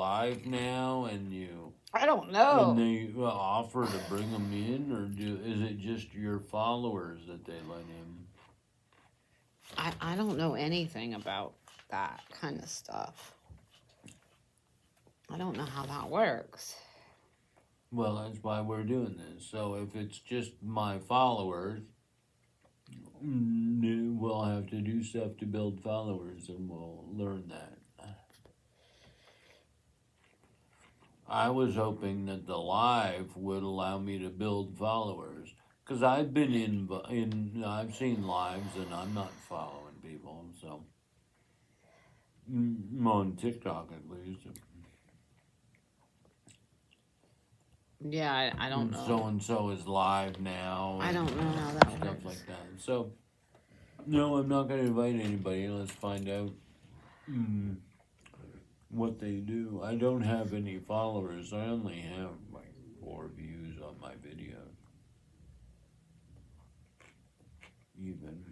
live now, and I don't know. and they offer to bring them in, or is it just your followers that they let in? I don't know anything about that kind of stuff. I don't know how that works. Well, that's why we're doing this. So if it's just my followers, we'll have to do stuff to build followers, and we'll learn that. I was hoping that the live would allow me to build followers, because I've been I've seen lives and I'm not following people, so on TikTok at least. Yeah, I don't know. So and so is live now. I don't know how that stuff works. like that. So no, I'm not going to invite anybody. Let's find out what they do. I don't have any followers. I only have like 4 views on my video. Even.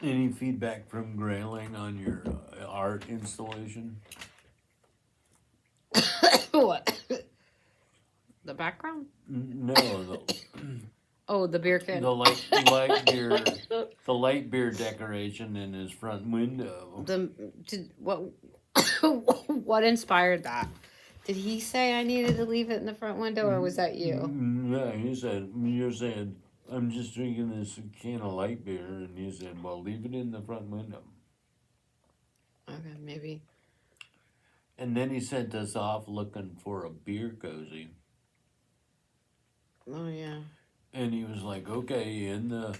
Any feedback from Grayling on your art installation? What? The background? No. Oh, the beer can. The light beer, the light beer decoration in his front window. What inspired that? Did he say I needed to leave it in the front window, or was that you? Yeah, he said, you're saying, I'm just drinking this can of light beer, and he said, well, leave it in the front window. Okay, maybe. And then he sent us off looking for a beer cozy. Oh yeah. And he was like, okay, in the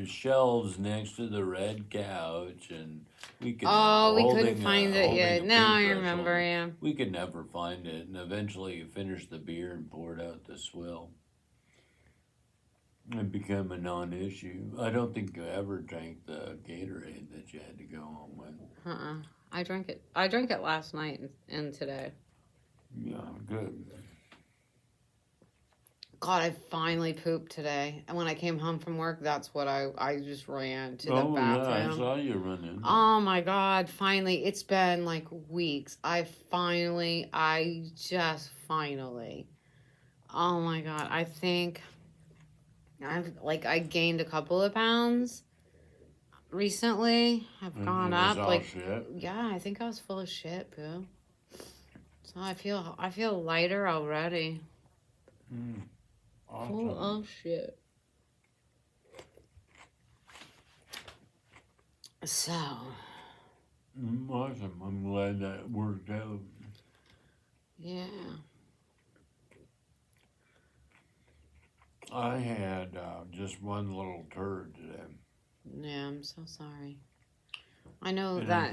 shelves next to the red couch, and we could. Oh, we couldn't find it yet. No, I remember. Yeah. We could never find it, and eventually you finished the beer and poured out the swill. It became a non-issue. I don't think you ever drank the Gatorade that you had to go home with. I drank it. I drank it last night and today. Yeah, good. God, I finally pooped today. And when I came home from work, that's what I just ran to the bathroom. Yeah, I saw you running. Oh my God, finally. It's been like weeks. I just finally. Oh my God, I think I gained a couple of pounds recently. I've gone up. Shit. Yeah, I think I was full of shit, boo. So I feel lighter already. Awesome. Full of shit. So. Awesome. I'm glad that worked out. Yeah. I had just one little turd today. Yeah, I'm so sorry. I know and that.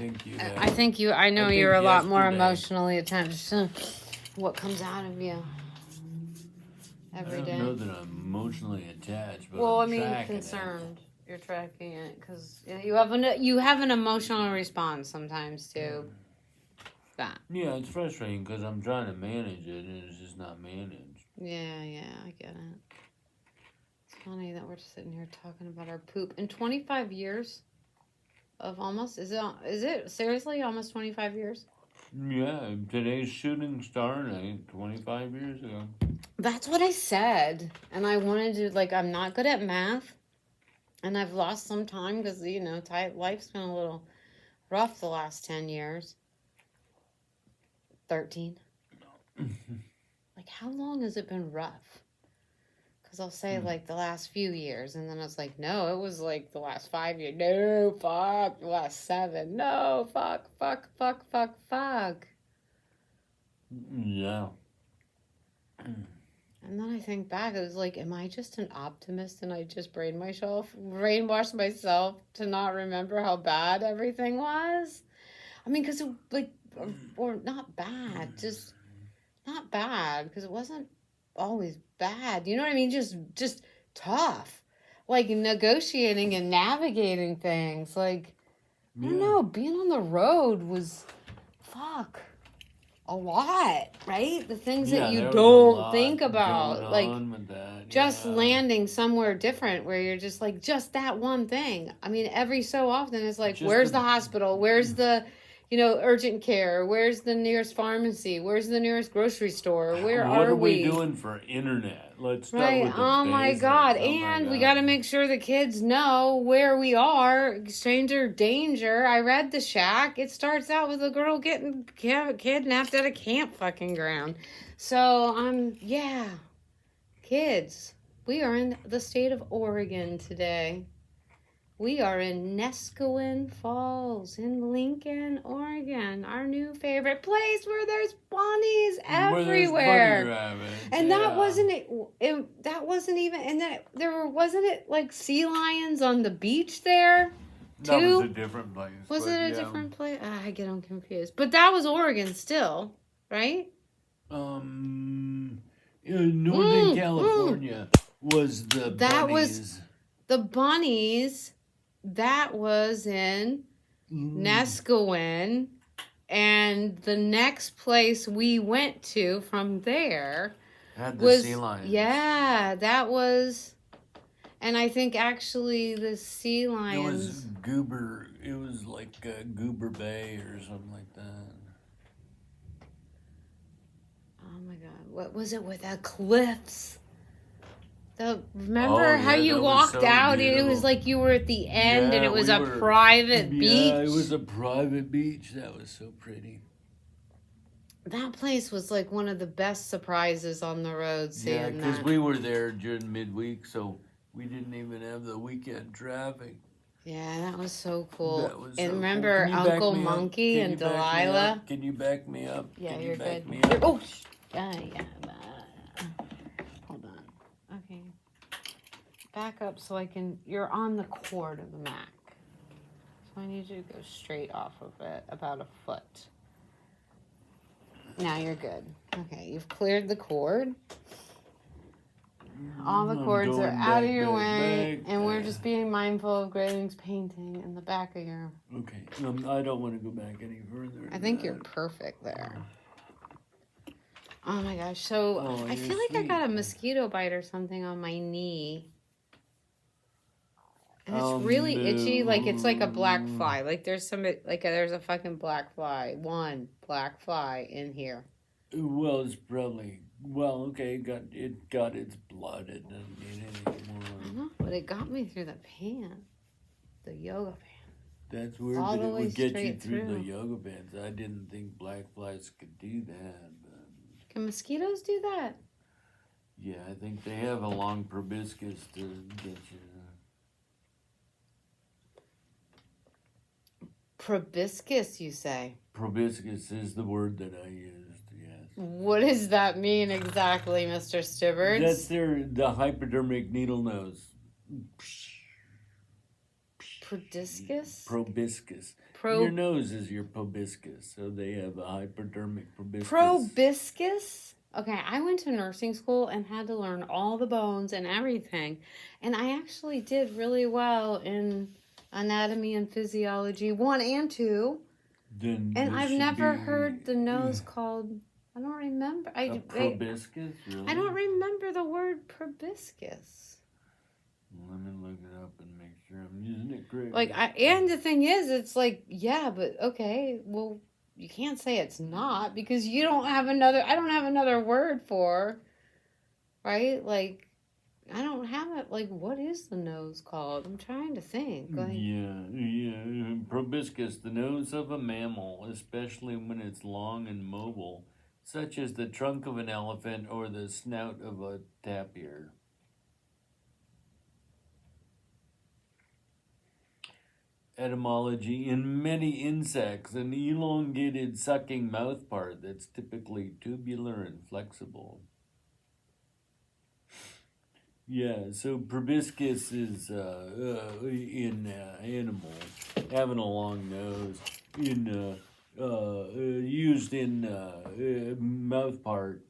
I know you're a lot more emotionally attached to what comes out of you every day. I don't know that I'm emotionally attached, but well, I'm concerned. You're tracking it because you have an emotional response sometimes to that. Yeah, it's frustrating because I'm trying to manage it and it's just not managed. Yeah, I get it. It's funny that we're just sitting here talking about our poop. In 25 years of almost, is it seriously almost 25 years? Yeah, today's shooting star night, 25 years ago. That's what I said. And I wanted to, I'm not good at math. And I've lost some time because, life's been a little rough the last 10 years. 13. How long has it been rough? Because I'll say, the last few years. And then I was like, no, it was, the last 5 years. No, fuck. The last 7. No, fuck. Yeah. And then I think back, it was am I just an optimist and I just brainwashed myself to not remember how bad everything was? I mean, because, or not bad, just not bad, because it wasn't always bad. You know what I mean? Just tough. Negotiating and navigating things. I don't know, being on the road was, fuck, a lot, right? The things Yeah, that you there was a don't lot think going about, like on with that. just Yeah. landing somewhere different where you're just like, just that one thing. I mean, every so often it's like, Just where's the- the hospital? Where's the, urgent care? Where's the nearest pharmacy? Where's the nearest grocery store? Where What are we doing for internet? Let's start Right. with the Oh my basics. God. Oh my And we God. got to make sure the kids know where we are. Stranger danger. I read The Shack. It starts out with a girl getting kidnapped at a camp fucking ground. So, yeah. Kids, we are in the state of Oregon today. We are in Neskowin Falls in Lincoln, Oregon, our new favorite place where there's bunnies Where there's everywhere. bunny rabbits, And yeah. that wasn't it. That wasn't even. And that wasn't it like sea lions on the beach there. That was too? a different place. Was but it a yeah. different place? I get them confused. But that was Oregon still, right? In Northern California was the That bunnies. was the bunnies. That was in Neskowin. And the next place we went to from there Had the was sea lions. Yeah, that was, and I think actually the sea It was lions. Goober. It was like Goober Bay or something like that. Oh my God, what was it with the cliffs? Remember how yeah, you that was walked so out? It was beautiful. like you were at the end, and Yeah, it was we a were- private beach. Yeah, it was a private beach. That was so pretty. That place was like one of the best surprises on the road. Yeah, Seeing because that. we were there during midweek, so we didn't even have the weekend traffic. Yeah, that was so cool. That was And so remember cool. Can you back Uncle me up? Monkey Can and you back me Delilah? up? Can you back me up? Yeah, Can you're you back good. me up? Oh, yeah. Hold on. Okay. Back up so I can. You're on the cord of the Mac. So I need you to go straight off of it about a foot. Now you're good. Okay, you've cleared the cord. All the I'm cords are going out of back, your back, way, back. and we're just being mindful of Grayling's painting in the back of your. Okay, I don't want to go back any further. I think you're perfect there. Oh my gosh! So Oh, I you're feel like I sweet. got a mosquito bite or something on my knee, and it's really itchy. Like it's like a black fly. Like there's there's a fucking black fly. One black fly in here. Well, it's probably okay. It got its blood. It doesn't need any I more. know, but it got me through the pants, the yoga pants. That's weird All that the it way would get you straight through the through. yoga pants. I didn't think black flies could do that. But Can mosquitoes do that? yeah, I think they have a long proboscis to get you. Proboscis, you say? Proboscis is the word that I used. Yes. What does that mean exactly, Mr. Stibbards? That's the hypodermic needle nose. Proboscis? Proboscis. Pro- Your nose is your proboscis, so they have a hypodermic proboscis. Proboscis? Okay, I went to nursing school and had to learn all the bones and everything. And I actually did really well in anatomy and physiology 1 and 2. Then And this I've should never be heard the nose called. I don't remember. a proboscis. Really? I don't remember the word proboscis. Let me look it up and make sure I'm using it correctly. Like, and the thing is, it's like, yeah, but okay, well, you can't say it's not because you don't have another. I don't have another word for, right? Like, I don't have it. Like, what is the nose called? I'm trying to think. Like, Yeah. Proboscis, the nose of a mammal, especially when it's long and mobile, such as the trunk of an elephant or the snout of a tapir. Etymology: in many insects, an elongated sucking mouth part that's typically tubular and flexible. Yeah, so proboscis is in animals having a long nose, used in mouth part.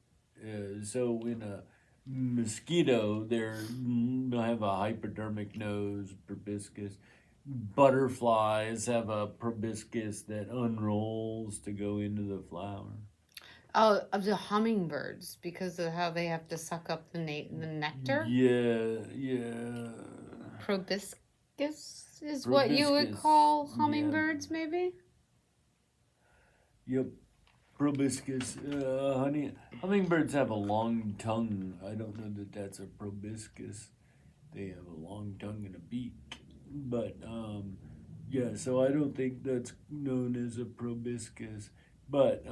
So in a mosquito, they'll have a hypodermic nose, proboscis. Butterflies have a proboscis that unrolls to go into the flower. Oh, of the hummingbirds because of how they have to suck up the nectar. Yeah. Proboscis is what you would call hummingbirds, maybe. Yep. Proboscis. Hummingbirds have a long tongue. I don't know that that's a proboscis. They have a long tongue and a beak. But, yeah, so I don't think that's known as a proboscis. But,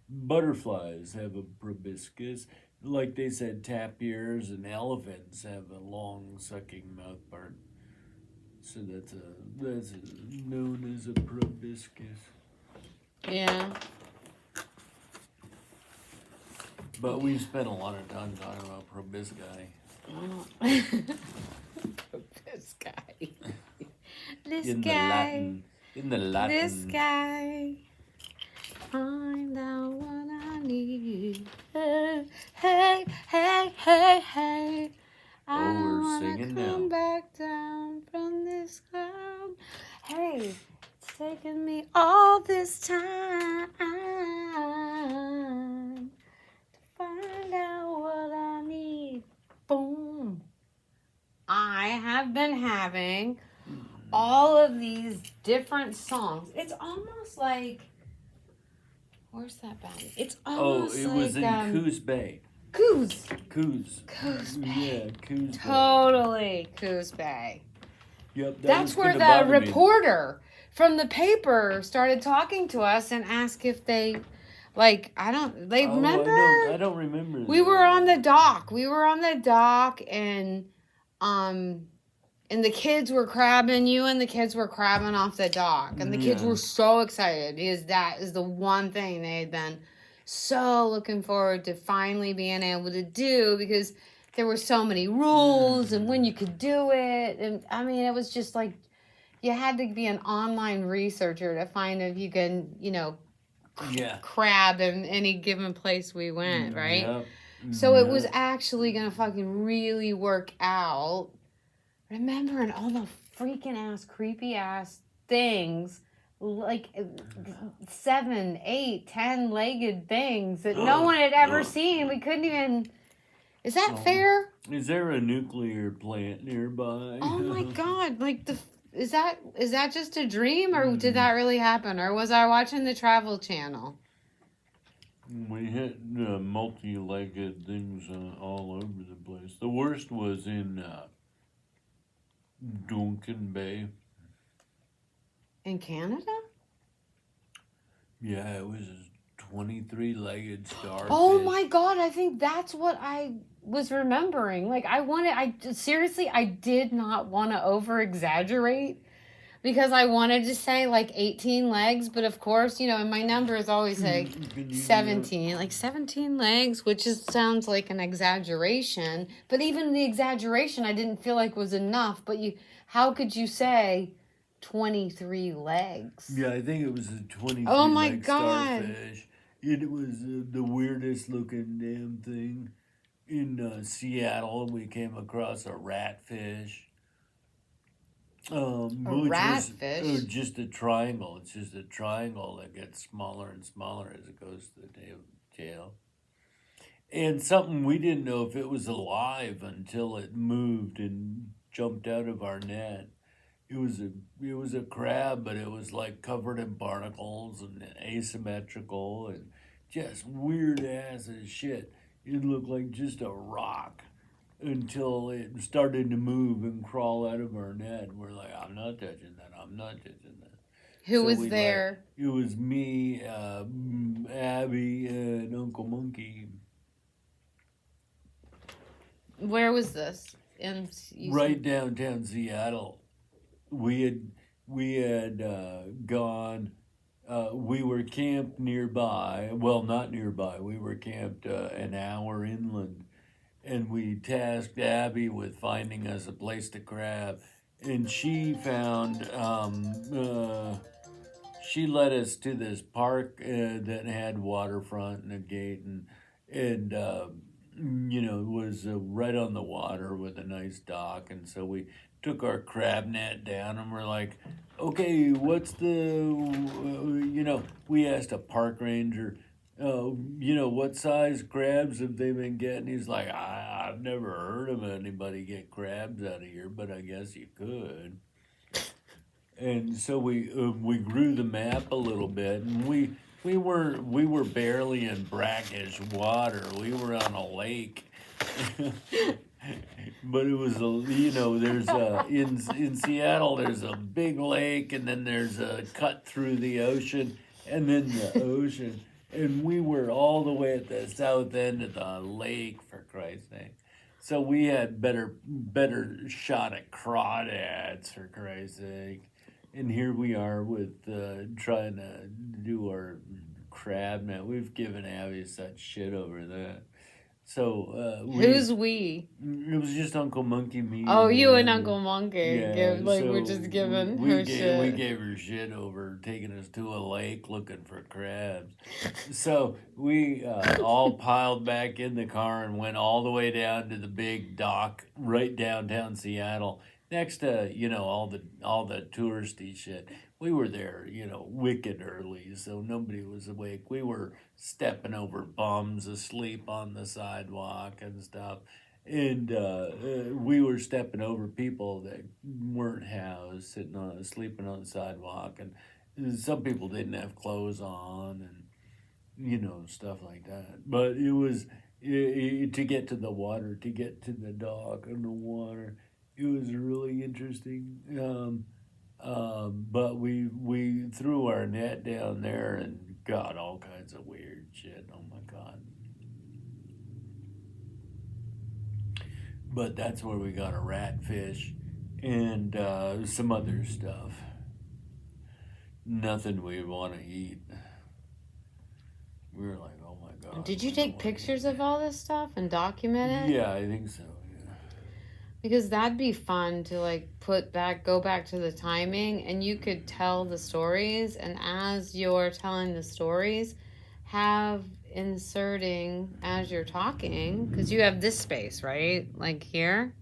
butterflies have a proboscis. Like they said, tapirs and elephants have a long sucking mouth part. So that's known as a proboscis. Yeah. But we spent a lot of time talking about proboscis. This guy. This In guy. the Latin. This guy. Find out what I need. Hey, hey, hey, hey, hey. I Oh, don't we're wanna singing come now. back down from this cloud. Hey, it's taken me all this time to find out what I need. Boom. I have been having all of these different songs. It's almost like, where's that band? It's almost it like was in Coos Bay. Coos. Coos. Coos Bay. Yeah, Coos Bay. Totally Coos Bay. Yep, That's was where gonna the bother me. reporter from the paper started talking to us and asked if they, remember? I don't remember. We were on the dock. And the kids were crabbing, you and the kids were crabbing off the dock. And the kids were so excited because that is the one thing they had been so looking forward to finally being able to do because there were so many rules and when you could do it. And I mean, it was just like you had to be an online researcher to find if you can, crab in any given place we went, right? Yep. So it was actually going to fucking really work out. Remembering all the freaking ass, creepy ass things, like 7, 8, 10-legged things that no one had ever seen. We couldn't even. Is that fair? Is there a nuclear plant nearby? Oh my god! Is that just a dream, or did that really happen, or was I watching the Travel Channel? We hit multi-legged things all over the place. The worst was in Duncan Bay. In Canada? Yeah, it was a 23-legged starfish. Oh my god, I think that's what I was remembering. Like I did not want to over-exaggerate because I wanted to say like 18 legs, but of course, and my numbers always say 17, like 17 legs, which sounds like an exaggeration, but even the exaggeration I didn't feel like was enough, but how could you say 23 legs? Yeah, I think it was a 23 Oh my leg god. starfish. It was the weirdest looking damn thing. In Seattle, we came across a ratfish. Ratfish? Just a triangle. It's just a triangle that gets smaller and smaller as it goes to the tail. And something we didn't know if it was alive until it moved and jumped out of our net. It was a crab, but it was like covered in barnacles and asymmetrical and just weird ass as shit. It looked like just a rock until it started to move and crawl out of our net. We're like, I'm not touching that. I'm not touching that. Who was there? It was me, Abby, and Uncle Monkey. Where was this? Right downtown Seattle. We had gone. We were camped nearby. Well, not nearby. We were camped an hour inland, and we tasked Abby with finding us a place to crab, and she found. She led us to this park that had waterfront and a gate, and was right on the water with a nice dock, and so we took our crab net down, and we're like, okay, what's we asked a park ranger, what size crabs have they been getting? He's like, I've never heard of anybody get crabs out of here, but I guess you could. And so we grew the map a little bit, and we were barely in brackish water. We were on a lake, but it was there's in Seattle there's a big lake, and then there's a cut through the ocean, and then the ocean, and we were all the way at the south end of the lake, for Christ's sake. So we had better shot at crawdads, for Christ's sake. And here we are with trying to do our crab net. We've given Abby such shit over that. So Who's we? It was just Uncle Monkey, me. Oh, you and Uncle Monkey. Yeah, We're just giving her shit. We gave her shit over taking us to a lake looking for crabs. So we all piled back in the car and went all the way down to the big dock right downtown Seattle. Next to all the touristy shit. We were there wicked early, so nobody was awake. We were stepping over bums asleep on the sidewalk and stuff, and we were stepping over people that weren't housed, sleeping on the sidewalk, and some people didn't have clothes on, and stuff like that. But it was to get to the water, to get to the dock and the water. It was really interesting. But we threw our net down there and got all kinds of weird shit. Oh my God. But that's where we got a ratfish and some other stuff. Nothing we want to eat. We were like, oh my God. Did you take pictures of all this stuff and document it? Yeah, I think so. Because that'd be fun to go back to the timing, and you could tell the stories, and as you're telling the stories, have inserting as you're talking, because you have this space, right? Like here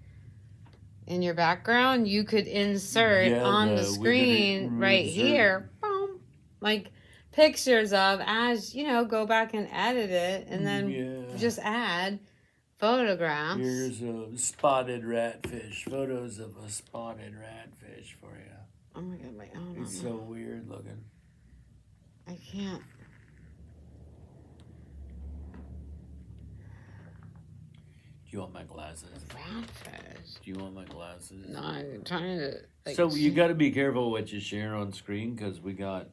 in your background, you could insert on the screen right here, boom, like pictures of as, go back and edit it, and then just add photographs. Here's a spotted ratfish. Photos of a spotted ratfish for you. Oh my God, wait. Oh, it's so weird looking. I can't. Do you want my glasses? Ratfish. Do you want my glasses? No, I'm trying to. So you got to be careful what you share on screen, because we got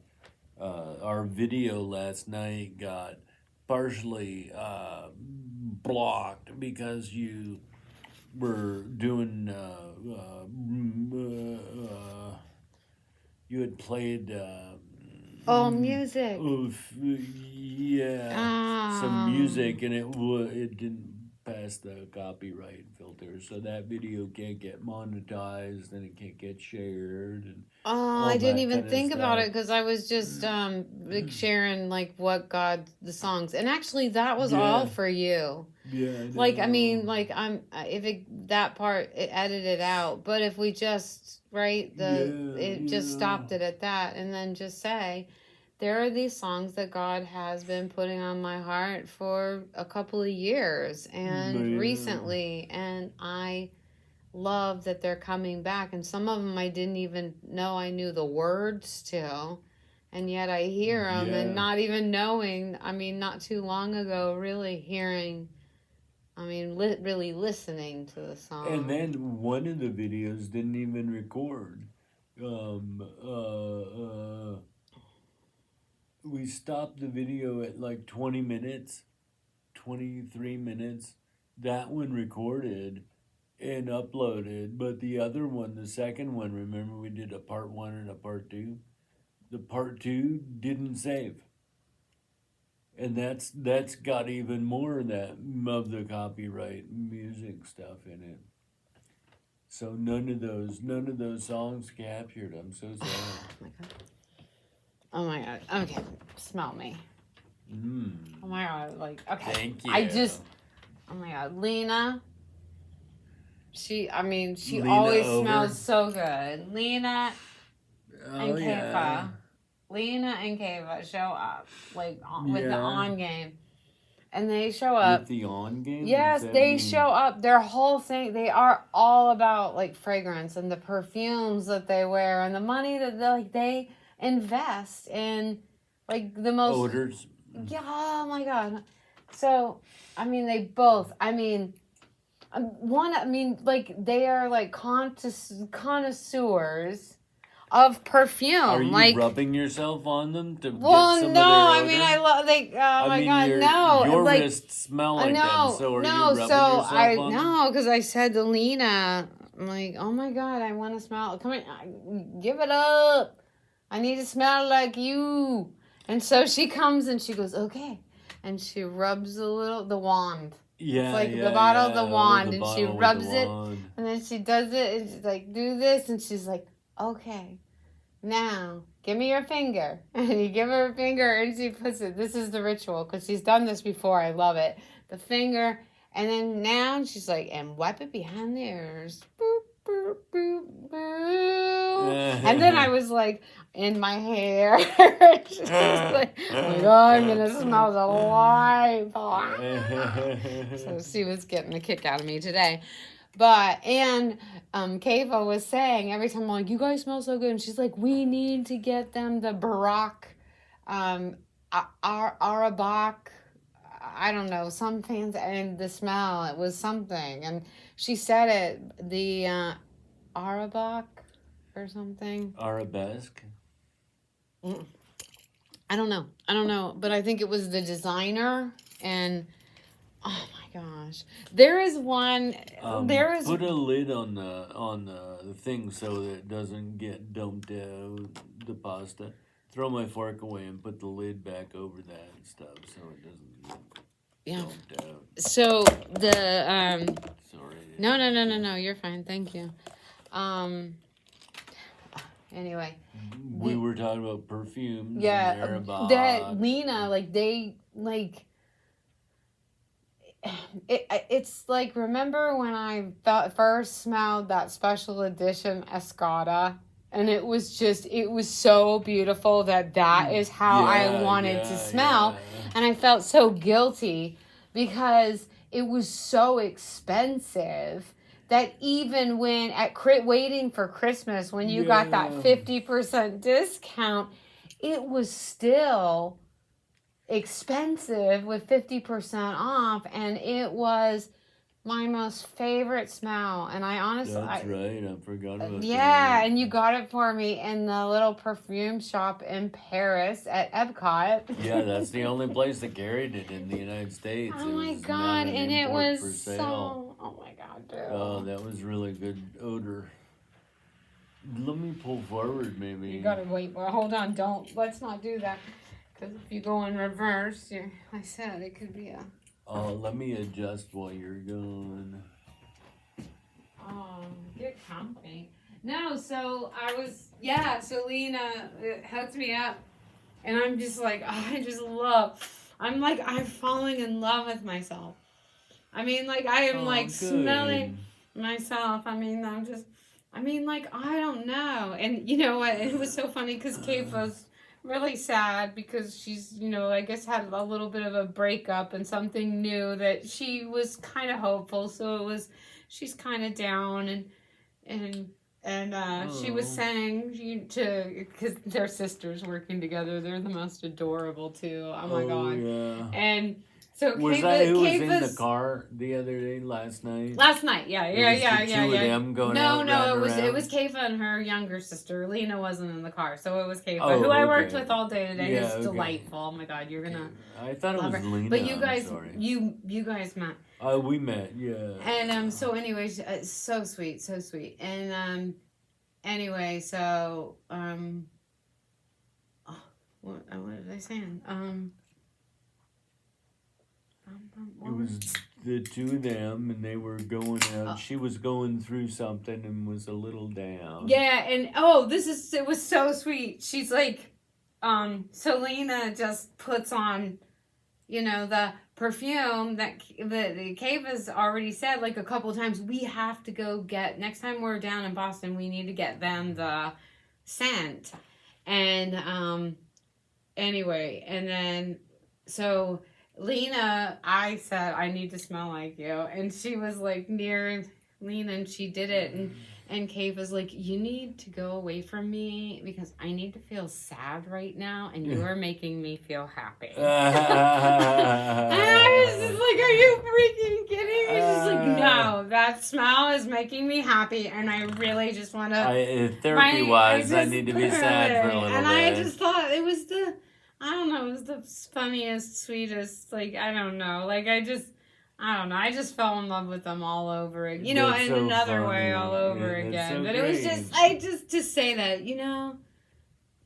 our video last night got partially blocked because you were doing you had played music. Some music, and it didn't pass the copyright filter, so that video can't get monetized and it can't get shared. And I didn't even think about it, because I was just sharing the songs, and actually that was all for you. Yeah. That part it edited out, but if we just just stopped it at that, and then just say, there are these songs that God has been putting on my heart for a couple of years and recently, and I love that they're coming back, and some of them I didn't even know I knew the words to, and yet I hear them and not even knowing. Not too long ago, really hearing, really listening to the song. And then one of the videos didn't even record. We stopped the video at 20 minutes, 23 minutes. That one recorded and uploaded, but the other one, the second one, remember we did a part 1 and a part 2? The part 2 didn't save. And that's got even more of the copyright music stuff in it. So none of those songs captured. I'm so sorry. Oh my God. Okay. Smell me. Oh my God. Okay. Thank you. Oh my God, Lena. She Lena always over. smells so good. Lena and Oh yeah. Kayfa. Lena and Kayfa show up with the Yeah. on game. And they show up. With the on game? Yes, What's that they mean? show up. Their whole thing, they are all about like fragrance and the perfumes that they wear and the money that they invest in like the most Odors. Yeah, oh my God. So, they both, they are like connoisseurs of perfume. Are you like, rubbing yourself on them to well, get some no, of their odor? I love, oh I my mean, God, your, no. Your like, wrists smell like no, them, so are no, you rubbing so yourself on them? no, because I said to Lena, I'm like, oh my God, I want to smell, come on, give it up. I need to smell like you. And so she comes and she goes, okay. And she rubs the wand. Yeah, it's like yeah, the bottle yeah. of the wand, the and she bottle with rubs the it, wand. and then she does it, and she's like, do this, and she's like, okay, now give me your finger, and you give her a finger, and she puts it. This is the ritual because she's done this before. I love it. The finger, and then now she's like, and wipe it behind the ears. Boop, boop, boop, boop. And then I was like, in my hair. She's like, oh my God, I'm gonna smell the life. So she was getting a kick out of me today. But, and Kayfa was saying, every time I'm like, you guys smell so good. And she's like, we need to get them the Barack, Arabak, I don't know, some fans, and the smell, it was something. And she said it, the Arabak or something. Arabesque? I don't know, but I think it was the designer, and oh my gosh, there is one. Put a lid on the thing so that it doesn't get dumped out. The pasta. Throw my fork away and put the lid back over that and stuff so it doesn't get dumped out. So the Sorry. No, you're fine. Thank you. Anyway. We were talking about perfumes. Yeah, that Lena, it's like, remember when I first smelled that special edition Escada, and it was so beautiful that is how I wanted to smell, and I felt so guilty because it was so expensive. That even when waiting for Christmas, when you got that 50% discount, it was still expensive with 50% off, and it was my most favorite smell. And I honestly, that's right. I forgot about that. Yeah, and you got it for me in the little perfume shop in Paris at Epcot. Yeah, that's the only place that carried it in the United States. Oh my God, and it was so. Oh my God, dude. Oh, that was really good odor. Let me pull forward, maybe. You gotta wait. Well, hold on. Let's not do that. Because if you go in reverse, I said it could be a. Oh, let me adjust while you're going. Get comfy. No, so so Lena hooked me up, and I'm just like, I'm falling in love with myself. I am smelling myself. I don't know. And you know what? It was so funny because Kate was really sad because she's, I guess had a little bit of a breakup and something new that she was kind of hopeful. So she's kind of down and she was saying because they're sisters working together. They're the most adorable too. Oh my God. Yeah. And so was that who was in the car the other day last night? Last night, yeah. Two of them going out. No, it was Kayfa and her younger sister. Lena wasn't in the car, so it was Kayfa, who I worked with all day today. Yeah, it's delightful. Oh my God, you're gonna. I thought it was her. Lena. But you guys, you guys met. We met, yeah. And so anyways, so sweet, and anyway, so what was I saying? It was the two of them, and they were going out. She was going through something and was a little down. Yeah, and it was so sweet. She's like, Selena just puts on, the perfume that the cave has already said like a couple of times, we have to go get, next time we're down in Boston, we need to get them the scent. And anyway, and then so Lena, I said I need to smell like you, and she was like near Lena, and she did it, and Cave was like, you need to go away from me because I need to feel sad right now, and you are making me feel happy. And I was just like, are you freaking kidding me? She's like, no, that smell is making me happy, and I really just want to. Therapy-wise, I need to be sad for a little and bit. I just thought it was I don't know, it was the funniest, sweetest, like, I don't know, like, I don't know, I just fell in love with them all over again, you know, That's in so another funny. way all over Yeah, that's again, so but it was great. just to say that, you know,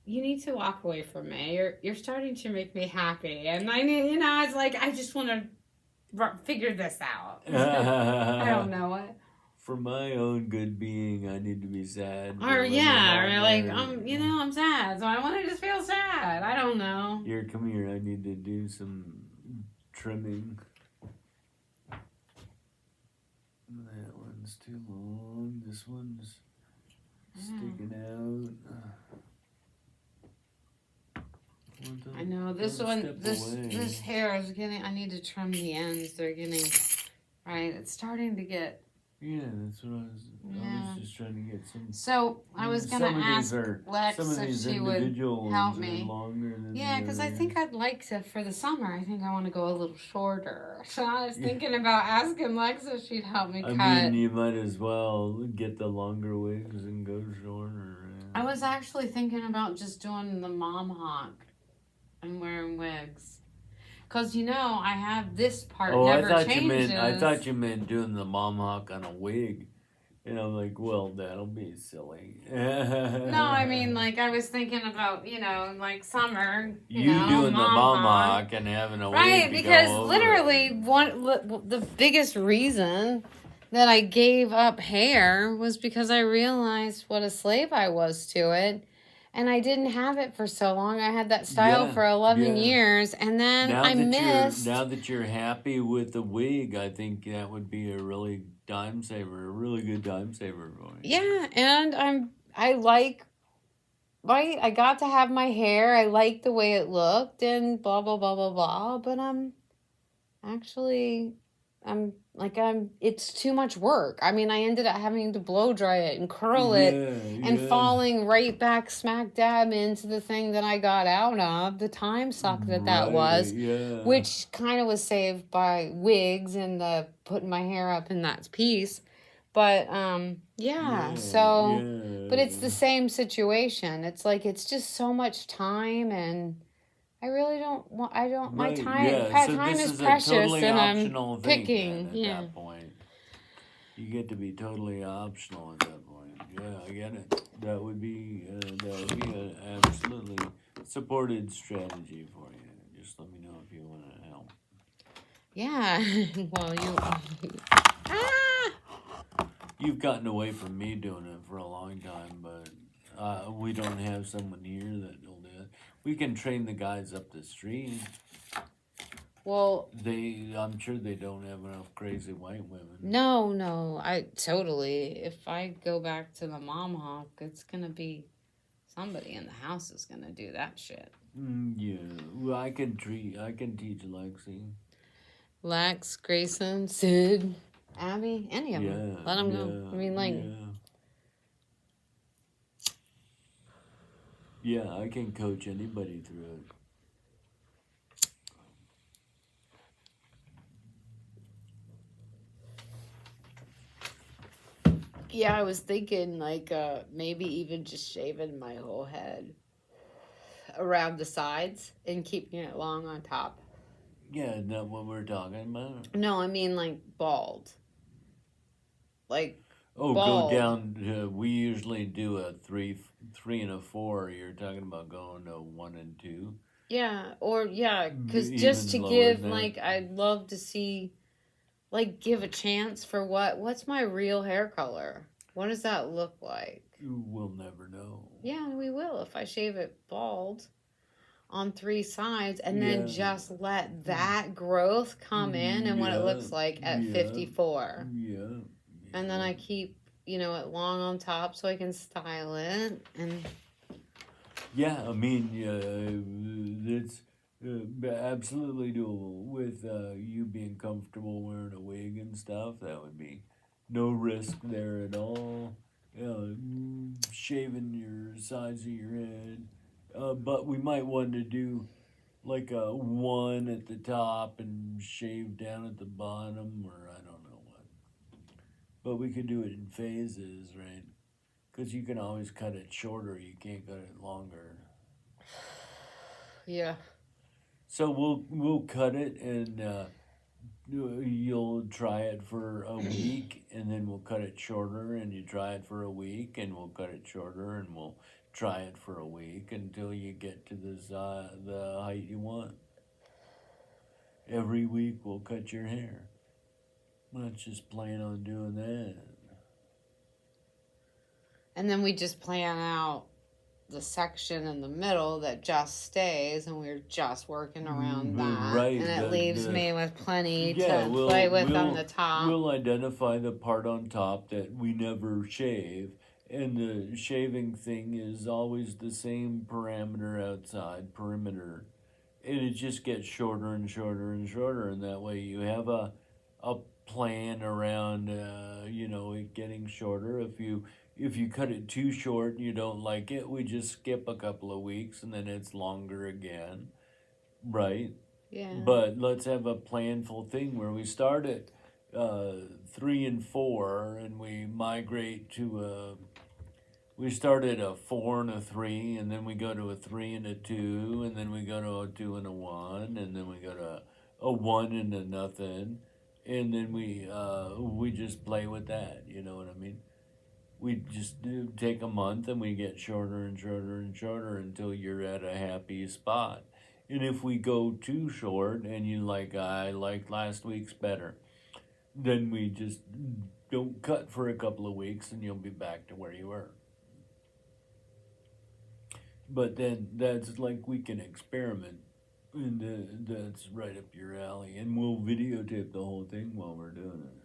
you need to walk away from me, you're starting to make me happy, and I need, you know, it's like, I just want to figure this out. I don't know what. For my own good being, I need to be sad. Or yeah, or like you know, I'm sad, so I want to just feel sad. I don't know. Here, come here. I need to do some trimming. That one's too long. This one's sticking out. I know this one. This hair is getting. I need to trim the ends. They're getting right. It's starting to get. Yeah, that's what I was. Yeah. I was just trying to get some. So I was gonna ask Lex if she would help me. Yeah, because I think I'd like to for the summer. I think I want to go a little shorter. So I was thinking about asking Lex if she'd help me cut. I mean, you might as well get the longer wigs and go shorter. I was actually thinking about just doing the mom hawk and wearing wigs. Because, you know, I have this part never changes. I thought you meant doing the mom hawk on a wig. And I'm like, well, that'll be silly. No, I mean, like, I was thinking about, you know, like summer. You know, doing the mom hawk and having a wig. Right, to because go over literally, the biggest reason that I gave up hair was because I realized what a slave I was to it. And I didn't have it for so long. I had that style for 11 years, and then I missed. Now that you're happy with the wig, I think that would be a really time saver, a really good time saver for you. Yeah, and I like, right? I got to have my hair. I liked the way it looked, and blah blah blah blah blah. But it's too much work. I mean, I ended up having to blow dry it and curl it and falling right back smack dab into the thing that I got out of, the time suck that was, which kind of was saved by wigs and the putting my hair up in that piece. But, but it's the same situation. It's like, it's just so much time, and I really don't want. My time. Time is precious, totally and I'm picking. At that point, you get to be totally optional at that point. Yeah, I get it. That would be an absolutely supported strategy for you. Just let me know if you want to help. Yeah. Well, You've gotten away from me doing it for a long time, but we don't have someone here that will do it. We can train the guys up the street. Well, I'm sure they don't have enough crazy white women. No, I totally. If I go back to the mom hawk, it's gonna be somebody in the house is gonna do that shit. Yeah, well, I can teach Lexi. Lex, Grayson, Sid, Abby, any of them. Let them go. I mean, like. Yeah, I can coach anybody through it. Yeah, I was thinking like maybe even just shaving my whole head around the sides and keeping it long on top. Yeah, isn't that what we're talking about? No, I mean like bald. Like bald. Go down. We usually do a 3 and a 4. You're talking about going to 1 and 2. Yeah, or because just to give like I'd love to see, like give a chance for what's my real hair color. What does that look like? We'll never know. Yeah, we will if I shave it bald. on 3 sides and then Yeah. just let that growth come in and what it Yeah. looks like at Yeah. 54. Yeah. And then I keep, it long on top so I can style it. And Yeah, I mean, it's absolutely doable with you being comfortable wearing a wig and stuff. That would be no risk there at all. Shaving your sides of your head, but we might want to do like a one at the top and shave down at the bottom, or I don't know what. But we could do it in phases, right? Because you can always cut it shorter. You can't cut it longer. yeah. So we'll cut it and you'll try it for a week and then we'll cut it shorter and you try it for a week and we'll cut it shorter and we'll try it for a week until you get to the height you want. Every week we'll cut your hair. Let's just plan on doing that. And then we just plan out the section in the middle that just stays, and we're just working around that. Right, and it leaves me with plenty Yeah, to play with on the top. We'll identify the part on top that we never shave, and the shaving thing is always the same perimeter, and it just gets shorter and shorter and shorter, and that way you have a plan around it getting shorter. If you cut it too short and you don't like it, we just skip a couple of weeks and then it's longer again, right? Yeah. But let's have a planful thing where we start at 3 and 4 and we migrate to we start at a 4 and a 3 and then we go to a 3 and a 2 and then we go to a 2 and a 1 and then we go to a 1 and a nothing and then we just play with that, you know what I mean? We just take a month and we get shorter and shorter and shorter until you're at a happy spot. And if we go too short and you I liked last week's better, then we just don't cut for a couple of weeks and you'll be back to where you were. But then that's like we can experiment and that's right up your alley. And we'll videotape the whole thing while we're doing it.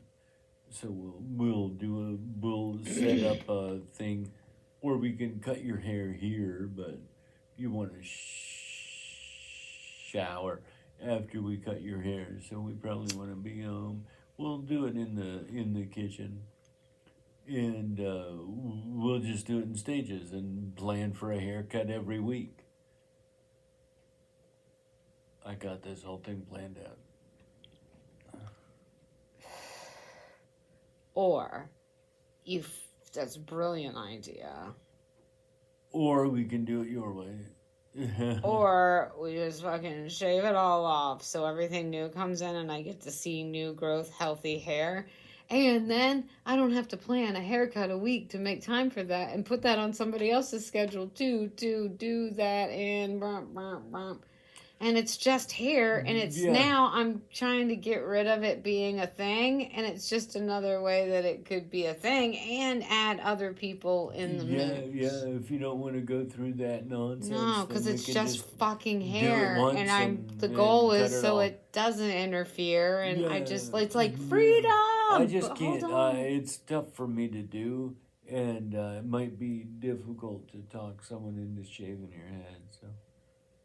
So we'll set up a thing, or we can cut your hair here, but you want to shower after we cut your hair, so we probably want to be home. We'll do it in the kitchen, and we'll just do it in stages and plan for a haircut every week. I got this whole thing planned out. Or, that's a brilliant idea. Or we can do it your way. Or we just fucking shave it all off so everything new comes in and I get to see new growth, healthy hair. And then I don't have to plan a haircut a week to make time for that and put that on somebody else's schedule too, to do that and and it's just hair, and it's now I'm trying to get rid of it being a thing, and it's just another way that it could be a thing and add other people in the mix. Yeah, if you don't want to go through that nonsense. No, because it's just fucking hair, and the goal is so it doesn't interfere, and I just, it's like freedom! I just can't, it's tough for me to do, and it might be difficult to talk someone into shaving your head, so.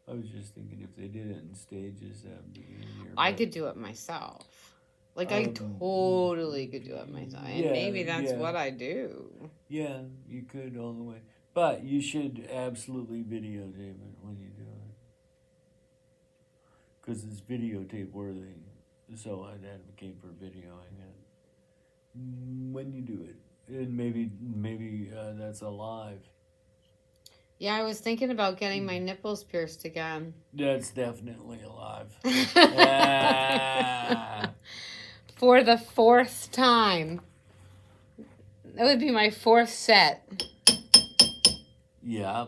I was just thinking if they did it in stages, that would be easier. I could do it myself. Like, I totally could do it myself. And maybe that's what I do. Yeah, you could all the way. But you should absolutely videotape it when you do it. Because it's videotape worthy. So I'd advocate for videoing it. When you do it. And maybe that's alive. Yeah, I was thinking about getting my nipples pierced again. That's definitely alive. For the 4th time. That would be my 4th set. Yeah.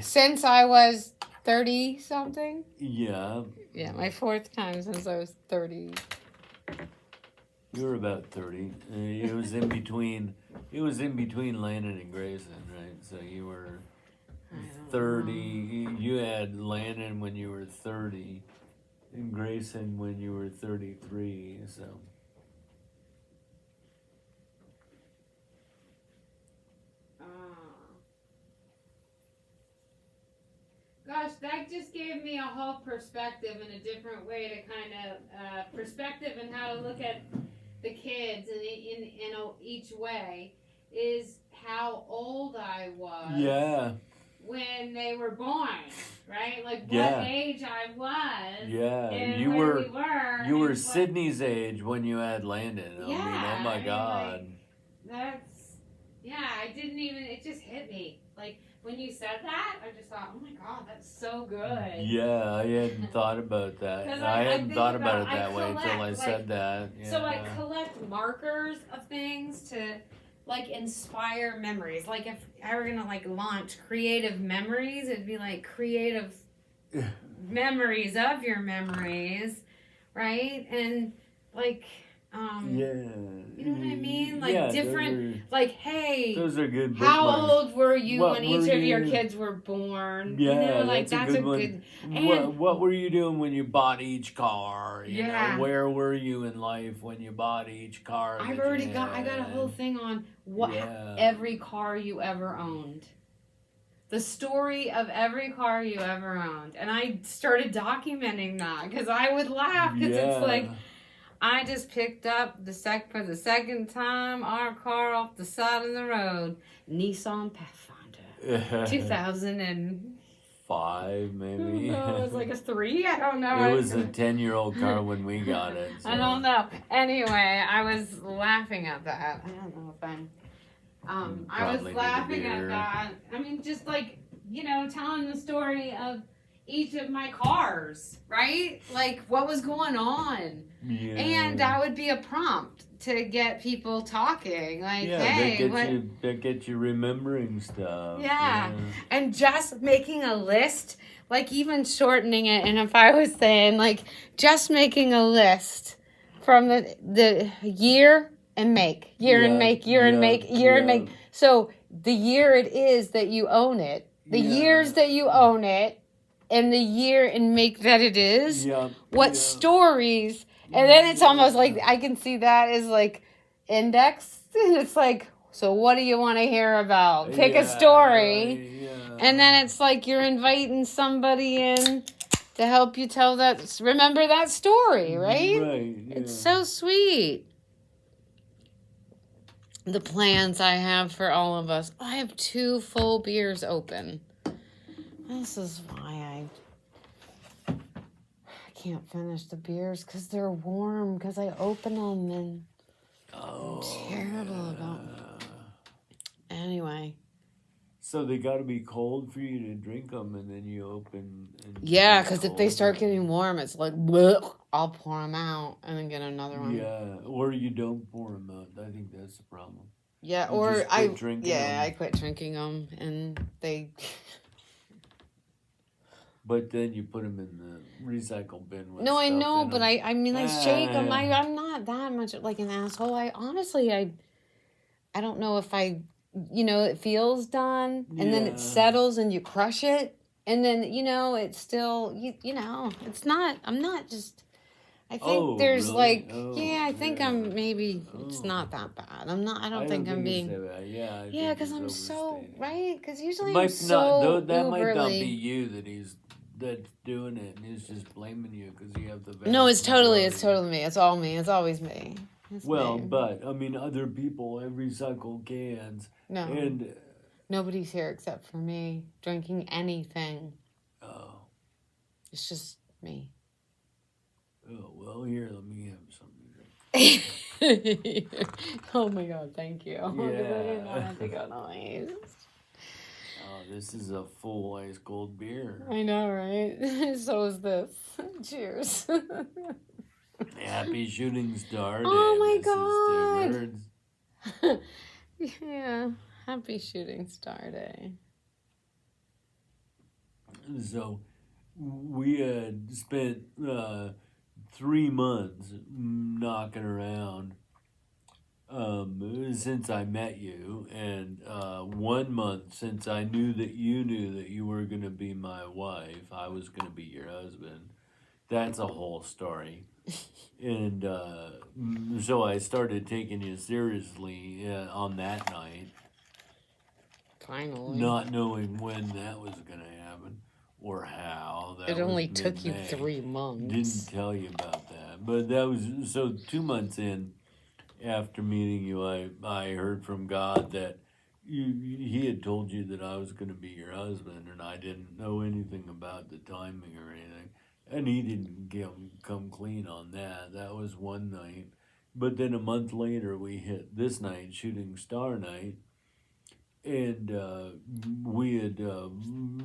Since I was 30-something? Yeah. Yeah, my 4th time since I was 30. You were about 30. It was in between Landon and Grayson, right? So you were don't 30. know. You had Landon when you were 30, and Grayson when you were 33. So Gosh, that just gave me a whole perspective and a different way to kind of perspective and how to look at the kids in each way is how old I was. yeah, When they were born, right? Like what Yeah. age I was. yeah. And You where were we were. you were and Sydney's age when you had Landon. I mean, Yeah, oh my I mean, God. That's I didn't even. It just hit me. Like when you said that, I just thought, oh my God, that's so good. Yeah, I hadn't thought about that. 'Cause I I hadn't think thought about about- it that I way until I collect, said that. Yeah. So I collect markers of things to like inspire memories. Like if I were gonna like launch creative memories, it'd be like creative memories of your memories, right? And like yeah. you know what I mean? Like Yeah, different like hey, Those are good how bookmarks. old were you What when each were of your you- kids were born? Yeah, you know, like that's a good one. good and What were you doing when you bought each car? You Yeah. know, where were you in life when you bought each car? I've that already you got I got a had? whole thing on what Yeah. every car you ever owned. The story of every car you ever owned. And I started documenting that because I would laugh because it's like I just picked up for the second time our car off the side of the road, Nissan Pathfinder, 2005 maybe. it was like a 3. I don't know. It was a 10-year-old car when we got it. So. I don't know. Anyway, I was laughing at that. I don't know if I'm. I was Probably need a laughing at beer. that. I mean, just like telling the story of each of my cars, right? Like what was going on. Yeah. And that would be a prompt to get people talking. Like, yeah, hey, that gets you remembering stuff. Yeah. And just making a list, like even shortening it. And if I was saying, like, just making a list from the year and make, and make. So the year it is that you own it, the years that you own it, and the year and make that it is. What stories. And then it's almost like I can see that as like index. It's like, so what do you want to hear about? Pick a story. And then it's like you're inviting somebody in to help you remember that story, right? Right. Yeah. It's so sweet. The plans I have for all of us. I have 2 full beers open. This is why I can't finish the beers because they're warm because I open them and I'm terrible about Anyway. So they got to be cold for you to drink them, and then you open. And Yeah, because if they start getting warm, it's like, bleh, I'll pour them out and then get another one. Yeah, or you don't pour them out. I think that's the problem. Yeah, You or just quit drinking them. I quit drinking them and they. But then you put them in the recycle bin. With No, I stuff know, in but them. I mean, I shake them. I'm not that much like an asshole. I honestly, I don't know if it feels done, and then Yeah. it settles, and you crush it, and then it's still it's not. I'm not just. I think there's really? I think yeah. I'm maybe it's Oh. not that bad. I'm not. I don't think I'm it's being. that bad. Yeah. I Yeah, think because it's I'm so overstated. right. Because usually Might I'm so that might not be uberly. you that's doing it, and he's just blaming you because you have the. No, it's vast totally majority. me. It's all me. It's always me. It's Well, me. but I mean, other people have recycled cans, No, and nobody's here except for me drinking anything. oh, It's just me. well, here, let me have something to drink. Oh my God! Thank you. Yeah. I didn't want it to go nice. Oh, this is a full ice cold beer. I know, right? So is this. Cheers. Happy shooting star day. Oh my Mrs. God. Tibbers. Yeah. Happy Shooting Star Day. So we had spent 3 months knocking around since I met you, and 1 month since I knew that you were going to be my wife, I was going to be your husband. That's a whole story. And so I started taking you seriously on that night, Finally. not knowing when that was going to happen or how. That It was only took you mid-May. 3 months. Didn't tell you about that. But that was so 2 months in after meeting you, I heard from God that he had told you that I was going to be your husband, and I didn't know anything about the timing or anything. And he didn't come clean on that. That was one night. But then a month later, we hit this night, Shooting Star Night, and we had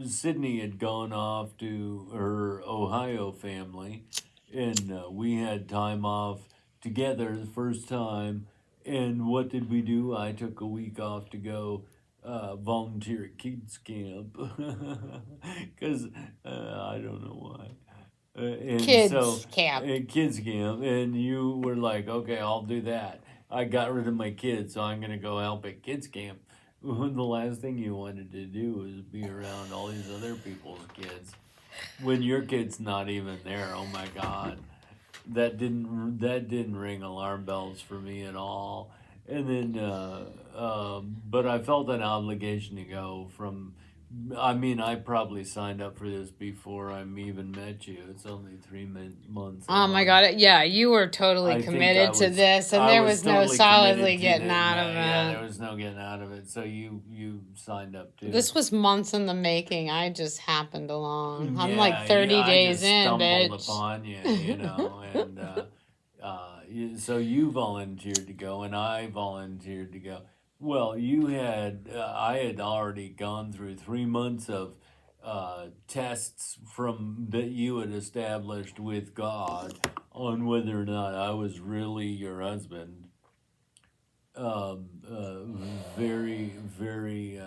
Sydney had gone off to her Ohio family, and we had time off together the first time. And what did we do? I took a week off to go volunteer at kids camp because I don't know why. And Kids so, camp. kids camp, and you were like, okay, I'll do that. I got rid of my kids, so I'm gonna go help at kids camp. When the last thing you wanted to do was be around all these other people's kids, when your kid's not even there. Oh my God, that didn't ring alarm bells for me at all. And then, but I felt an obligation to go from. I mean, I probably signed up for this before I even met you. It's only 3 months. Oh my on. God. Yeah, you were totally I think committed to this, and I there was no totally solidly committed to getting this. out of No, yeah, it. there was no getting out of it. So you signed up too. This was months in the making. I just happened along. I'm Yeah, like 30 I days just in, stumbled bitch. upon you, and so you volunteered to go, and I volunteered to go. Well, I had already gone through 3 months of tests from that you had established with God on whether or not I was really your husband. Very, very.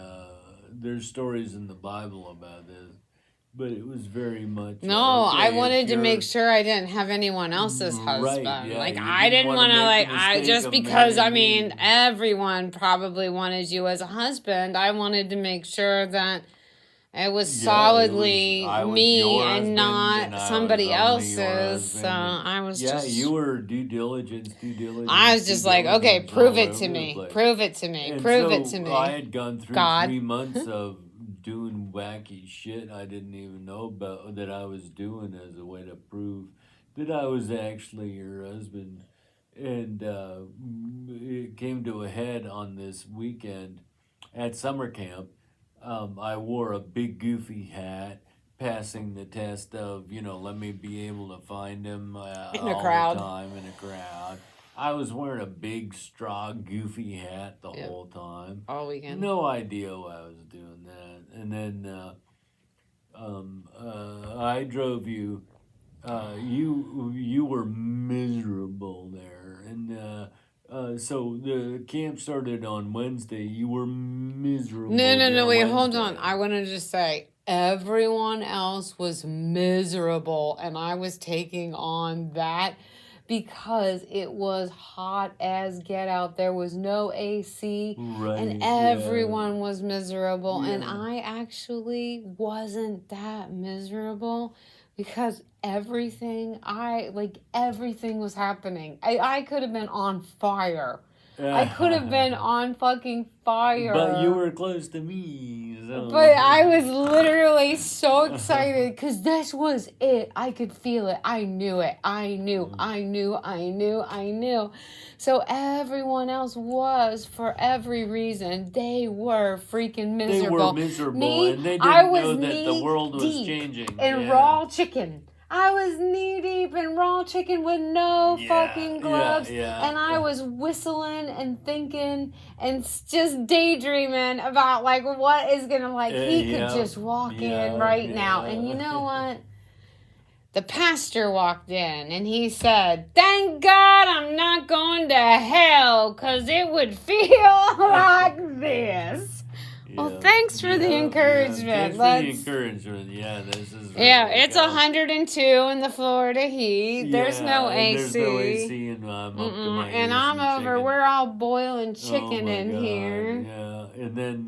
There's stories in the Bible about this, but it was very much. No, okay, I if wanted to make you're- sure I didn't have anyone else's Right, husband. yeah, Like you I didn't didn't wanna want to make the I mistake just of because I marrying mean me. everyone probably wanted you as a husband. I wanted to make sure that it was Yeah, solidly I was me your and husband, not and I somebody was only your else's. So husband, and I was yeah, just you were due diligence, I was just like, okay, all prove it to over the me. place. Prove it to me. And Prove it to so me. I had gone through God. 3 months of doing wacky shit I didn't even know about that I was doing as a way to prove that I was actually your husband. And it came to a head on this weekend at summer camp. I wore a big goofy hat, passing the test of, let me be able to find him In a all crowd. the time in a crowd. I was wearing a big straw goofy hat the Yep. whole time. All weekend. No idea why I was doing that. And then I drove you. You were miserable there, and so the camp started on Wednesday. You were miserable. No, there wait, hold on. Wednesday. I want to just say everyone else was miserable, and I was taking on that because it was hot as get out. There was no AC, Right, and yeah. everyone was miserable, and Yeah. I actually wasn't that miserable because everything was happening. I could have been on fire. I could have been on fucking fire. But you were close to me, so. But I was literally so excited because this was it. I could feel it. I knew it. I knew. So everyone else was, for every reason, they were freaking miserable. They were miserable, Me, and they I didn't was know that the world was knee-deep changing. in Yeah. raw chicken. I was knee deep in raw chicken with no Yeah, fucking gloves. yeah. And I was whistling and thinking and just daydreaming about like what is gonna he Yeah, could just walk yeah, in right now. yeah. And you know what? The pastor walked in and he said, "Thank God I'm not going to hell because it would feel like this." Well, thanks for the encouragement. Thanks for the encouragement. Yeah, this is. Yeah, it's 102 in the Florida heat. There's no AC. There's no AC, and I'm up to my and ears I'm in over. chicken. We're all boiling chicken Oh my in God, here. Yeah, and then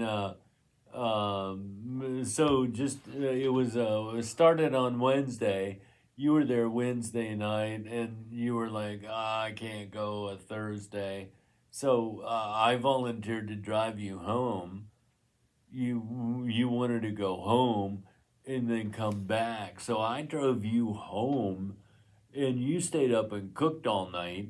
so just it started on Wednesday. You were there Wednesday night, and you were like, I can't go a Thursday. So I volunteered to drive you home. You wanted to go home and then come back. So I drove you home, and you stayed up and cooked all night,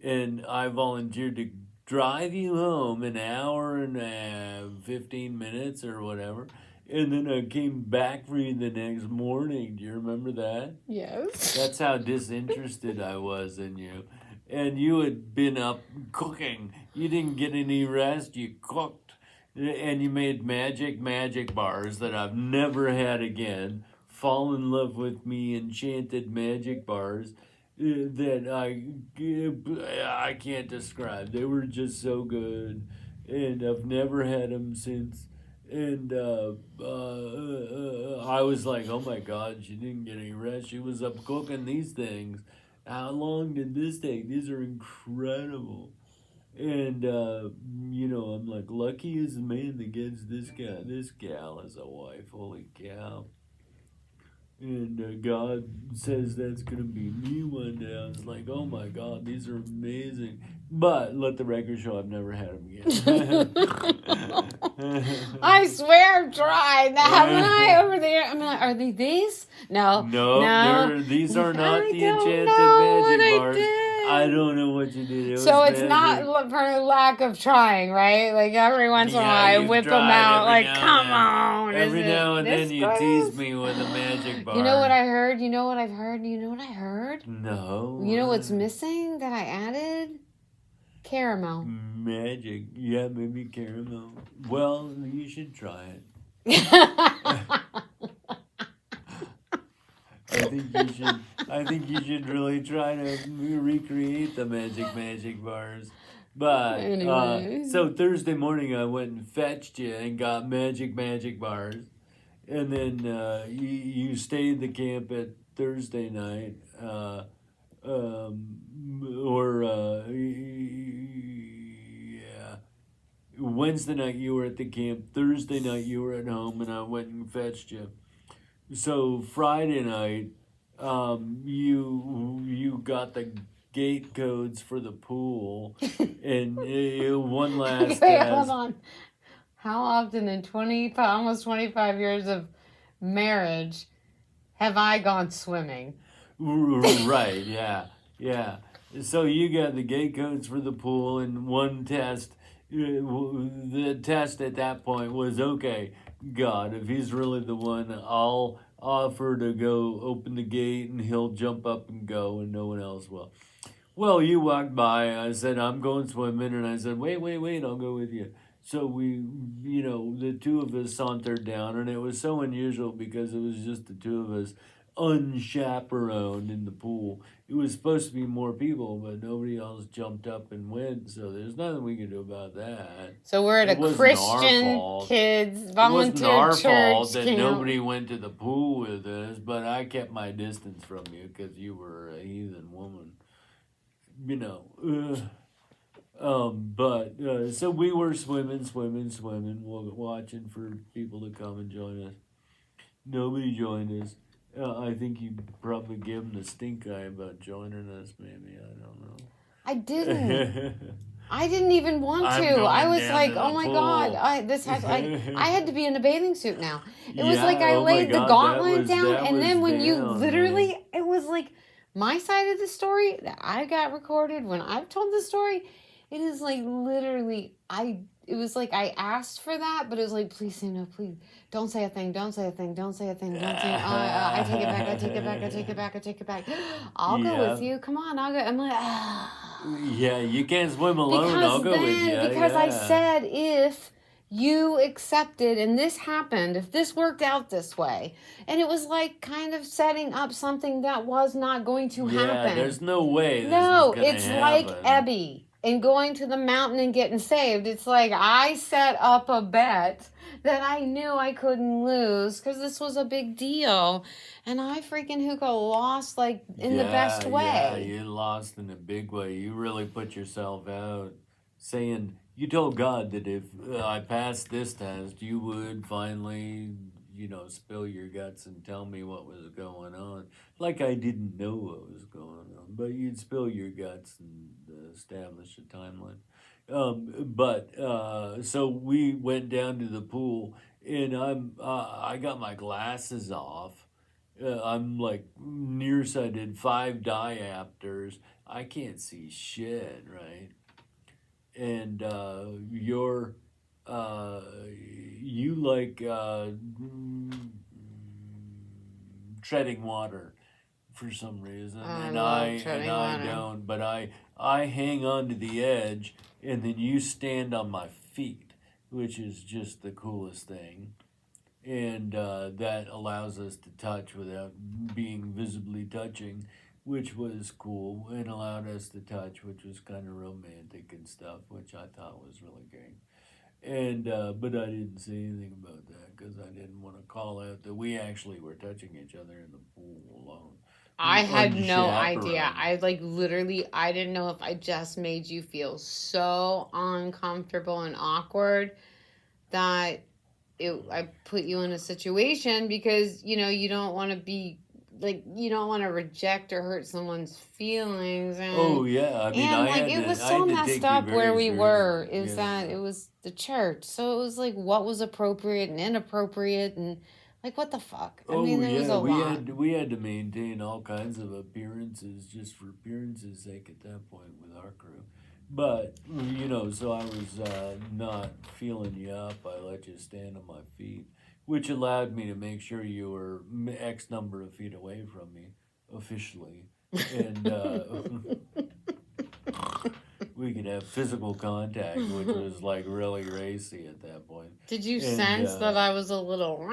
and I volunteered to drive you home an hour and 15 minutes or whatever. And then I came back for you the next morning. Do you remember that? Yes. That's how disinterested I was in you. And you had been up cooking. You didn't get any rest. You cooked. And you made magic bars that I've never had again. Fall in love with me, enchanted magic bars that I can't describe. They were just so good. And I've never had them since. And I was like, oh my God, she didn't get any rest. She was up cooking these things. How long did this take? These are incredible. And, I'm like, lucky is the man that gets this gal as a wife. Holy cow. And God says that's going to be me one day. I was like, oh my God, these are amazing. But let the record show I've never had them again. I swear I've tried. Now, haven't I over there? I'm like, are they these? No. These are not I the don't enchanted know what magic I bars. did. I don't know what you did. So it's magic. not for lack of trying, right? Like every once in a while I you've whip them tried out. every Like, now come and on. then. Every is now it and this then you gross? tease me with a magic bar. You know what I heard? You know what I've heard? You know what I heard? No. You know what's missing that I added? Caramel. Magic. Yeah, maybe caramel. Well, you should try it. I think you should really try to recreate the magic bars. But Anyway. so Thursday morning I went and fetched you and got magic bars, and then you stayed the camp at Thursday night, Wednesday night you were at the camp. Thursday night you were at home, and I went and fetched you. So Friday night, you got the gate codes for the pool, and one last. Wait, hold on. How often in almost 25 years of marriage have I gone swimming? Right. Yeah. So you got the gate codes for the pool, and one test. The test at that point was, okay, God, if he's really the one, I'll offer to go open the gate and he'll jump up and go and no one else will. Well, you walked by, I said, I'm going swimming, and I said, wait, I'll go with you. So we, the two of us sauntered down, and it was so unusual because it was just the two of us unchaperoned in the pool. It was supposed to be more people, but nobody else jumped up and went, so there's nothing we could do about that. So we're at a Christian kids volunteer church. It wasn't our fault that camp. nobody went to the pool with us, but I kept my distance from you because you were a heathen woman. So we were swimming, watching for people to come and join us. Nobody joined us. I think you probably gave them the stink eye about joining us, maybe. I don't know. I didn't. I didn't even want to. I was like, oh my God, I had to be in a bathing suit now. It was like I laid the gauntlet down, and then when you literally, it was like my side of the story that I got recorded when I've told the story. It is like literally, it was like I asked for that, but it was like, please say no, please. Don't say a thing, don't say a thing, don't say a thing, don't say I take it back. I'll go with you. Come on, I'll go. I'm like, Yeah, you can't swim alone. I'll go with you. Because I said if you accepted and this happened, if this worked out this way, and it was like kind of setting up something that was not going to happen. There's no way this No, is gonna it's happen. like Ebby. and going to the mountain and getting saved. It's like I set up a bet that I knew I couldn't lose because this was a big deal. And I freaking hookah lost like in the best Yeah, way. you lost in a big way. You really put yourself out, saying you told God that if I passed this test, you would finally, spill your guts and tell me what was going on. Like I didn't know what was going on, but you'd spill your guts and establish a timeline. So we went down to the pool, and I got my glasses off. I'm like nearsighted, 5 diopters. I can't see shit, right? And uh, you like treading water for some reason, I and love treading I water. don't. But I hang on to the edge, and then you stand on my feet, which is just the coolest thing. And that allows us to touch without being visibly touching, which was cool, and allowed us to touch, which was kind of romantic and stuff, which I thought was really great. And but I didn't say anything about that because I didn't want to call out that we actually were touching each other in the pool alone, I had no idea. unchaperoned. I like literally, I didn't know if I just made you feel so uncomfortable and awkward that I put you in a situation because you don't want to be like you don't want to reject or hurt someone's feelings Oh yeah, I mean and like it was I so had to messed take you up where very we were seriously. is that it was the church, so it was like what was appropriate and inappropriate and like what the fuck. I mean Oh there was yeah, a lot. we had to maintain all kinds of appearances just for appearances sake at that point with our crew. But so I was not feeling you up. I let you stand on my feet, which allowed me to make sure you were X number of feet away from me officially, and we could have physical contact, which was like really racy at that point. Did you And sense that I was a little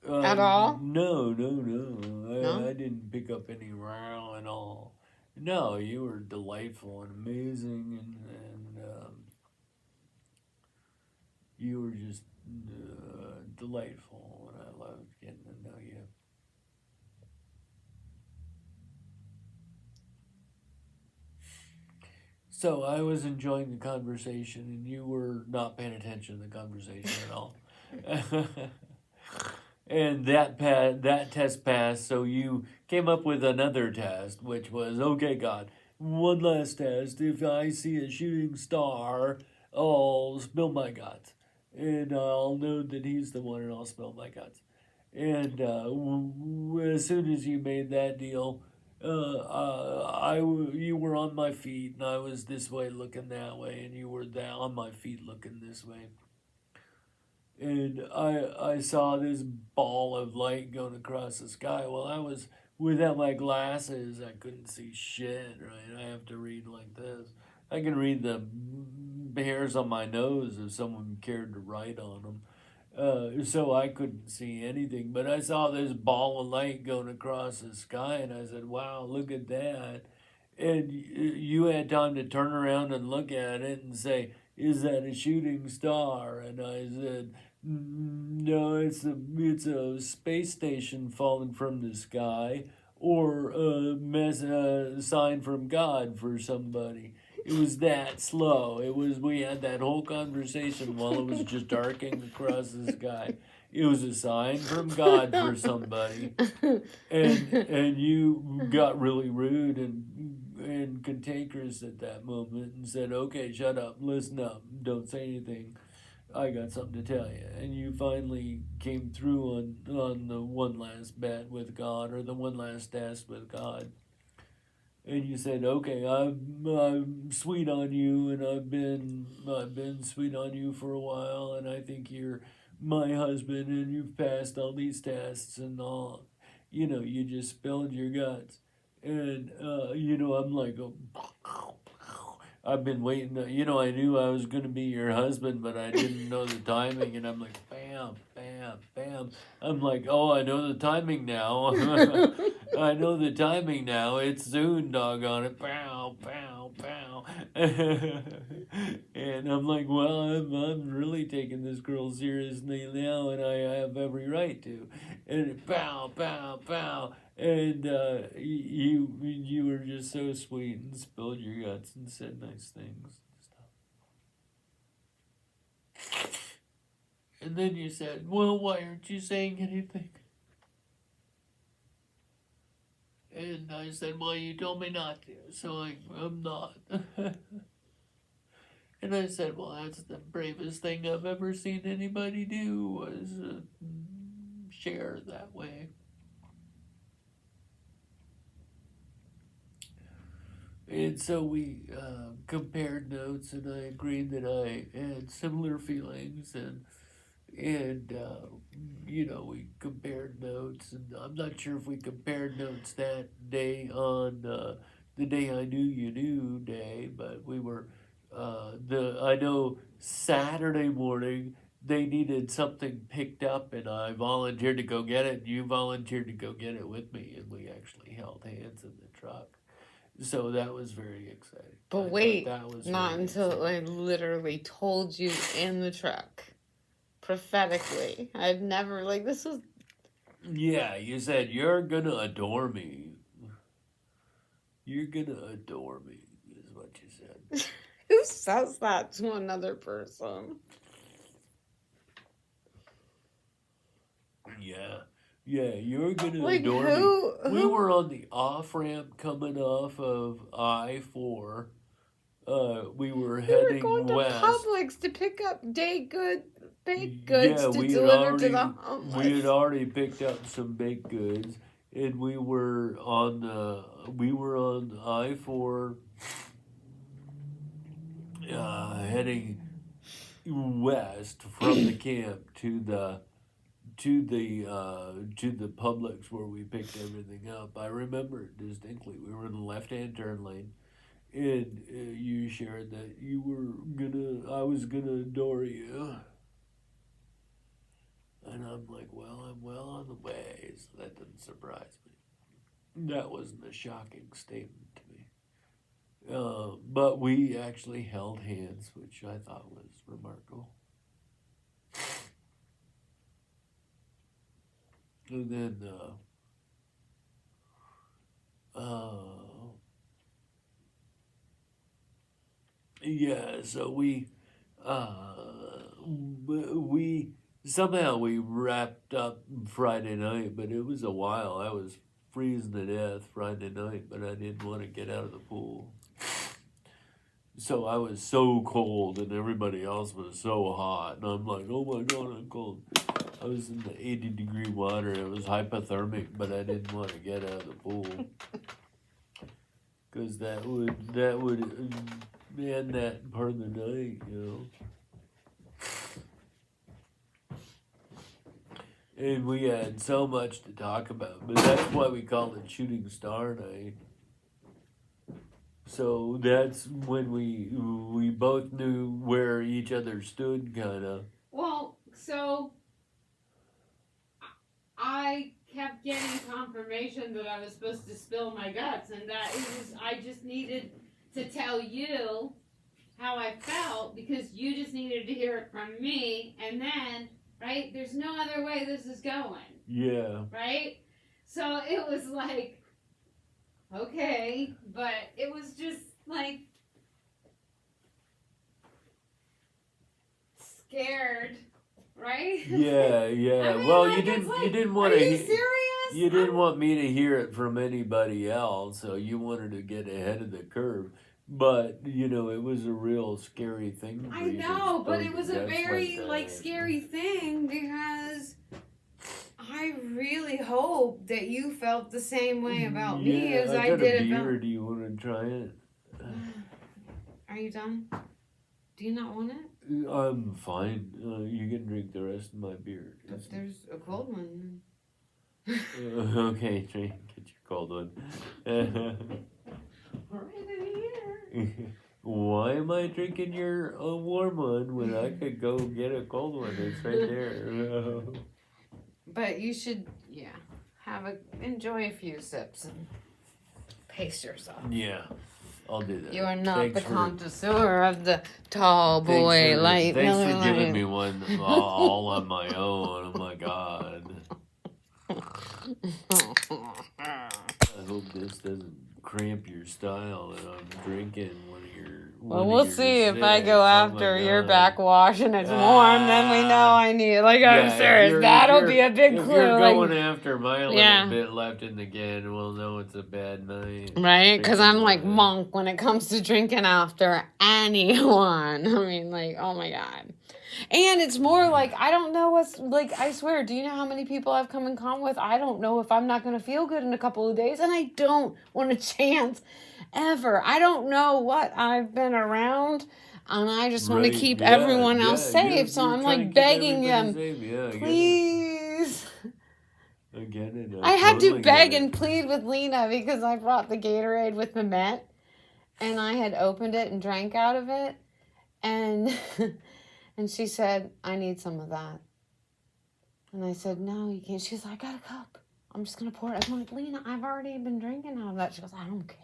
at all? no, no, no. No? I didn't pick up any row at all. No, you were delightful and amazing, and you were just delightful, and I loved getting to know you. So I was enjoying the conversation, and you were not paying attention to the conversation at all. And that test passed, so you came up with another test, which was okay, God, one last test. If I see a shooting star, I'll spill my guts, and I'll know that he's the one, and I'll spill my guts. And as soon as you made that deal, you were on my feet, and I was this way looking that way, and you were down on my feet looking this way. And I saw this ball of light going across the sky. Well, I was without my glasses. I couldn't see shit. Right, I have to read like this. I can read the hairs on my nose if someone cared to write on them. So I couldn't see anything, but I saw this ball of light going across the sky, and I said, "Wow, look at that!" And you had time to turn around and look at it and say, "Is that a shooting star?" And I said, "No, it's a space station falling from the sky, or a sign from God for somebody." It was that slow. We had that whole conversation while it was just darkening across the sky. It was a sign from God for somebody, and you got really rude and cantankerous at that moment and said, "Okay, shut up, listen up, don't say anything. I got something to tell you." And you finally came through on the one last bet with God, or the one last test with God. And you said, "Okay, I'm sweet on you, and I've been sweet on you for a while, and I think you're my husband, and you've passed all these tests and all." You just spilled your guts, and I'm like, oh, I've been waiting. I knew I was going to be your husband, but I didn't know the timing. And I'm like, bam, bam, bam. I'm like, oh, I know the timing now. I know the timing now. It's soon, doggone it. Pow, pow, pow. And I'm like, well, I'm really taking this girl seriously now, and I have every right to. And pow, pow, pow. And you were just so sweet and spilled your guts and said nice things and stuff. And then you said, well, why aren't you saying anything? And I said, well, you told me not to, so I'm not. And I said, well, that's the bravest thing I've ever seen anybody do, was share that way. And so we compared notes, and I agreed that I had similar feelings, and you know, we compared notes, and I'm not sure if we compared notes that day on the day I knew you knew day, but we were I know Saturday morning they needed something picked up, and I volunteered to go get it, and you volunteered to go get it with me, and we actually held hands in the truck. So that was very exciting. But I wait, thought that was not very until exciting. I literally told you in the truck. Prophetically. I've never, like, this was. Yeah, you said you're gonna adore me. You're gonna adore me, is what you said. Who says that to another person? Yeah, you're gonna Like, adore me. who? We were on the off ramp coming off of I-4. We were We were heading going to west. Publix to pick up baked goods Yeah, to deliver to the homeless. we had already picked up some baked goods, and we were on I-4, heading west from the camp to the Publix where we picked everything up. I remember it distinctly. We were in the left-hand turn lane, and you shared that I was gonna adore you. And I'm like, well, I'm well on the way, so that didn't surprise me. That wasn't a shocking statement to me. But we actually held hands, which I thought was remarkable. And then, yeah, so we somehow we wrapped up Friday night, but it was a while. I was freezing to death Friday night, but I didn't want to get out of the pool. So I was so cold, and everybody else was so hot, and I'm like, oh my God, I'm cold. I was in the 80-degree water. It was hypothermic, but I didn't want to get out of the pool because that would end that part of the night, you know. And we had so much to talk about, but that's why we called it Shooting Star Night. So that's when we both knew where each other stood, kind of. Well, so I kept getting confirmation that I was supposed to spill my guts, and that I just needed to tell you how I felt because you just needed to hear it from me, and then, right, there's no other way this is going. Yeah. Right? So it was like, okay, but it was just like scared, right? Yeah. I mean, Well, like, you didn't want are to. you serious? You didn't want me to hear it from anybody else, so you wanted to get ahead of the curve. But you know, it was a real scary thing. For I you to know, but spill it was your a guts very like that. scary thing because I really hope that you felt the same way about me as I got did a beer. about. Do you want to try it? Are you done? Do you not want it? I'm fine. You can drink the rest of my beer. But there's a cold one. Okay, drink. Get your cold one. Why am I drinking your warm one when I could go get a cold one? It's right there. But you should, enjoy a few sips and pace yourself. Yeah. I'll do that. You are not Thanks the for- connoisseur of the tall boy light. Thanks Miller for giving Lite. me one all on my own. Oh my god. I hope this doesn't cramp your style that I'm drinking when you're. Well, we'll see if I go after your backwash and it's warm, then we know I need. Like, I'm serious. That'll be a big if clue. You're going Like, after my little Yeah. bit left in the can, we'll know it's a bad night. right? Because I'm like Thinking monk when it comes to drinking after anyone. I mean, like, oh my God. And it's more like, I don't know what's, like, I swear, do you know how many people I've come in contact with? I don't know if I'm not going to feel good in a couple of days, and I don't want a chance ever. I don't know what I've been around, and I just want to Right, keep yeah, everyone else yeah, safe, you're- so you're I'm trying to like keep begging everybody them, safe. Yeah, I get it. please. I get it. I had to totally beg get it. and plead with Lena because I brought the Gatorade with the mint, and I had opened it and drank out of it, and and she said, I need some of that. And I said, no, you can't. She's like, I got a cup. I'm just gonna pour it. I'm like, Lena, I've already been drinking out of that. She goes, I don't care.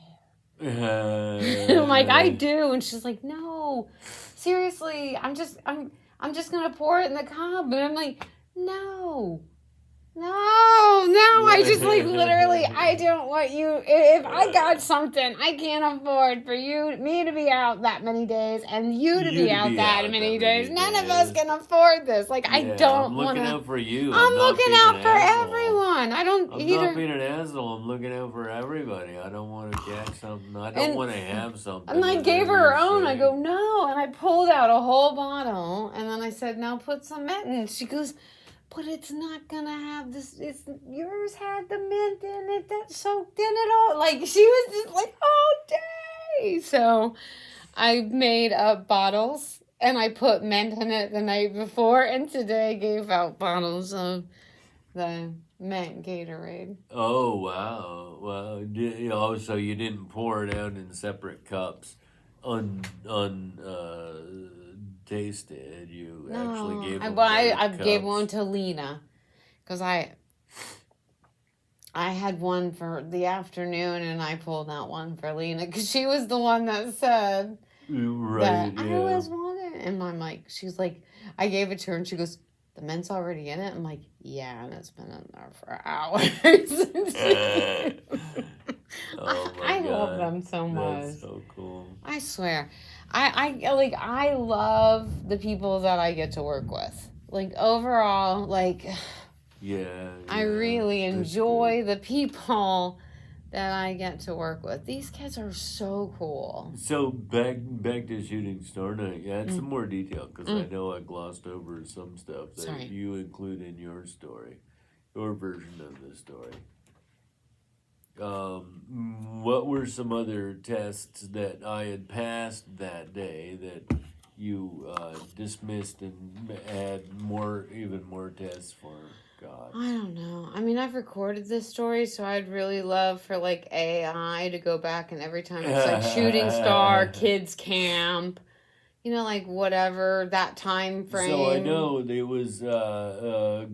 I'm like, I do, and she's like, no, seriously, I'm just gonna pour it in the cup, and I'm like, no, I just like literally, I don't want you. If I got something, I can't afford for me to be out that many days, and you to be out that many days. None of us can afford this. Like, I don't want I'm looking to. out for you. I'm not looking being out an for asshole. everyone. I don't I'm either. not being an asshole. I'm looking out for everybody. I don't want to catch something. I don't And- want to have something. And I that gave her her you're own. I saying. go, no. And I pulled out a whole bottle. And then I said, now put some mint in. She goes, but it's not going to have this. It's yours had the mint in it that soaked in it all. Like, she was just like, all day. So I made up bottles. And I put mint in it the night before. And today gave out bottles of the mint Gatorade. Oh wow! Well, so you didn't pour it out in separate cups, tasted. You actually gave. I gave one to Lena, because I had one for the afternoon, and I pulled out one for Lena because she was the one that said Right. that I always wanted. And I'm like, she's like, I gave it to her, and she goes, the ment's already in it. I'm like, yeah, and it's been in there for hours. Oh my I God. love them so much. That's so cool. I swear. I love the people that I get to work with. Like, overall, like, Yeah. I yeah, really that's enjoy the people that I get to work with. These kids are so cool. good. So back to Shooting Star Night. Add some more detail because I Mm. know I glossed over some stuff that Sorry. you include in your story, your version of the story. What were some other tests that I had passed that day that you dismissed and had even more tests for? God. I don't know. I mean, I've recorded this story, so I'd really love for, like, AI to go back and every time it's like Shooting Star, Kids Camp, you know, like whatever, that time frame. So I know there was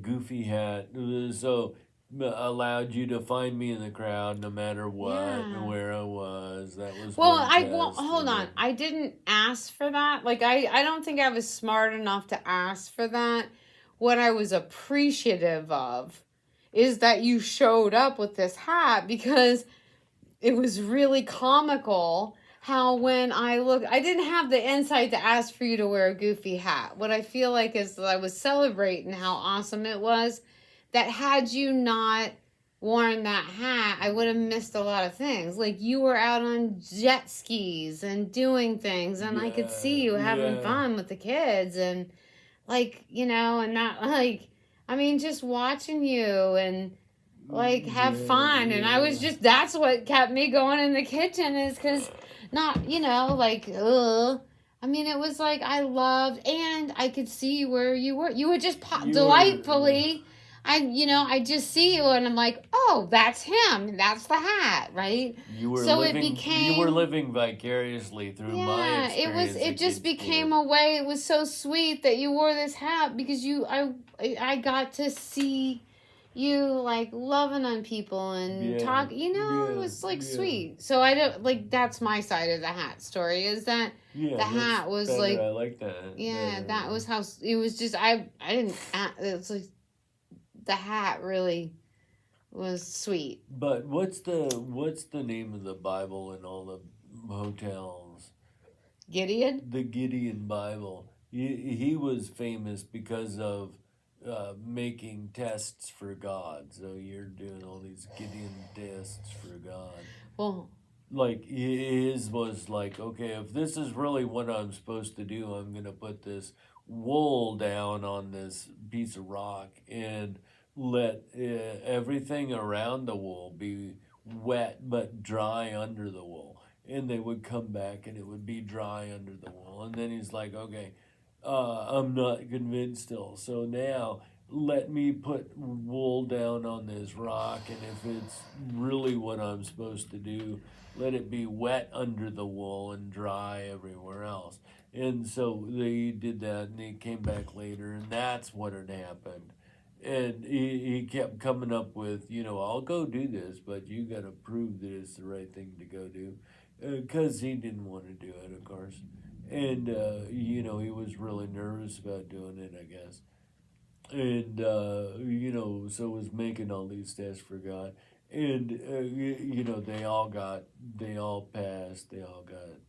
Goofy Hat, so allowed you to find me in the crowd no matter what, Yeah. where I was. That was Well, one test, hold and on. then- I didn't ask for that. Like, I don't think I was smart enough to ask for that. What I was appreciative of is that you showed up with this hat, because it was really comical how when I looked, I didn't have the insight to ask for you to wear a Goofy hat. What I feel like is that I was celebrating how awesome it was, that had you not worn that hat, I would have missed a lot of things. Like, you were out on jet skis and doing things, and I could see you having Yeah. fun with the kids, and like, you know, and not like, I mean, just watching you and like have Yeah, fun. And I was yeah. just, that's what kept me going in the kitchen, is because not, you know, like, I mean, it was like, I loved, and I could see where you were. You would just pop You were- delightfully. I just see you, and I'm like, oh, that's him. That's the hat, right? You were So it living. You became- were living vicariously through my Yeah, experience. it at just Kids became Camp. a way. It was so sweet that you wore this hat, because I got to see you like loving on people and Yeah, talk, it yeah, was like yeah. sweet. So I don't like that's my side of the hat story is that Yeah, the that's hat was better. like I like that yeah, better. that was how it was just I didn't it's like the hat really was sweet. But what's the name of the Bible in all the hotels? Gideon? The Gideon Bible. He was famous because of making tests for God. So you're doing all these Gideon tests for God. Well, Like his was like, okay, if this is really what I'm supposed to do, I'm gonna put this wool down on this piece of rock and let everything around the wool be wet but dry under the wool. And they would come back and it would be dry under the wool. And then he's like, okay, I'm not convinced still. So now let me put wool down on this rock. And if it's really what I'm supposed to do, let it be wet under the wool and dry everywhere else. And so they did that and he came back later and that's what had happened. And he kept coming up with, I'll go do this, but you got to prove that it's the right thing to go do. Because he didn't want to do it, of course. And, he was really nervous about doing it, I guess. And, so was making all these tests for God. And, they all passed, they all got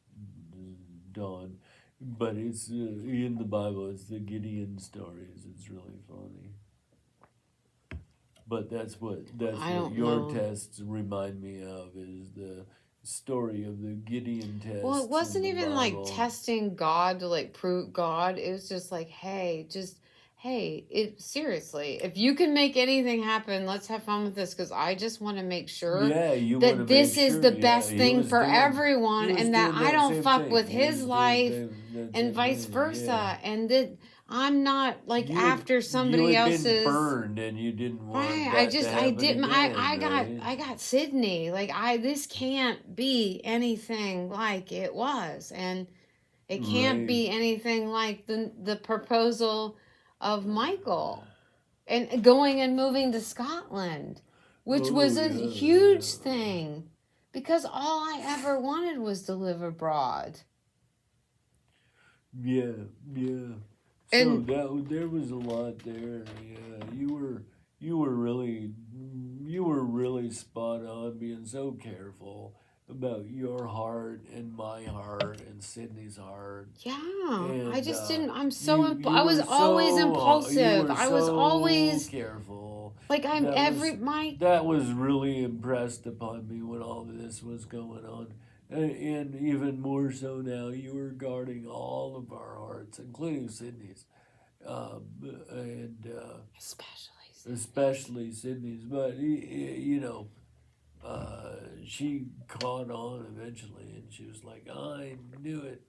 done. But it's in the Bible, it's the Gideon stories. It's really funny. But that's what I don't your know. tests remind me of is the story of the Gideon tests. Well, it wasn't in the even like Bible. testing God to like prove God. It was just like, hey, seriously, if you can make anything happen, let's have fun with this because I just want to make sure Yeah, you want to that this make is sure. the Yeah, best he thing was for doing- everyone he was and that doing I don't same fuck thing. with He his was doing life that and same vice thing, versa. yeah. And that I'm not like after somebody you had else's been burned and you didn't want right. that to happen again, I got Sydney. Like this can't be anything like it was. And it can't Right. be anything like the proposal of Michael and going and moving to Scotland, which was a huge thing because all I ever wanted was to live abroad. Yeah, yeah. So And there was a lot there. Yeah, you were really spot on, being so careful about your heart and my heart and Sydney's heart. yeah, I And just didn't. I'm you I was were always you impulsive. were I was so always careful. like That was really impressed upon me when all this was going on. And even more so now, you were guarding all of our hearts, including Sydney's, and especially Sydney's. But she caught on eventually, and she was like, "I knew it."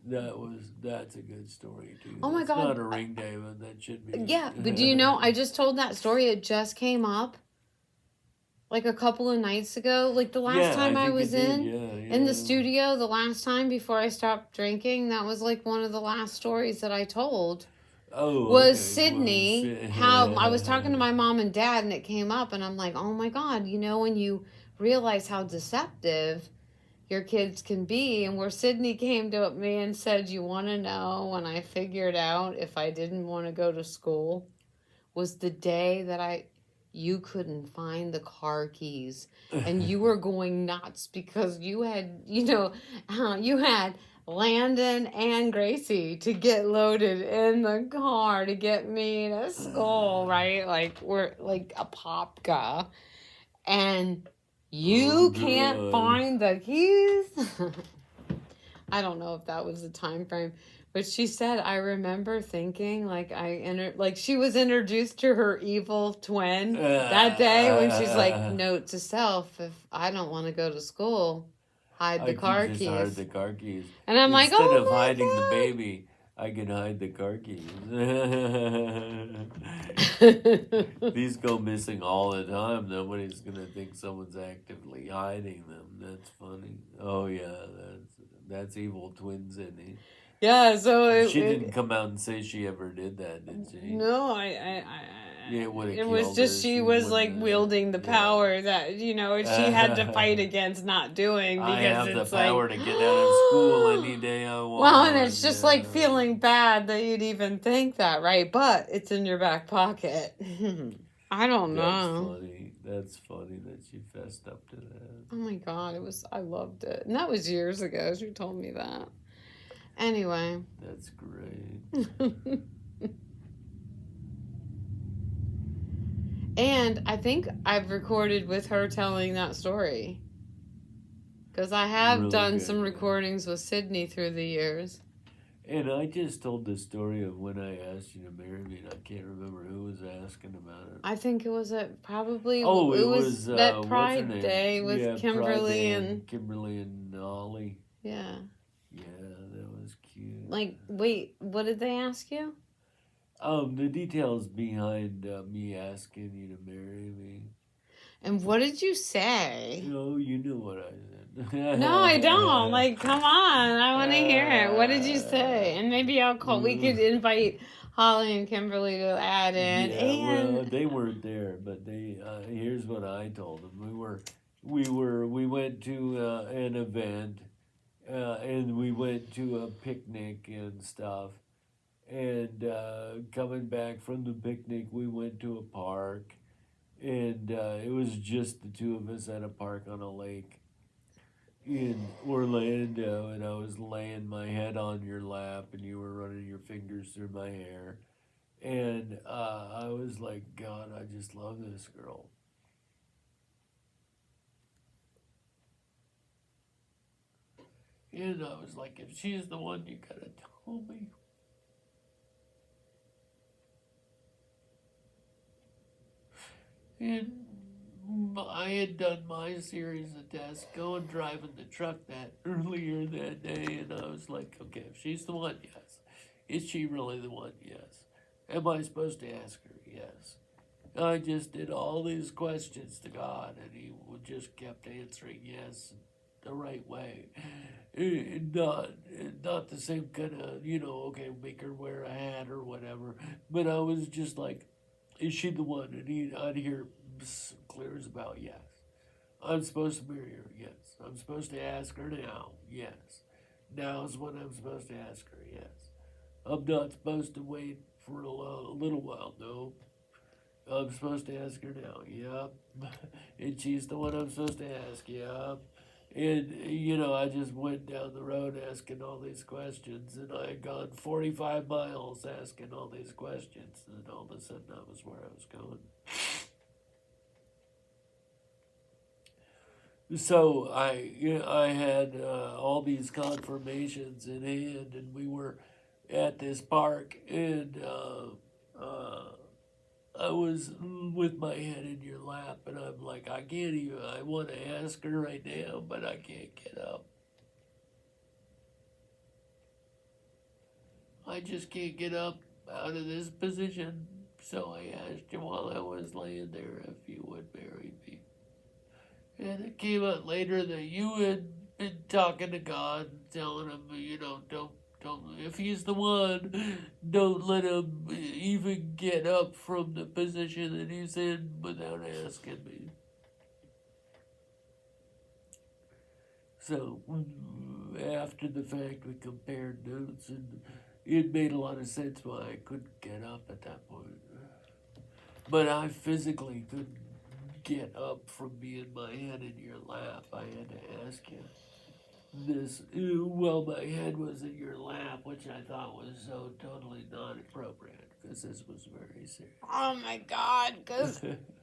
That's a good story too. Oh my That's God. not a ring, David. That should be. Yeah, but do you know? I just told that story. It just came up. Like a couple of nights ago, like the last time I think was it did, in the studio, the last time before I stopped drinking, that was like one of the last stories that I told. Oh, Was okay. Sydney, how I was talking to my mom and dad and it came up and I'm like, oh my God, when you realize how deceptive your kids can be, and where Sydney came to me and said, you want to know when I figured out if I didn't want to go to school was the day that you couldn't find the car keys and you were going nuts because you had, you had Landon and Gracie to get loaded in the car to get me to school, right? Like we're like a popka and you can't find the keys. I don't know if that was the time frame. But she said, I remember thinking like she was introduced to her evil twin that day when she's like, note to self, if I don't want to go to school, hide the car keys. Hide the car keys. And I'm like, instead oh of my hiding God. the baby, I can hide the car keys. These go missing all the time. Nobody's gonna think someone's actively hiding them. That's funny. Oh yeah, that's evil twins, isn't he? Yeah, so She didn't come out and say she ever did that, did she? no, Yeah, it would have it was killed just her. she She was like wouldn't have. wielding the Yeah. power that she had to fight against not doing I because have the it's power like to get out of school any day I want. well, and it's just like Yeah. feeling bad that you'd even think that, right? But it's in your back pocket. I don't That's know. funny. That's funny that she fessed up to that. Oh my god, I loved it. And that was years ago. She told me that. Anyway. That's great. And I think I've recorded with her telling that story. Because I have Really done good, some yeah. recordings with Sydney through the years. And I just told the story of when I asked you to marry me, and I can't remember who was asking about it. I think it was probably Oh, it was that what's her Pride name? Day with Yeah, Kimberly Pride Day and Kimberly and Ollie. yeah. Yeah, that was cute. Like, wait, what did they ask you? The details behind me asking you to marry me. And what did you say? Oh, you knew what I said. No, I don't. Like, come on. I want to hear it. What did you say? And maybe I'll call. We could invite Holly and Kimberly to add in. Yeah, and well, they weren't there, but they. Here's what I told them. We went to an event, and we went to a picnic and stuff. And coming back from the picnic, we went to a park, and it was just the two of us at a park on a lake in Orlando, and I was laying my head on your lap, and you were running your fingers through my hair, and I was like, God, I just love this girl. And I was like, if she's the one, you gotta tell me. And I had done my series of tests, going driving the truck that earlier that day, and I was like, okay, if she's the one, yes. Is she really the one? Yes. Am I supposed to ask her? Yes. I just did all these questions to God, and He just kept answering yes the right way. Not the same kind of, okay, make her wear a hat or whatever. But I was just like, is she the one? And I'd hear clear as about yes. I'm supposed to marry her, yes. I'm supposed to ask her now, yes. Now's when I'm supposed to ask her, yes. I'm not supposed to wait for a little while, no. I'm supposed to ask her now, yep. And she's the one I'm supposed to ask, yep. And, I just went down the road asking all these questions, and I had gone 45 miles asking all these questions, and all of a sudden that was where I was going. So I had all these confirmations in hand, and we were at this park, and I was with my head in your lap, and I'm like, I want to ask her right now, but I can't get up. I just can't get up out of this position. So I asked you while I was laying there if you would marry me. And it came out later that you had been talking to God, telling him, don't, if he's the one, don't let him even get up from the position that he's in without asking me. So, after the fact, we compared notes, and it made a lot of sense why I couldn't get up at that point. But I physically couldn't get up from being my head in your lap. I had to ask you this while my head was in your lap, which I thought was so totally not appropriate, because this was very serious. oh my God, because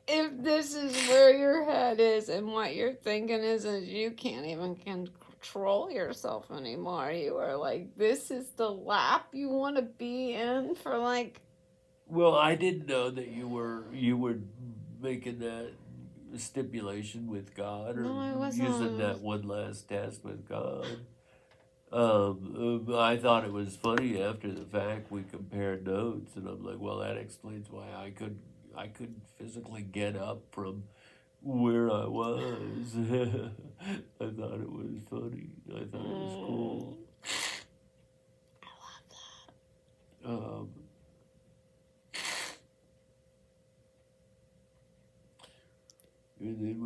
if this is where your head is and what you're thinking is you can't even control yourself anymore. You are like, this is the lap you want to be in for like. Well, I didn't know that you were making that stipulation with God, or No, I wasn't. using that one last test with God. I thought it was funny after the fact we compared notes, and I'm like, well, that explains why I couldn't physically get up from where I was. I thought it was funny. I thought it was cool. And then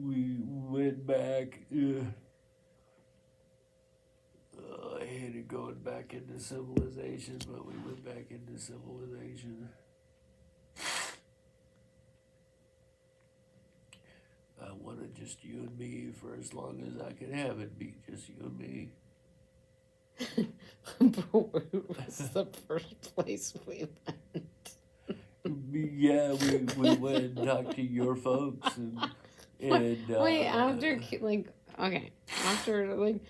we went back. I hated going back into civilization, but we went back into civilization. I wanted just you and me for as long as I could have it be just you and me. But where was the first place we went? Yeah, we went and talked to your folks and Wait, after like okay, after like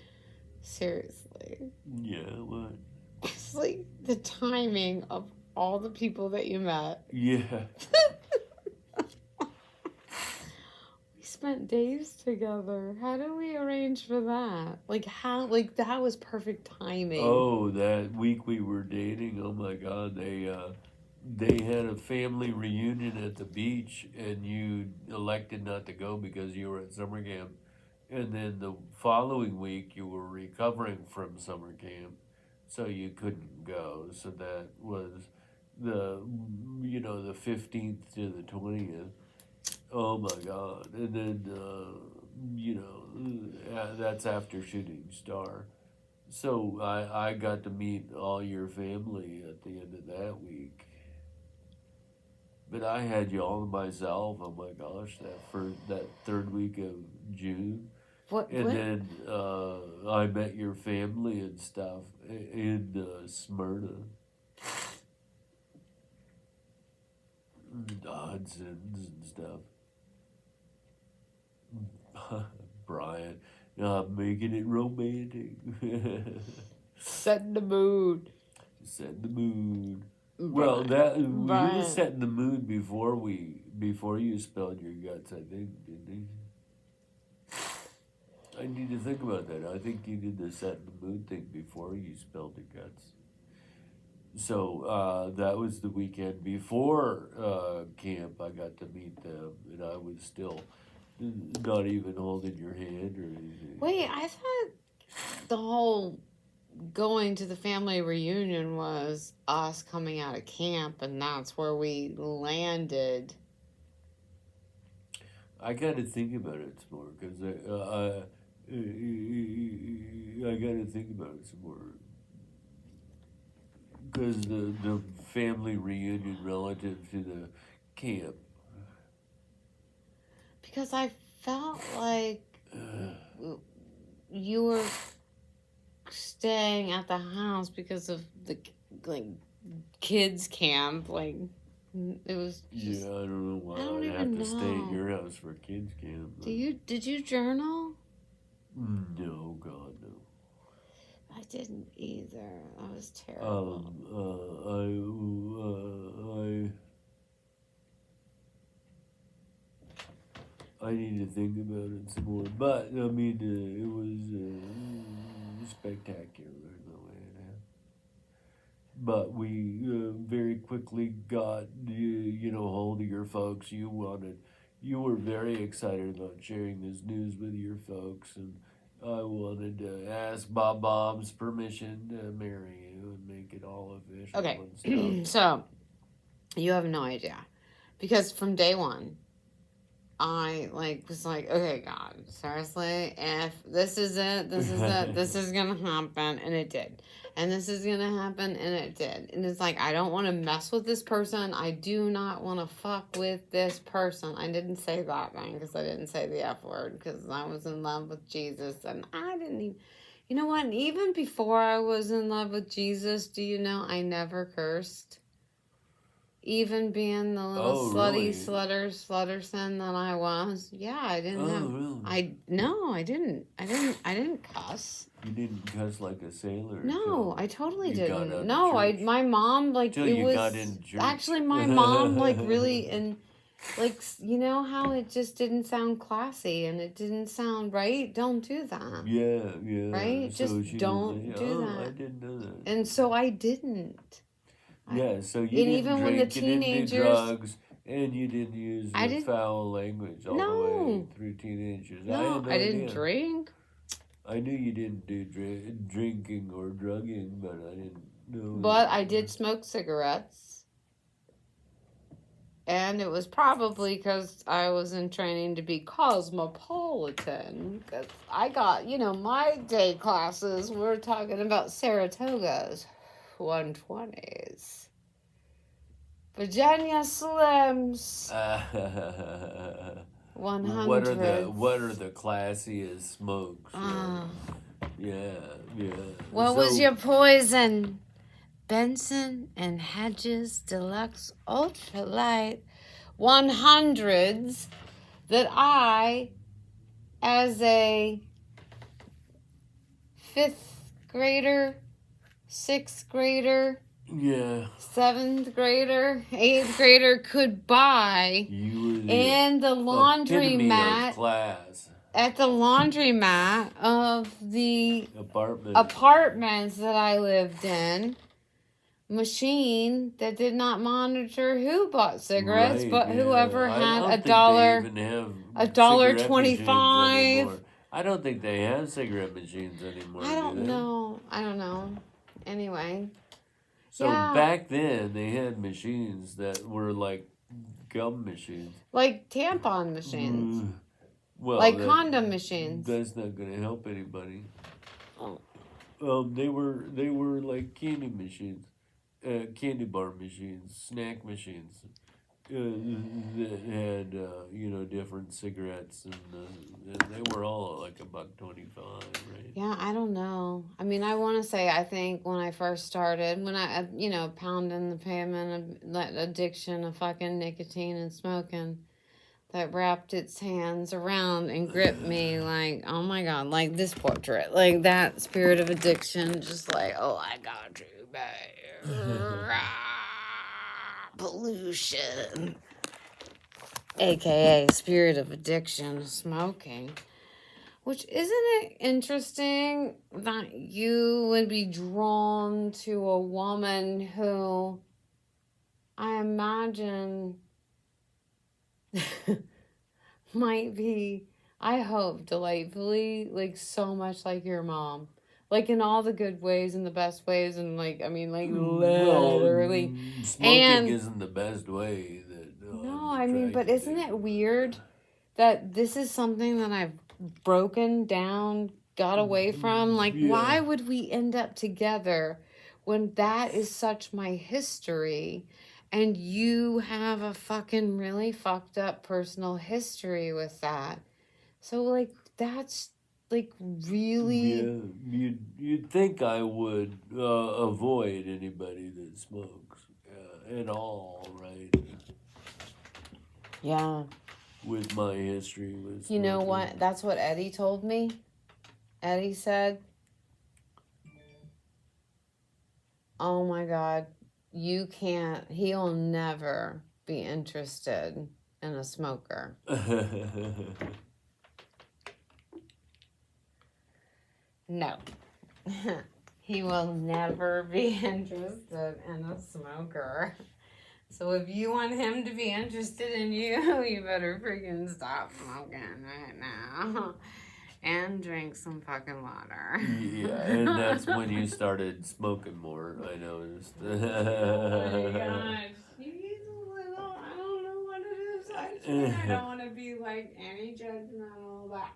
seriously, yeah, what? it's like the timing of all the people that you met. Yeah. We spent days together. How do we arrange for that? Like how? Like that was perfect timing. Oh, that week we were dating. Oh my God, they had a family reunion at the beach, and you elected not to go because you were at summer camp. And then the following week, you were recovering from summer camp, so you couldn't go. So that was the 15th to the 20th. Oh my God! And then that's after Shooting Star. So I got to meet all your family at the end of that week. But I had you all to myself. Oh my gosh, that third week of June, and What? then I met your family and stuff in Smyrna, the Hudsons and stuff. Brian, making it romantic. Setting the mood. Setting the mood. Well, that you were setting the mood before you spilled your guts, I think, didn't you? I need to think about that. I think you did the setting the mood thing before you spilled your guts. So that was the weekend before camp. I got to meet them, and I was still not even holding your hand or anything. Wait, I thought the whole going to the family reunion was us coming out of camp, and that's where we landed. I got to think about it some more because I got to think about it some more because the family reunion relative to the camp. Because I felt like you were staying at the house because of the kids camp. Like it was. Just, yeah, I don't know why I'd have to stay at your house for kids camp. Did you journal? No, God no. I didn't either. That was terrible. I need to think about it some more, but I mean, it was spectacular in the way it happened. But we very quickly got hold of your folks. You were very excited about sharing this news with your folks, and I wanted to ask Bob's permission to marry you and make it all official. Okay, and so stuff. you have no idea, because from day one, I was like, okay, God, seriously, if this is it, this is gonna happen, and it did. And this is gonna happen, and it did. And it's like, I don't want to mess with this person. I do not want to fuck with this person. I didn't say that thing because I didn't say the F word because I was in love with Jesus, and I didn't even. You know what? Even before I was in love with Jesus, do you know I never cursed? Even being the little slutterson that I was, yeah, I didn't have. Really? I didn't cuss. You didn't cuss like a sailor. No, I totally didn't. No, my mom got in church. Actually, my mom really and you know how it just didn't sound classy and it didn't sound right. Don't do that. Yeah. Right, so just don't do that. I didn't know that. And so I didn't. Yeah, so you didn't even drink, when the teenagers, you didn't do drugs, and you didn't use foul language all the way through teenagers. No, I didn't drink. I knew you didn't do drinking or drugging, but I didn't No. But I did smoke cigarettes. And it was probably because I was in training to be cosmopolitan. Because I got, my day classes, we're talking about Saratogas, 120s. Virginia Slims, 100s. What are the classiest smokes? Yeah. What was your poison? Benson and Hedges Deluxe Ultralight 100s that I, as a 5th grader, 6th grader, 7th grader, 8th grader could buy in the laundromat class. At the laundromat of the apartments that I lived in. Machine that did not monitor who bought cigarettes, but whoever had $1.25. I don't think they have cigarette machines anymore. I don't know. Anyway. So back then they had machines that were like gum machines. Like tampon machines. Well, like condom machines. That's not going to help anybody. They were like candy machines. Candy bar machines, snack machines that had different cigarettes, and they were all like $1.25, right? Yeah, I don't know. I mean, I want to say I think when I first started, when I pounding the pavement of that addiction of fucking nicotine and smoking, that wrapped its hands around and gripped me like, oh my God, like this portrait, like that spirit of addiction, just like, oh, I got you, babe. Pollution, aka spirit of addiction, smoking. Which, isn't it interesting that you would be drawn to a woman who I imagine might be, I hope, delightfully like so much like your mom. Like in all the good ways and the best ways, and literally. Smoking isn't the best way. But isn't it weird that this is something that I've broken down, got away from? Like, why would we end up together when that is such my history, and you have a fucking really fucked up personal history with that? So, like, that's... like, really? Yeah, you'd think I would avoid anybody that smokes at all, right? Yeah. With my history with smoking. You know what? That's what Eddie told me. Eddie said, oh my God, he'll never be interested in a smoker. No. He will never be interested in a smoker. So if you want him to be interested in you, you better freaking stop smoking right now. And drink some fucking water. Yeah, and that's when you started smoking more, I noticed. Oh my gosh. He's a little, I don't know what it is. I don't want to be like any judgmental, but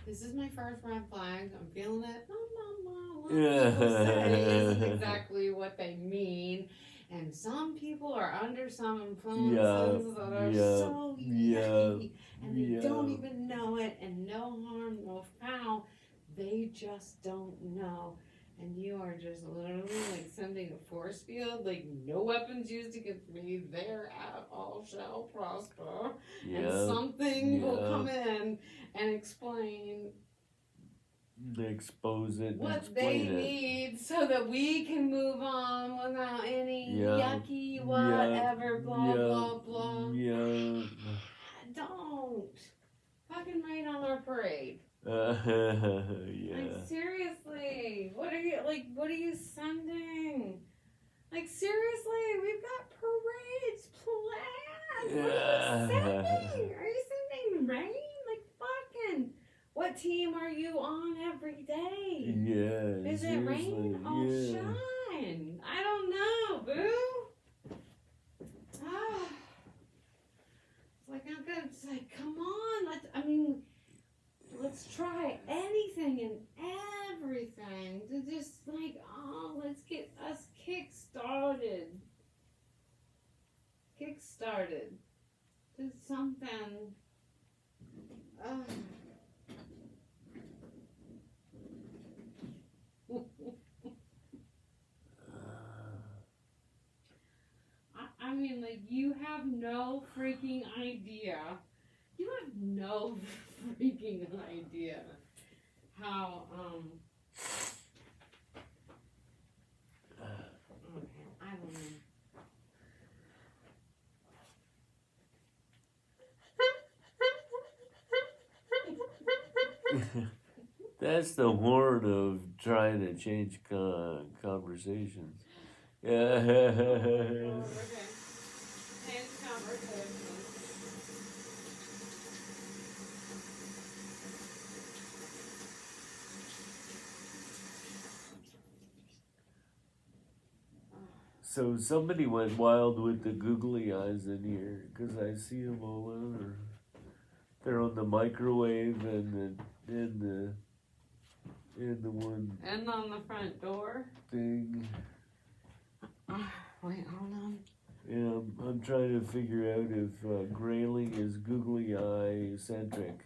this is my first red flag. I'm feeling it. What people say isn't exactly what they mean. And some people are under some influences that are so yucky, and they don't even know it, and no harm, no foul. They just don't know. And you are just literally like sending a force field, like no weapons used against me there at all shall prosper. And something will come in and explain expose it, what they need so that we can move on without any yucky whatever, blah, blah, blah. Don't. Fucking rain on our parade. Like, seriously, what are you sending? Like, seriously, we've got parades planned. What are you sending? Are you sending rain? Like, fucking, what team are you on every day? Yeah. Is it seriously, rain? Oh, yeah. shine. I don't know, boo. Ah. It's like, I'm good. It's like, come on. Let's try anything and everything to just like, oh, let's get us kick-started. Kick-started. Do something. I mean, like, you have no freaking idea. You have no freaking idea how, okay, I don't know. That's the horn of trying to change conversations. Yeah. Okay. Change conversation. So somebody went wild with the googly eyes in here because I see them all over. They're on the microwave and the one And on the front door. thing. Wait, hold on. Yeah, I'm trying to figure out if grayling is googly eye centric.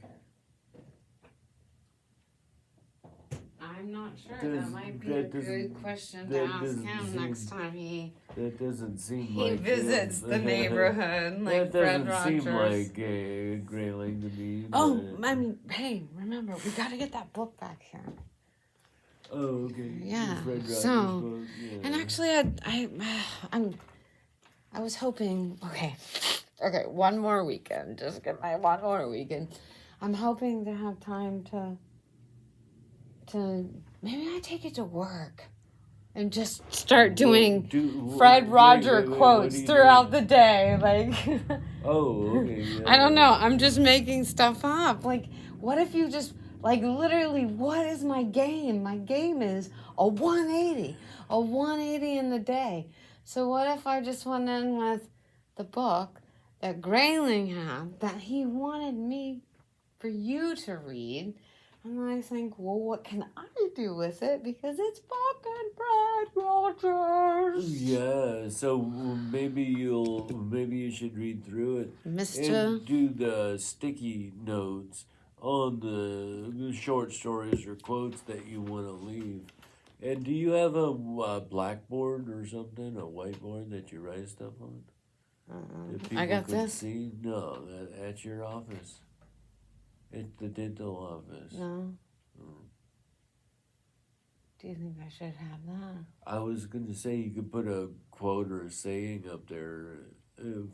I'm not sure. Does- That might be a that doesn't- good question to that ask doesn't him next seem- time That doesn't seem he like visits him. the neighborhood like that Fred doesn't Rogers. seem like a grayling to me. Oh, but- I mean, hey, remember, we gotta get that book back here. Oh, okay. Yeah, The Fred Rogers so- book, yeah. And actually, I was hoping. Okay, one more weekend. Just get my one more weekend. I'm hoping to have time to maybe I take it to work and just start doing Fred Roger what quotes are you throughout doing? the day. Like, Oh, okay. Yeah, I don't know. I'm just making stuff up. Like, what if you just, like, literally, what is my game? My game is a 180 in the day. So what if I just went in with the book that Grayling had that he wanted me for you to read? And I think, well, what can I do with it? Because it's fucking Fred Rogers. Yeah, so maybe you should read through it Mr. and do the sticky notes on the short stories or quotes that you want to leave. And do you have a blackboard or something, a whiteboard that you write stuff on? That people I got could this. see? No, at your office. At the dental office. No. Mm. Do you think I should have that? I was going to say you could put a quote or a saying up there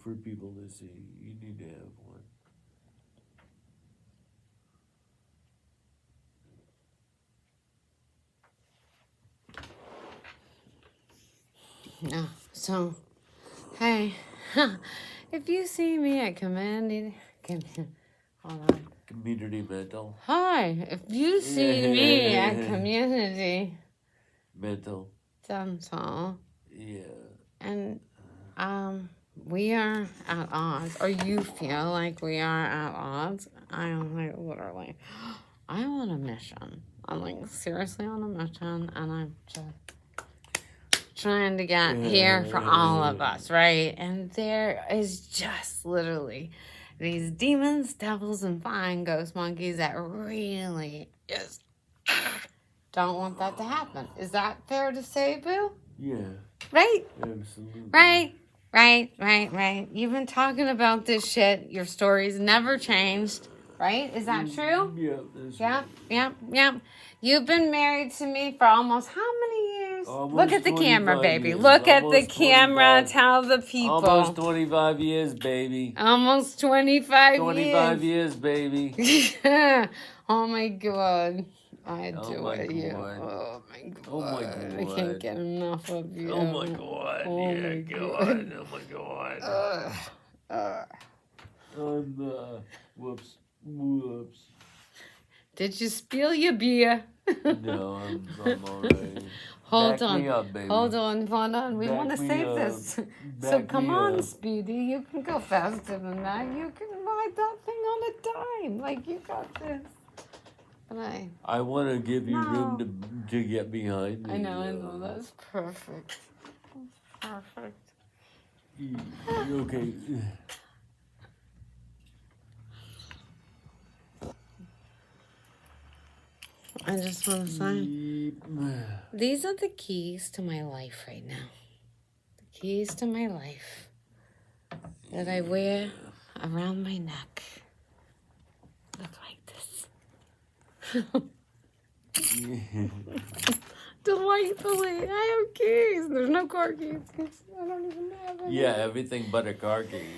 for people to see. You need to have one. No. So, hey, if you see me at Community, hold on. Community mental. Hi, if you see me at Community Mental. Dental, Yeah. and we are at odds, or you feel like we are at odds, I am like literally, I'm on a mission. I'm like seriously on a mission, and I'm just trying to get here for all of us, right? And there is just literally these demons, devils, and flying ghost monkeys that really just don't want that to happen. Is that fair to say, Boo? Yeah. Right? Absolutely. Right. You've been talking about this shit. Your story's never changed, right? Is that true? Yeah. That's Yeah, right. yeah. You've been married to me for almost how many years? Almost Look at the camera, 25 baby. years. Look at the Almost camera. 25. Tell the people. Almost 25 years, baby. Almost 25 25 years. years, baby. Oh my god. I Oh do my it, you. God. Oh my god. Oh my I God. can't get enough of you. Oh my god. Oh yeah, my God. Oh my god. Ugh. Whoops. Did you spill your beer? No, I'm all right. Hold Back on. me up, baby. Hold on. We Back want to me save up. this. So Back come me on, up. Speedy. You can go faster than that. You can ride that thing on a dime. Like, you got this. But I want to give you No. room to get behind me. I know. That's perfect. Perfect. Okay. I just want to say, these are the keys to my life right now. The keys to my life that I wear around my neck. Look like this. Delightfully. I have keys. There's no car keys. 'Cause I don't even have any. Yeah, everything but a car key.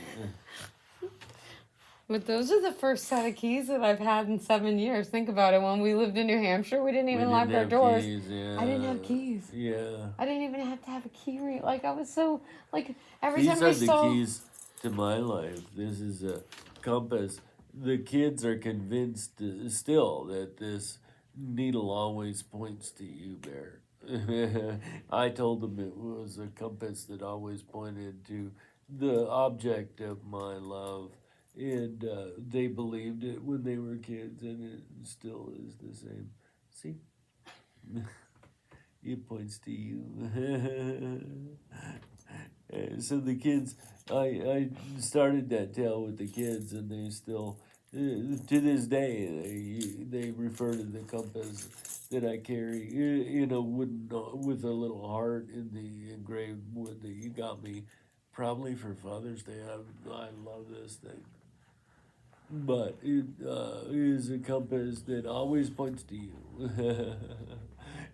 But those are the first set of keys that I've had in 7 years. Think about it. When we lived in New Hampshire, we didn't even lock our doors. Keys, yeah. I didn't have keys. Yeah. I didn't even have to have a key ring. Like, I was so, like, every These time are I the saw... keys to my life. This is a compass. The kids are convinced still that this needle always points to you, Bear. I told them it was a compass that always pointed to the object of my love. And they believed it when they were kids, and it still is the same. See? It points to you. So the kids, I started that tale with the kids, and they still, to this day, they refer to the compass that I carry in a wooden, with a little heart in the engraved wood that you got me, probably for Father's Day. I love this thing. But it is a compass that always points to you.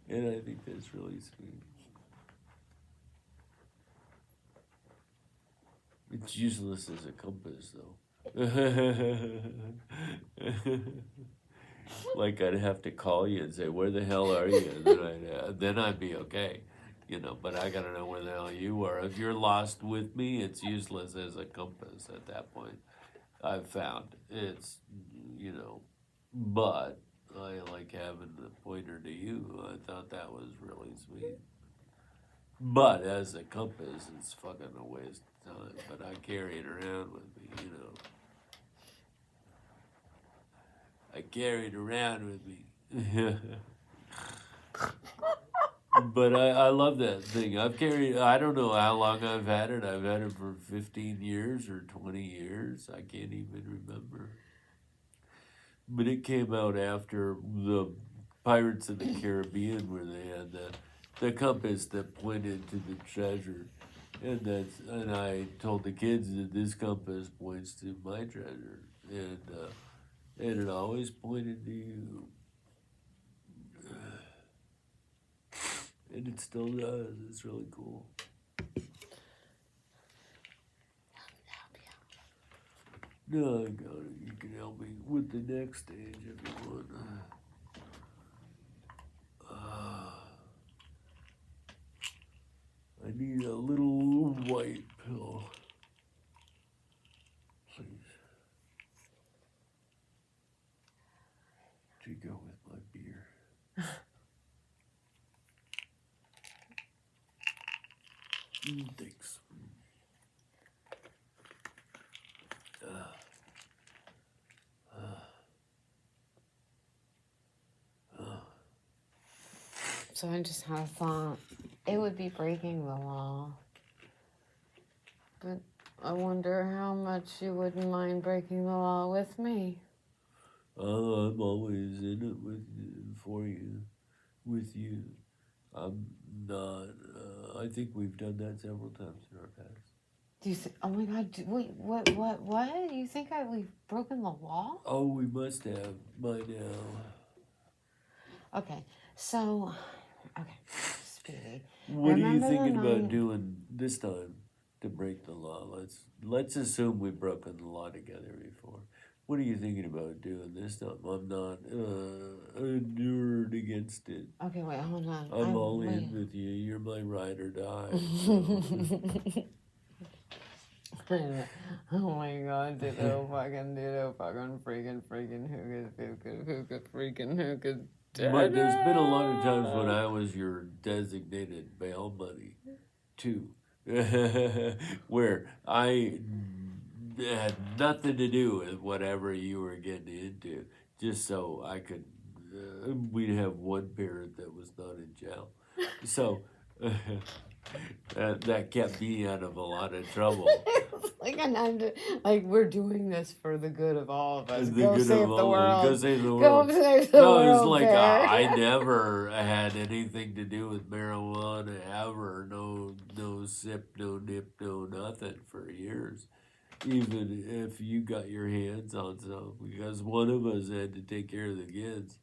And I think that's really sweet. It's useless as a compass, though. Like, I'd have to call you and say, "Where the hell are you?" And then I'd be okay, you know. But I gotta know where the hell you are. If you're lost with me, it's useless as a compass at that point. I've found it's, you know, but I like having the pointer to you. I thought that was really sweet. But as a compass, it's fucking a waste of time. But I carry it around with me, you know. I carry it around with me. But I love that thing. I don't know how long I've had it. I've had it for 15 years or 20 years. I can't even remember. But it came out after the Pirates of the Caribbean, where they had the compass that pointed to the treasure. And I told the kids that this compass points to my treasure. And it always pointed to you. And it still does. It's really cool. No, I got it. You can help me with the next stage if you want. I need a little white pill. Please. To go with my beer. Thanks. So I just had a thought. It would be breaking the law. But I wonder how much you wouldn't mind breaking the law with me. I'm always in it with you. I'm not, I think we've done that several times in our past. Do you oh my God, wait, what? You think we've broken the law? Oh, we must have by now. Okay, so, Speedy. What are you Remember thinking the about night- doing this time to break the law? Let's assume we've broken the law together before. What are you thinking about doing this time? I'm not inured against it. Okay, wait, hold on. I'm all in with you. You're my ride or die. So. Oh my god, ditto fucking freaking hookah, But there's been a lot of times when I was your designated bail buddy, too, where I had nothing to do with whatever you were getting into, just so I could. We'd have one parent that was not in jail, so that kept me out of a lot of trouble. Like like we're doing this for the good of all of us. The Go good save of the all, world. go save the Go world. save the No, it's world. like Bear. I never had anything to do with marijuana ever. No sip, no nip, no nothing for years. Even if you got your hands on some, because one of us had to take care of the kids.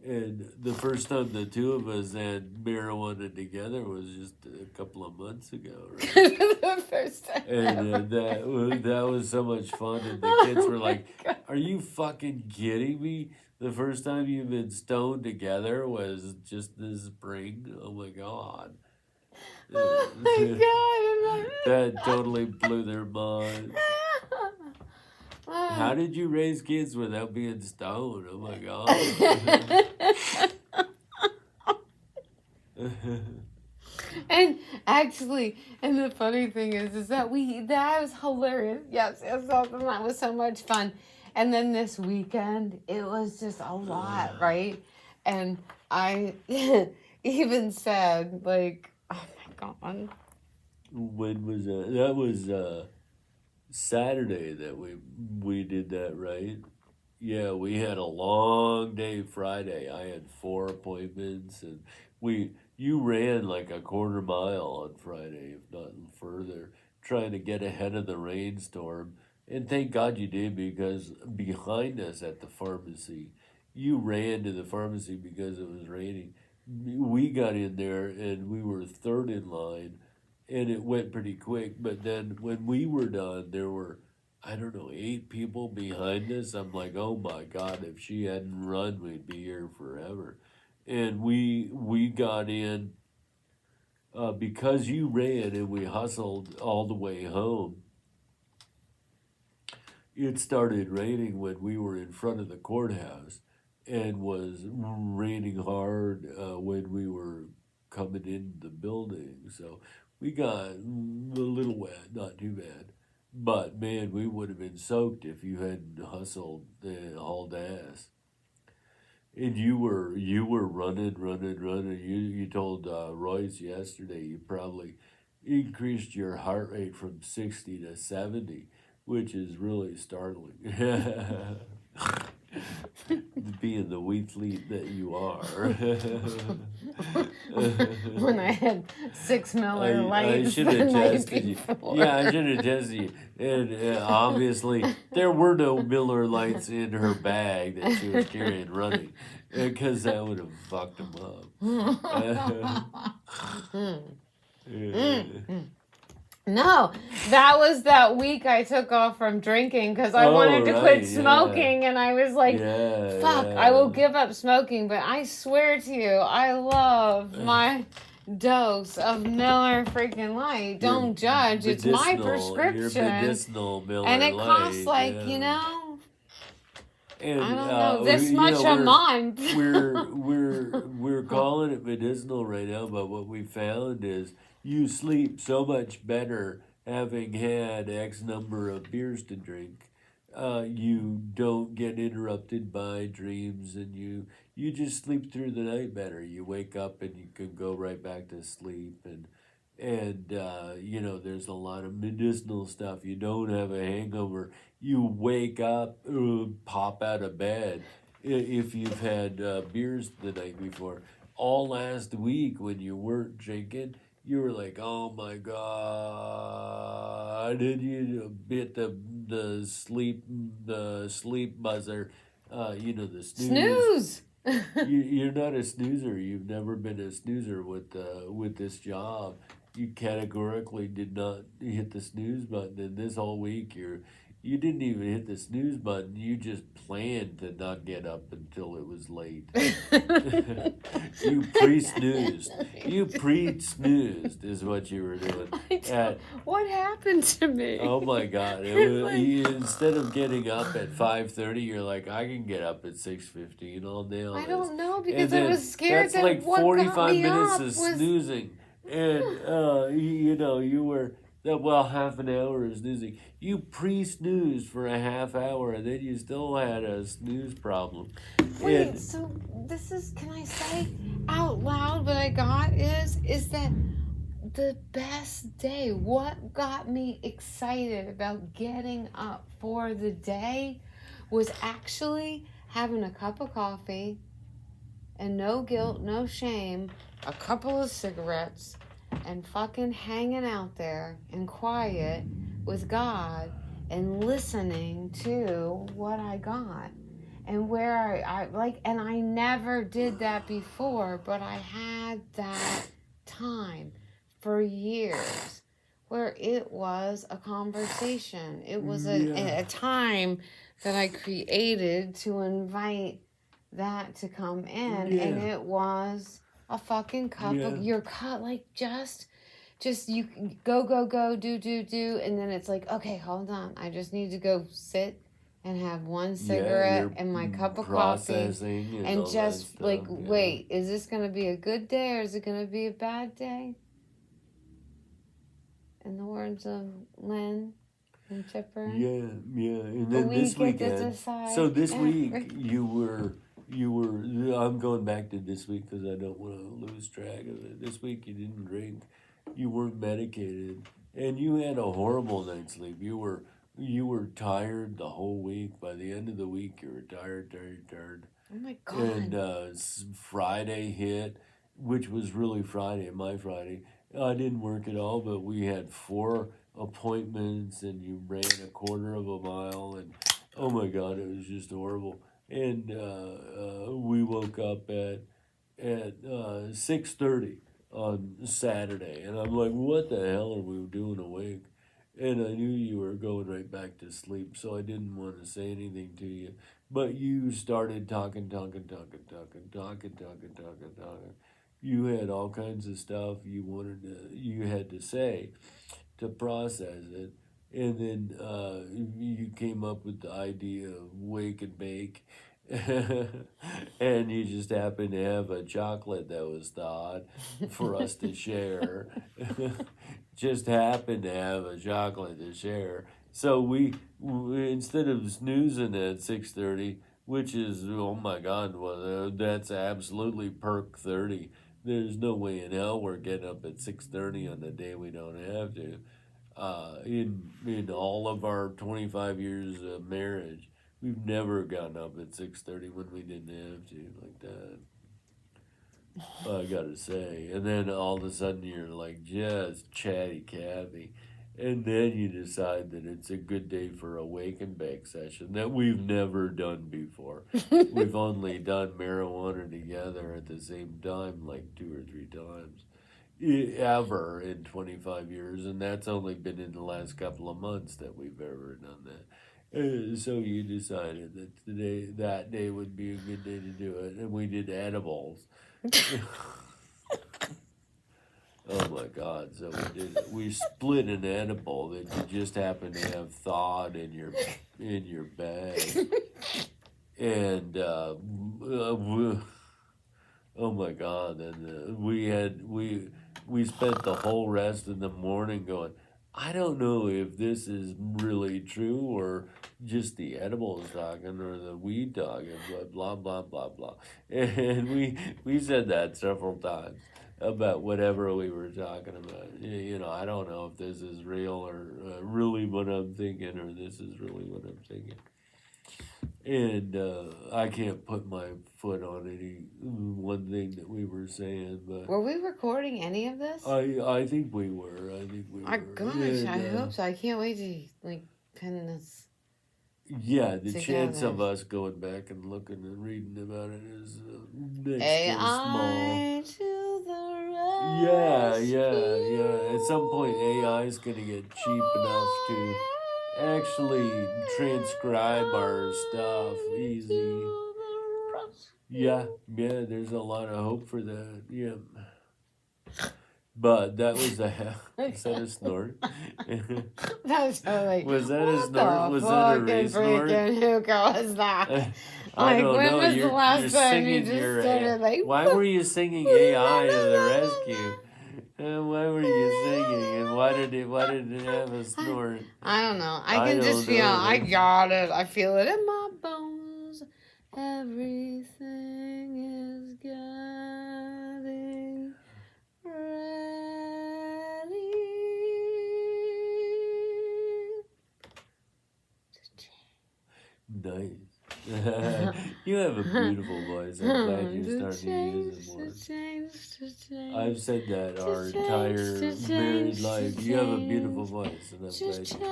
And the first time the two of us had marijuana together was just a couple of months ago, right? The first time And ever. that was so much fun. And the kids were like, "Are you fucking kidding me? The first time you've been stoned together was just this spring. Oh my god!" Oh my god. That totally blew their mind. How did you raise kids without being stoned? Oh my god. And actually, and the funny thing is that that was hilarious. Yes, that was so much fun. And then this weekend, it was just a lot, right? And I even said, like, oh my god. When was that? That was Saturday that we did that, right? Yeah, we had a long day Friday. I had 4 appointments, and you ran like a quarter mile on Friday, if not further, trying to get ahead of the rainstorm. And thank God you did, because behind us at the pharmacy, you ran to the pharmacy because it was raining. We got in there and we were third in line, and it went pretty quick. But then when we were done, there were, I don't know, 8 people behind us. I'm like, oh my God, if she hadn't run, we'd be here forever. And we got in because you ran, and we hustled all the way home. It started raining when we were in front of the courthouse, and was raining hard when we were coming into the building. So we got a little wet, not too bad. But man, we would have been soaked if you hadn't hustled and hauled ass. And you were running. You told Royce yesterday you probably increased your heart rate from 60 to 70, which is really startling. Being the weathlete that you are. When I had 6 Miller I Lights should the have night tested you. before. Yeah, I should have tested you. And obviously, there were no Miller Lights in her bag that she was carrying running, because that would have fucked them up. No, that was that week I took off from drinking because I wanted to quit smoking, and I was like, fuck, I will give up smoking, but I swear to you, I love my dose of Miller freaking Light. Don't judge, it's my prescription. Your medicinal Miller and it Lite, costs like, and, I don't know, this much a month. we're calling it medicinal right now, but what we found is you sleep so much better having had X number of beers to drink. You don't get interrupted by dreams, and you just sleep through the night better. You wake up and you can go right back to sleep, and there's a lot of medicinal stuff. You don't have a hangover. You wake up, pop out of bed if you've had beers the night before. All last week when you weren't drinking, you were like, oh my God, did you bit the sleep buzzer, the snooze. You're not a snoozer. You've never been a snoozer with this job. You categorically did not hit the snooze button, and this whole week you didn't even hit the snooze button. You just planned to not get up until it was late. You pre-snoozed. You pre-snoozed is what you were doing. What happened to me? Oh my God! Instead of getting up at 5:30, you're like, I can get up at 6:15 all day. I don't know because I was scared that's that like what 45 got me minutes up of was snoozing, and you were half an hour of snoozing. You pre-snoozed for a half hour, and then you still had a snooze problem. Wait, so this is, can I say out loud what I got is that the best day, what got me excited about getting up for the day was actually having a cup of coffee and no guilt, no shame, a couple of cigarettes, and fucking hanging out there in quiet with God and listening to what I got. And where I like, and I never did that before, but I had that time for years where it was a conversation. It was a time that I created to invite that to come in, and it was a fucking cup of your cut, like just you go, do, and then it's like, okay, hold on, I just need to go sit and have one cigarette and my cup of coffee and just like, wait, is this gonna be a good day or is it gonna be a bad day? In the words of Lynn and Chipper. And then this weekend. So this week you were. I'm going back to this week because I don't want to lose track of it. This week you didn't drink, you weren't medicated, and you had a horrible night's sleep. You were tired the whole week. By the end of the week, you were tired. Oh my God. And Friday hit, which was really Friday, my Friday. I didn't work at all, but we had 4 appointments, and you ran a quarter of a mile, and oh my God, it was just horrible. And we woke up at 6:30 on Saturday, and I'm like, what the hell are we doing awake? And I knew you were going right back to sleep, so I didn't want to say anything to you. But you started talking. You had all kinds of stuff you had to say to process it. And then you came up with the idea of wake and bake. And you just happened to have a chocolate that was thawed for us to share. Just happened to have a chocolate to share. So we instead of snoozing at 6:30, which is, oh my God, well, that's absolutely perk 30. There's no way in hell we're getting up at 6:30 on the day we don't have to. In all of our 25 years of marriage, we've never gotten up at 6:30 when we didn't have to, like that. I gotta say. And then all of a sudden you're like just chatty Cathy. And then you decide that it's a good day for a wake and bake session that we've never done before. We've only done marijuana together at the same time like 2 or 3 times ever in 25 years, and that's only been in the last couple of months that we've ever done that. So you decided that that day would be a good day to do it, and we did edibles. Oh my God! So we split an edible that you just happened to have thawed in your bag, and oh my God! And we spent the whole rest of the morning going, I don't know if this is really true or just the edibles talking or the weed talking, blah, blah, blah, blah. And we said that several times about whatever we were talking about. I don't know if this is real or really what I'm thinking or this is really what I'm thinking. And I can't put my foot on any one thing that we were saying, but were we recording any of this? I think we were. My gosh, and, I hope so. I can't wait to pin this. Yeah, the together. chance of us going back and looking and reading about it is next AI to small. To the Yeah. At some point, AI is going to get cheap enough to actually transcribe our stuff easy. Yeah, there's a lot of hope for that. Yeah. But that was is that a snort? That's totally. Was that a What snort? the Was that a fucking race snort? freaking hookah was that? I Like, don't when know. was the You're last time you singing just your. started like? Why were you singing AI to the rescue? Why were you singing? And why did it have a snort? I don't know. I I can don't just feel. know. I got it. I feel it in my bones. Everything is getting ready to change. Nice. You have a beautiful voice. I'm glad you're starting to use it more. I've said that our entire married life. You have a beautiful voice, and I'm glad you're using it.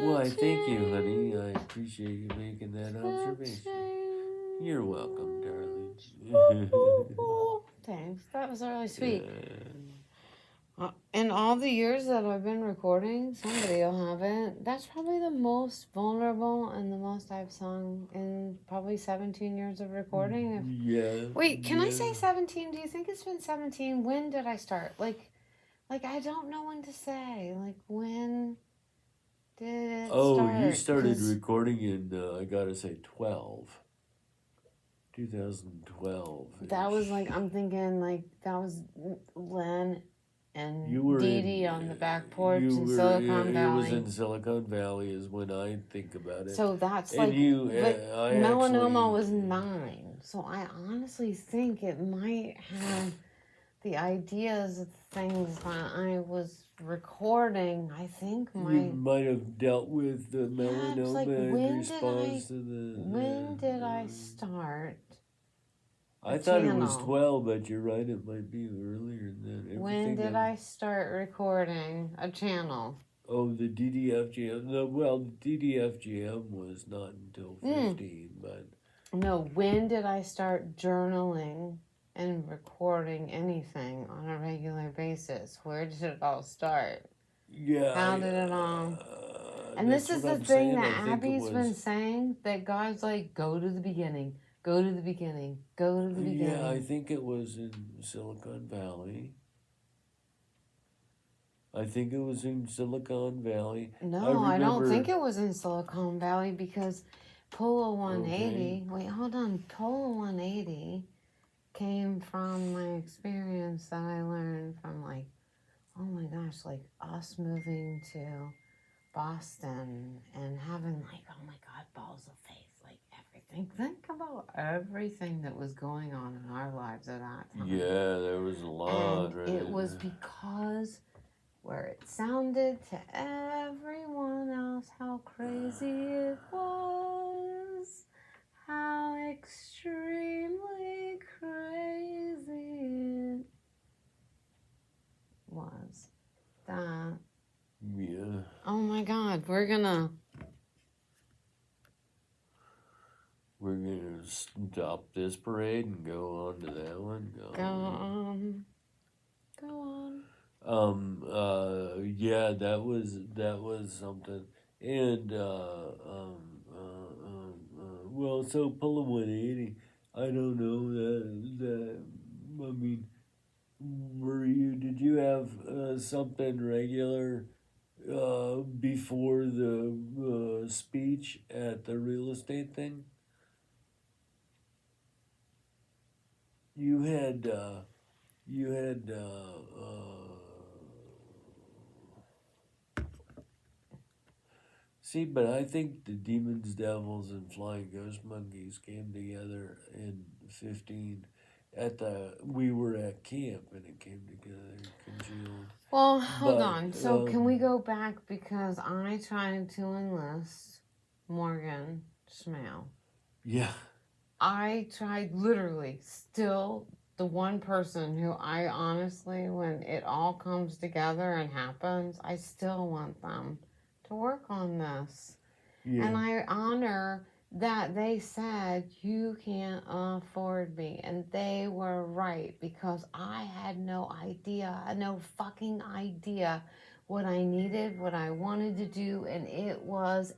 Well, I thank you, honey. I appreciate you making that observation. You're welcome, darling. Thanks. That was really sweet. In all the years that I've been recording, somebody will have it. That's probably the most vulnerable and the most I've sung in probably 17 years of recording. Yeah. Wait, can I say 17? Do you think it's been 17? When did I start? Like I don't know when to say. Like, when did it start? You started recording in, I gotta say, 2012. That was like, I'm thinking, like, that was Len and You Dee Dee on the back porch in Silicon Valley. It was in Silicon Valley is when I think about it. So that's and like, Melanoma actually, was 9. So I honestly think it might have the ideas of things that I was recording. I think you might have dealt with the melanoma like, in response to the. When did I start? I thought it was 12, but you're right, it might be earlier than that. When did I start recording a channel? Oh, the DDFGM. No, well, the DDFGM was not until 15, but. No, when did I start journaling and recording anything on a regular basis? Where did it all start? Yeah. How did it all? And this is the thing that Abby's been saying, that God's like, go to the beginning. Go to the beginning. Go to the beginning. Yeah, I think it was in Silicon Valley. No, I don't think it was in Silicon Valley, because Polo 180, wait, hold on. Polo 180 came from my experience that I learned from, like, oh my gosh, like us moving to Boston and having, like, oh my God, balls of faith. Think about everything that was going on in our lives at that time. Yeah, there was a lot. And it was because where it sounded to everyone else how crazy it was, how extremely crazy it was. That. Yeah. Oh my God, we're gonna stop this parade and go on to that one. Go on. Yeah, that was something. And well, so Polo 180. I don't know that. I mean, did you have something regular before the speech at the real estate thing? You had see, but I think the Demons, Devils, and Flying Ghost Monkeys came together in 15 we were at camp, and it came together, congealed. Well, hold on. So can we go back, because I tried to enlist Morgan Schmale. Yeah. I tried, literally, still the one person who I honestly, when it all comes together and happens, I still want them to work on this. Yeah. And I honor that they said, you can't afford me. And they were right, because I had no fucking idea what I needed, what I wanted to do, and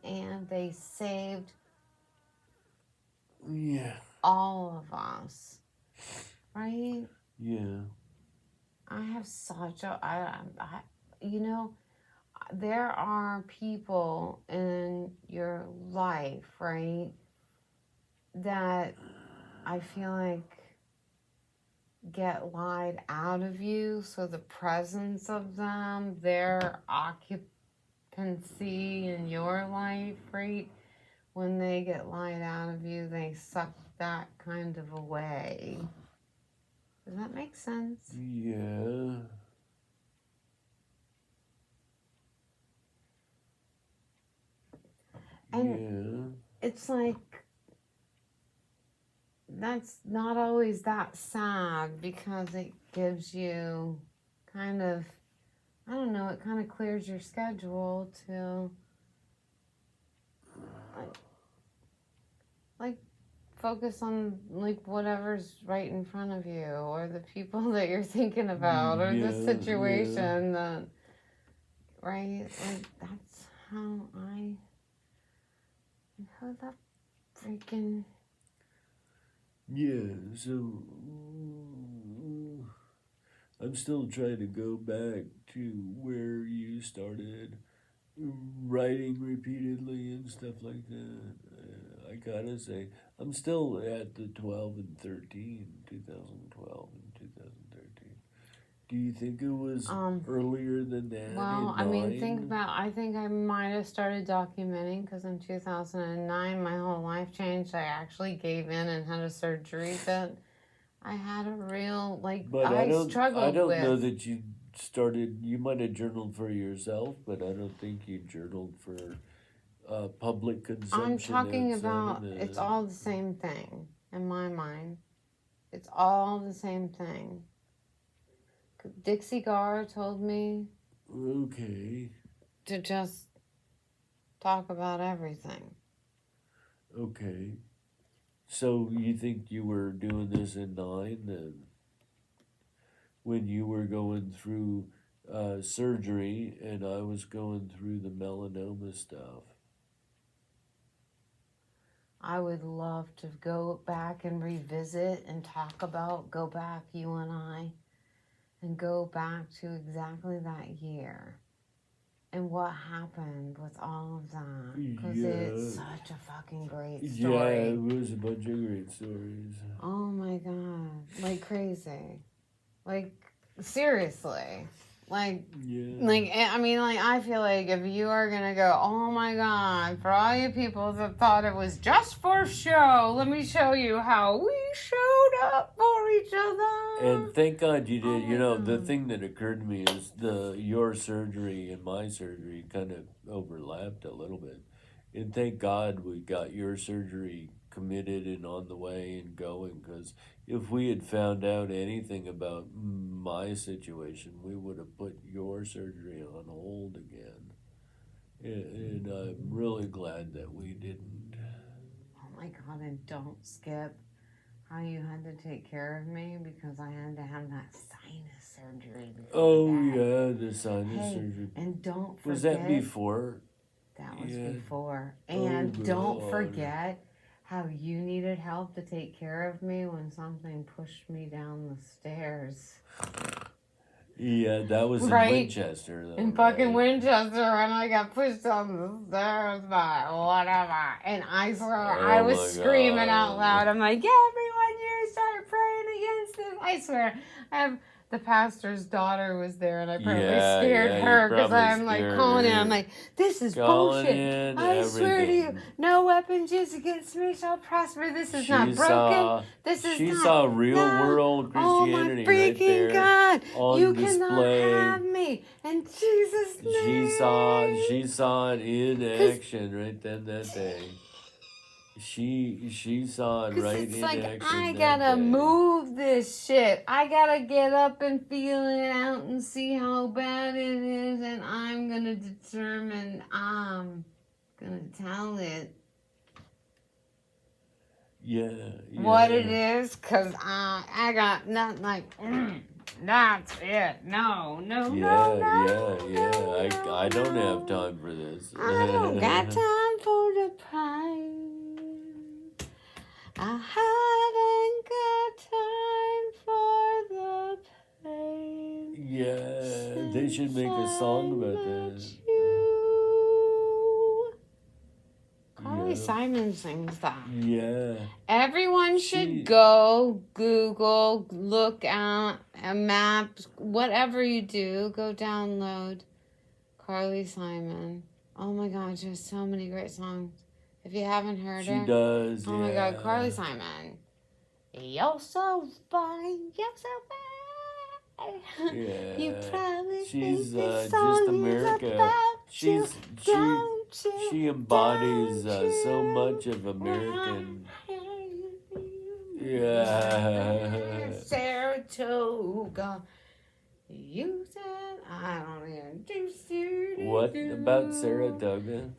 and they saved Yeah. all of us, right? Yeah. I have such a, you know, there are people in your life, right, that I feel like get lied out of you. So the presence of them, their occupancy in your life, right, when they get lied out of you, they suck that kind of away. Does that make sense? Yeah. And it's like, that's not always that sad because it gives you kind of, I don't know, it kind of clears your schedule to like focus on like whatever's right in front of you or the people that you're thinking about or the situation that, right? Like that's how I heard that freaking. Yeah, so I'm still trying to go back to where you started writing repeatedly and stuff like that. I gotta say, I'm still at the 12 and 13, 2012 and 2013. Do you think it was earlier than that? Well, I mean, I think I might have started documenting because in 2009, my whole life changed. I actually gave in and had a surgery that I had a real, like, But I I don't struggled know with. that you started. You might have journaled for yourself, but I don't think you journaled for public consumption. I'm talking outside about, of it's all the same thing in my mind. It's all the same thing. Dixie Gar told me Okay. to just talk about everything. Okay. So you think you were doing this in 9 then? When you were going through surgery and I was going through the melanoma stuff. I would love to go back and revisit and talk about, go back, you and I, and go back to exactly that year and what happened with all of that. Because it's such a fucking great story. Yeah, it was a bunch of great stories. Oh my God. Like crazy. Like, seriously. Like, I mean, like, I feel like if you are gonna go, oh my God, for all you people that thought it was just for show, let me show you how we showed up for each other. And thank God you did. You know, the thing that occurred to me is your surgery and my surgery kind of overlapped a little bit. And thank God we got your surgery committed and on the way and going, because if we had found out anything about my situation, we would have put your surgery on hold again. And I'm really glad that we didn't. Oh my God, and don't skip how you had to take care of me because I had to have that sinus surgery before Yeah, the sinus surgery. And don't forget. Was that before? That was before. And don't forget how you needed help to take care of me when something pushed me down the stairs. Yeah, that was in Winchester. Though, in fucking Winchester, and I got pushed down the stairs by whatever. And I swear, I was screaming out loud. I'm like, everyone, you start praying against this. I swear, the pastor's daughter was there, and I probably scared her because I'm like calling in. I'm like, this is bullshit. I swear to you, no weapon used against me shall prosper. This is not broken. She saw real world Christianity right there. God. On you display. Cannot have me. In Jesus' name. She saw it in action right then that day. She saw it right in action. I gotta move this shit. I gotta get up and feel it out and see how bad it is, and I'm gonna determine I'm gonna tell it. Yeah. What it is, cause I got nothing like. That's it. No. I don't have time for this. I don't got time for the pain. I haven't got time for the pain. Yeah, they should make a song about this. Carly Simon sings that. Yeah. Everyone should go Google, look at a map, whatever you do, go download Carly Simon. Oh my God, she has so many great songs. If you haven't heard her. She does, Oh my God, Carly Simon. You're so fine, you're so fine. Yeah. You probably she's think this just song America. is about She's she embodies so much of American. Yeah. Saratoga. You said I don't even do. What about Saratoga?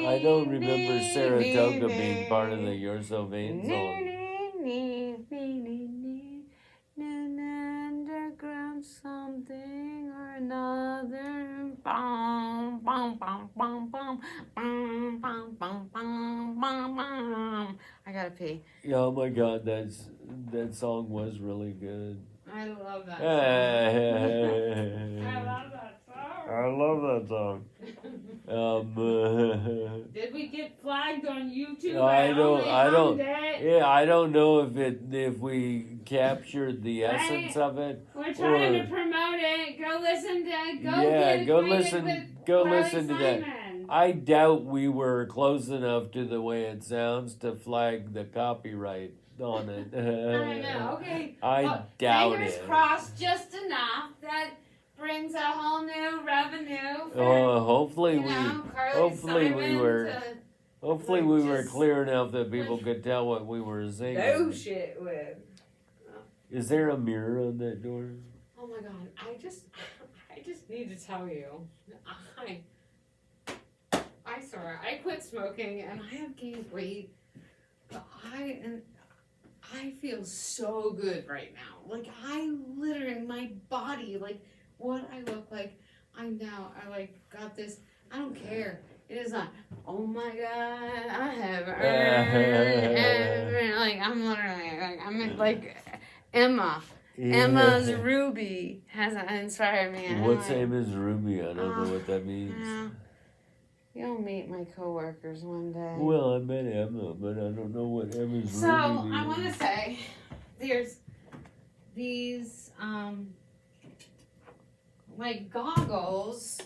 I don't remember Saratoga being part of the You're So Vain song. Underground something or another. Bum, bum, bum, bum, bum, bum, bum, bum, bum, bum. I gotta pee. Yeah, oh my God, that song was really good. I love that song. I love that song. Did we get flagged on YouTube? I don't. Yeah, I don't know if we captured the essence of it. We're trying to promote it. Go listen to. Go listen to that. I doubt we were close enough to the way it sounds to flag the copyright on it. I know. Okay. I doubt fingers it. crossed, just enough that brings a whole new revenue. Hopefully Hopefully we were clear enough that people could tell what we were singing. No shit with. Is there a mirror on that door? Oh my God! I just need to tell you, I swear, I quit smoking and I have gained weight, but I feel so good right now. Like I literally, my body, like what I look like, I got this. I don't care. It is not. Oh my God! I have earned. Like I'm literally like Emma. Emma's Ruby has inspired me. What's Emma's Ruby? I don't know what that means. You'll meet my coworkers one day. Well, I met Emma, but I don't know what Emma's Ruby means. So I want to say, there's these like goggles.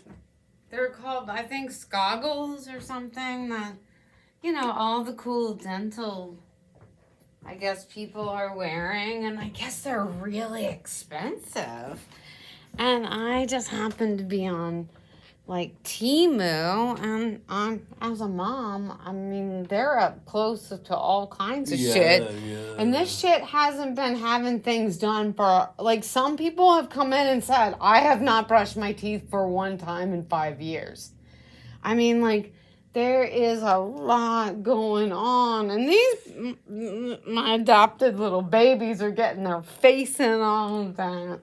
They're called, I think, Scoggles or something. That all the cool dental, I guess, people are wearing, and I guess they're really expensive. And I just happened to be on like Temu, and as a mom, I mean, they're up close to all kinds of shit. Yeah. And this shit hasn't been having things done for, like, some people have come in and said, I have not brushed my teeth for one time in 5 years. I mean, like, there is a lot going on, and these, my adopted little babies are getting their face in all of that.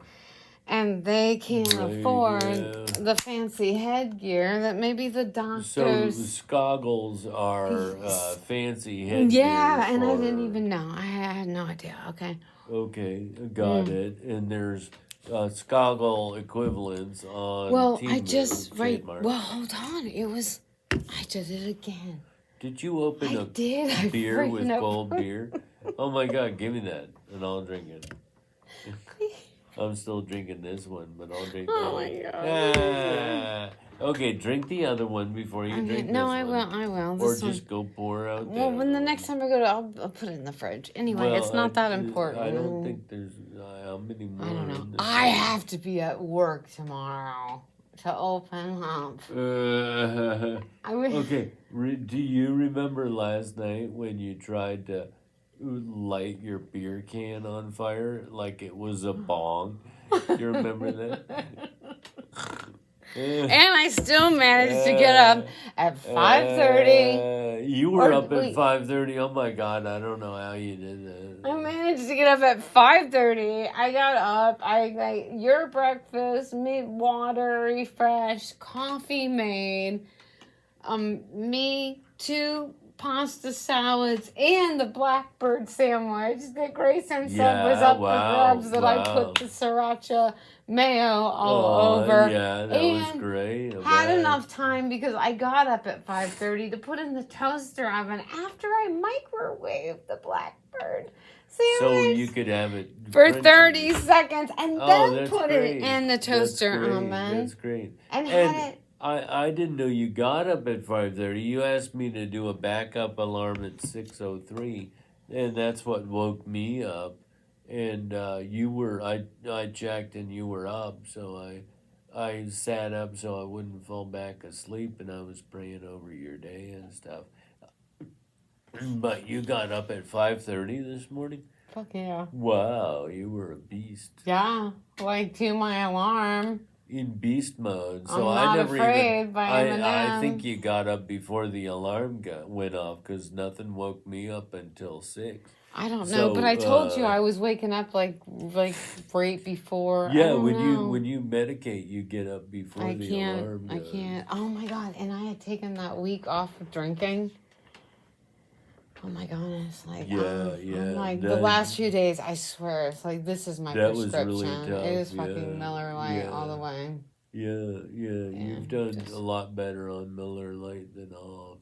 And they can't afford the fancy headgear that maybe the doctors... So Scoggles are fancy headgear. Yeah, and I didn't even know. I had no idea. Okay. Okay, got it. And there's Scoggle equivalents on Temu, trademark. Well, hold on. I did it again. Did you open a beer with cold beer? Oh my God, give me that and I'll drink it. I'm still drinking this one, but I'll drink that one. My God. Okay, drink the other one before you drink this no, one. I will. Or just go pour out Well, when the next time I go I'll put it in the fridge. Anyway, it's not that important. I don't think there's how many more. I don't know. I have to be at work tomorrow to open up. Okay, do you remember last night when you tried to light your beer can on fire like it was a bong? Do you remember that? And I still managed to get up at 5:30. You were Or up at wait. 5:30. Oh my God! I don't know how you did that. I managed to get up at 5:30. I got up. I got your breakfast, made water, refreshed, coffee made. Me 2 pasta salads and the blackbird sandwich that Grayson said was Yeah, up for wow, grabs that I wow. put the sriracha mayo all over. Yeah, that was And great. I had bet. enough time because I got up at 5:30 to put in the toaster oven after I microwaved the blackbird So sandwich you could have it for crunchy. 30 seconds and Oh, then that's put great. it in the toaster That's great. oven That's great. and And had it. I didn't know you got up at 5:30. You asked me to do a backup alarm at 6:03, and that's what woke me up. And you were I checked and you were up, so I sat up so I wouldn't fall back asleep, and I was praying over your day and stuff. But you got up at 5:30 this morning? Fuck yeah. Wow, you were a beast. Yeah, like to my alarm. In beast mode. I'm So I not never afraid even by I Eminem. think you got up before the alarm went off because nothing woke me up until 6. I don't know, So, but I told you I was waking up like right before. I Yeah, don't know. when you medicate, you get up before I the can't. alarm I goes. can't. Oh my god! And I had taken that week off of drinking. Oh my goodness! Like Yeah, I'm yeah, like the that- last few days. I swear, it's like this is my That was prescription. really tough, It is yeah, fucking Miller Lite yeah. all the way. Yeah, you've done just- a lot better on Miller Lite than off.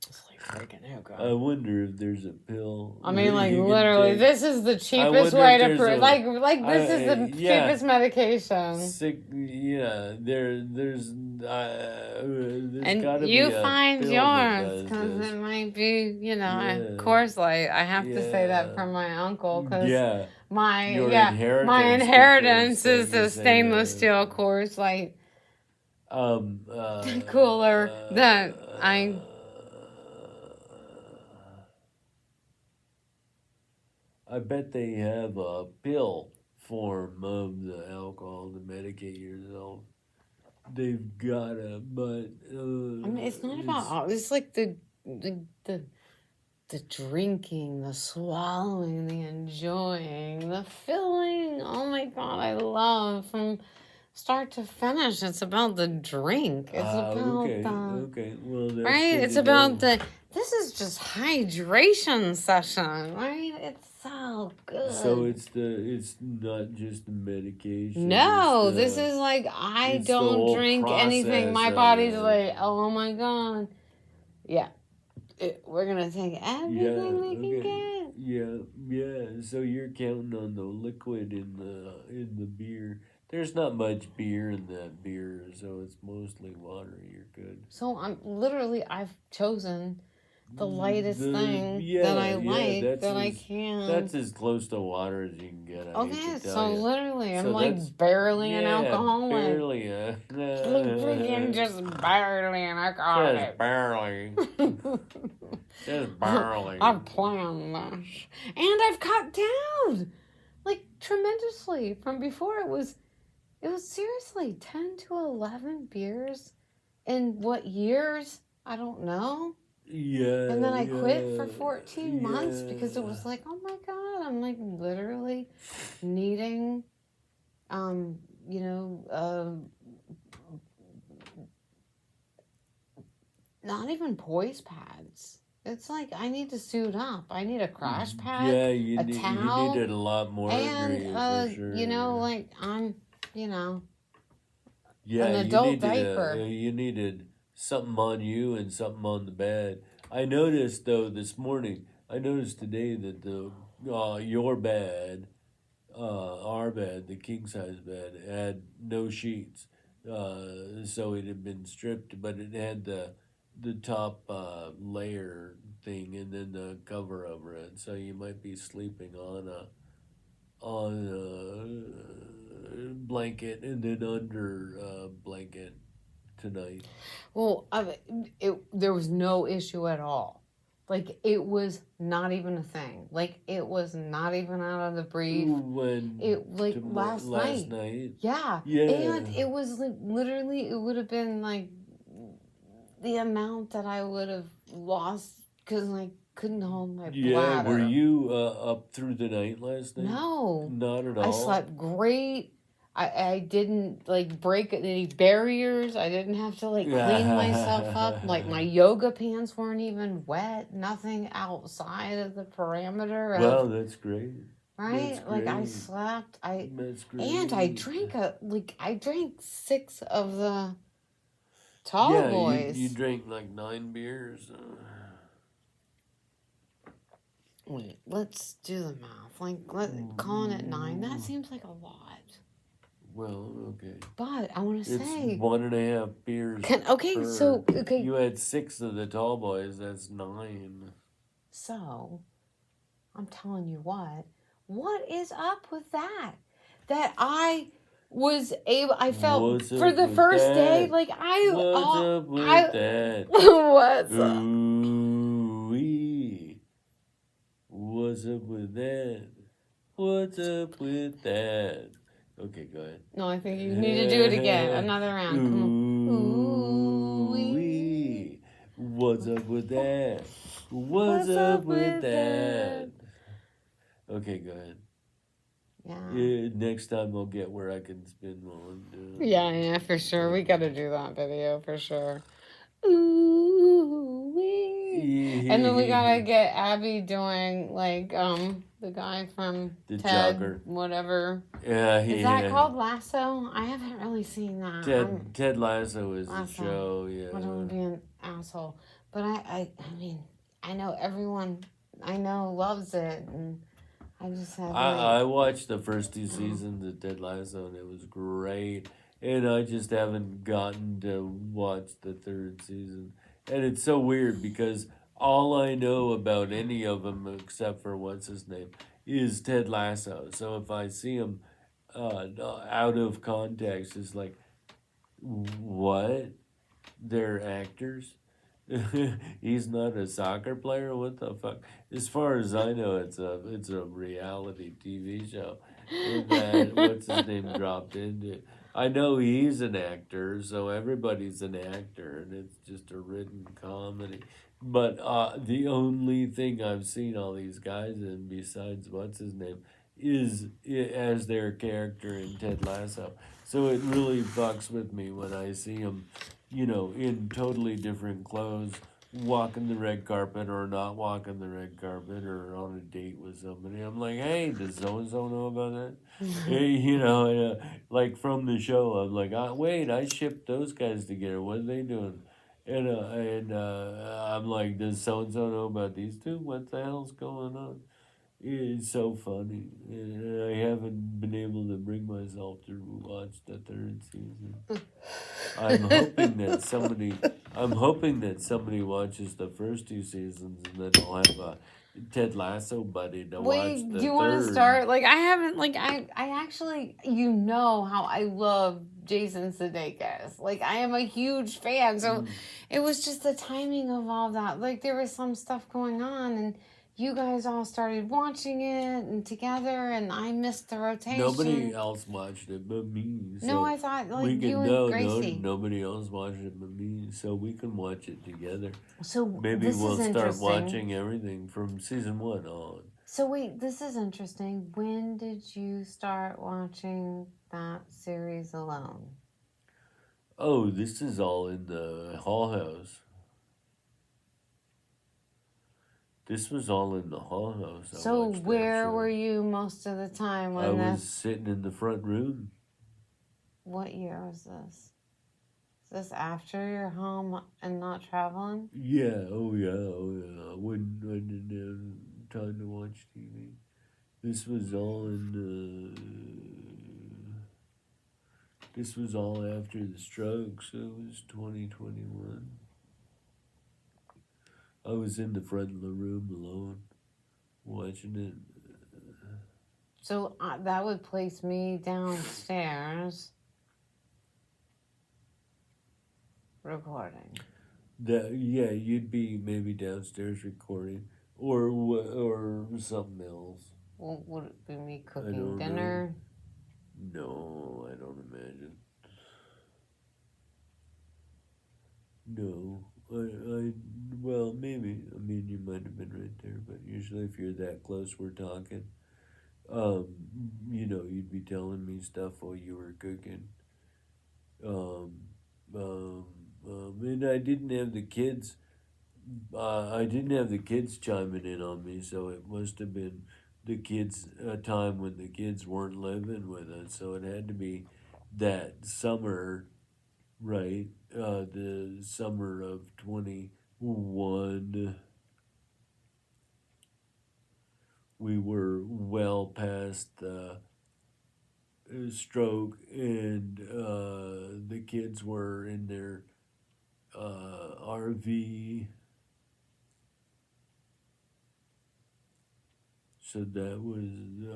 It's like freaking oh god. I wonder if there's a pill. I mean, that like you can literally, take. this is the cheapest wonder way if to there's prove. a- Like this is the yeah. cheapest medication. Sick, yeah. There's And gotta you be a find pill that yours does because this. it might be, Yeah. of course. Like I have to say that Yeah. from my uncle because Yeah, my Your my inheritance inheritance dictates is that you the say stainless that. steel Coors Light. um, Cooler that I- I bet they have a pill form of the alcohol to medicate yourself. They've got a, but I mean, it's not about. It's like the drinking, the swallowing, the enjoying, the filling. Oh my god, I love from start to finish. It's about the drink. It's about okay, the okay. Well, that's right. good It's to about know. the. This is just hydration session, right? It's so good. So it's not just the medication. No, it's the- this is like I it's the don't whole drink anything. process My of body's it. like, oh my god, yeah. We're gonna take everything we can get. Yeah. So you're counting on the liquid in the beer. There's not much beer in that beer, so it's mostly water. You're good. So I've chosen the lightest The- thing yeah, that I yeah, like that's that I as- can. That's as close to water as you can get. I hate Okay, to tell so ya. literally, I'm So like that's- barely an Yeah, alcoholic. Barely. Freaking just barely an alcoholic. Just barely. Just barely. I've planned this. And I've cut down like tremendously from before. It was seriously 10 to 11 beers in what years? I don't know. Yeah. And then I quit for yeah, 14 months because it yeah. was like, oh my God, I'm like literally needing, not even poise pads. It's like I need to suit up. I need a crash pad. Yeah, a you towel, needed a lot more. and for sure. like I'm, yeah, an adult you needed diaper. You needed something on you and something on the bed. I noticed though this morning. I noticed today that the your bed, our bed, the king size bed, had no sheets. So it had been stripped, but it had the top layer thing and then the cover over it. So you might be sleeping on a blanket and then under a blanket tonight. Well, there was no issue at all. Like, it was not even a thing. Like, it was not even out of the brief. When It, like, last night. Yeah. Yeah. And it was, like, literally, it would have been, like, the amount that I would have lost because I couldn't hold my bladder. Were you up through the night last night? No. Not at all? I slept great. I didn't, like, break any barriers. I didn't have to, like, clean myself up. Like, my yoga pants weren't even wet. Nothing outside of the parameter of... Well, that's great. Right? That's like, I great. slept. That's great. And I drank 6 of the tall boys. You drank like 9 beers. Wait, let's do the math. Like, calling it 9, that seems like a lot. Well, okay. But I want to say... It's 1.5 beers. Okay. You had 6 of the tall boys, that's 9. So, I'm telling you what is up with that? That I was able, I felt for the first day, like What's up with that? What's up? Ooh-wee. What's up with that? What's up with that? Okay, go ahead. No, I think you need to do it again. Another round. Come on. Ooh-wee. What's up with that? What's up with that? Okay, go ahead. Yeah. Next time I'll get where I can spin one. Yeah, for sure. We got to do that video for sure. Ooh-wee. And then we got to get Abby doing, like, the guy from the Ted, jogger. Whatever. Yeah, Is that called Lasso? I haven't really seen that. Ted Lasso is a show, yeah. I don't want to be an asshole. But I mean, I know everyone I know loves it, and I just have I watched the first 2 seasons of Ted Lasso, and it was great. And I just haven't gotten to watch the 3rd season. And it's so weird because all I know about any of them, except for what's his name, is Ted Lasso. So if I see him out of context, it's like, what? They're actors? He's not a soccer player? What the fuck? As far as I know, it's a reality TV show that what's his name dropped into. I know he's an actor, so everybody's an actor, and it's just a written comedy. But the only thing I've seen all these guys in, besides what's his name, is as their character in Ted Lasso. So it really fucks with me when I see him, in totally different clothes, walking the red carpet or not walking the red carpet or on a date with somebody. I'm like, hey, does so-and-so know about that? Hey, like from the show, I'm like, wait, I shipped those guys together. What are they doing? And I'm like, does so-and-so know about these two? What the hell's going on? It's so funny. I haven't been able to bring myself to watch the 3rd season. I'm hoping that somebody watches the first 2 seasons, and then I'll have a Ted Lasso buddy to watch the 3rd. Do you want to start? Like, I haven't, like, I actually, how I love Jason Sudeikis. Like, I am a huge fan. So it was just the timing of all that. Like, there was some stuff going on, and you guys all started watching it and together, and I missed the rotation. Nobody else watched it but me. So no, I thought you and Gracie. Nobody else watched it but me, so we can watch it together. So maybe we'll start watching everything from season 1 on. So wait, this is interesting. When did you start watching that series alone? Oh, this is all in the Hall House. This was all in the Hall House. So where were you most of the time when I was sitting in the front room. What year was this? Is this after you're home and not traveling? Yeah, oh yeah. When I didn't have time to watch TV. This was all this was all after the stroke, so it was 2021. I was in the front of the room alone, watching it. So that would place me downstairs recording. That yeah, you'd be maybe downstairs recording, or something else. Well, would it be me I cooking don't know. dinner? No, I don't imagine. No, well, maybe. I mean, you might have been right there, but usually if you're that close, we're talking. Um, you'd be telling me stuff while you were cooking. Um, um, and I didn't have the kids. I didn't have the kids chiming in on me, so it must have been the kids a time when the kids weren't living with us. So it had to be that summer, right? The summer of 21. We were well past the stroke, and the kids were in their RV. So that was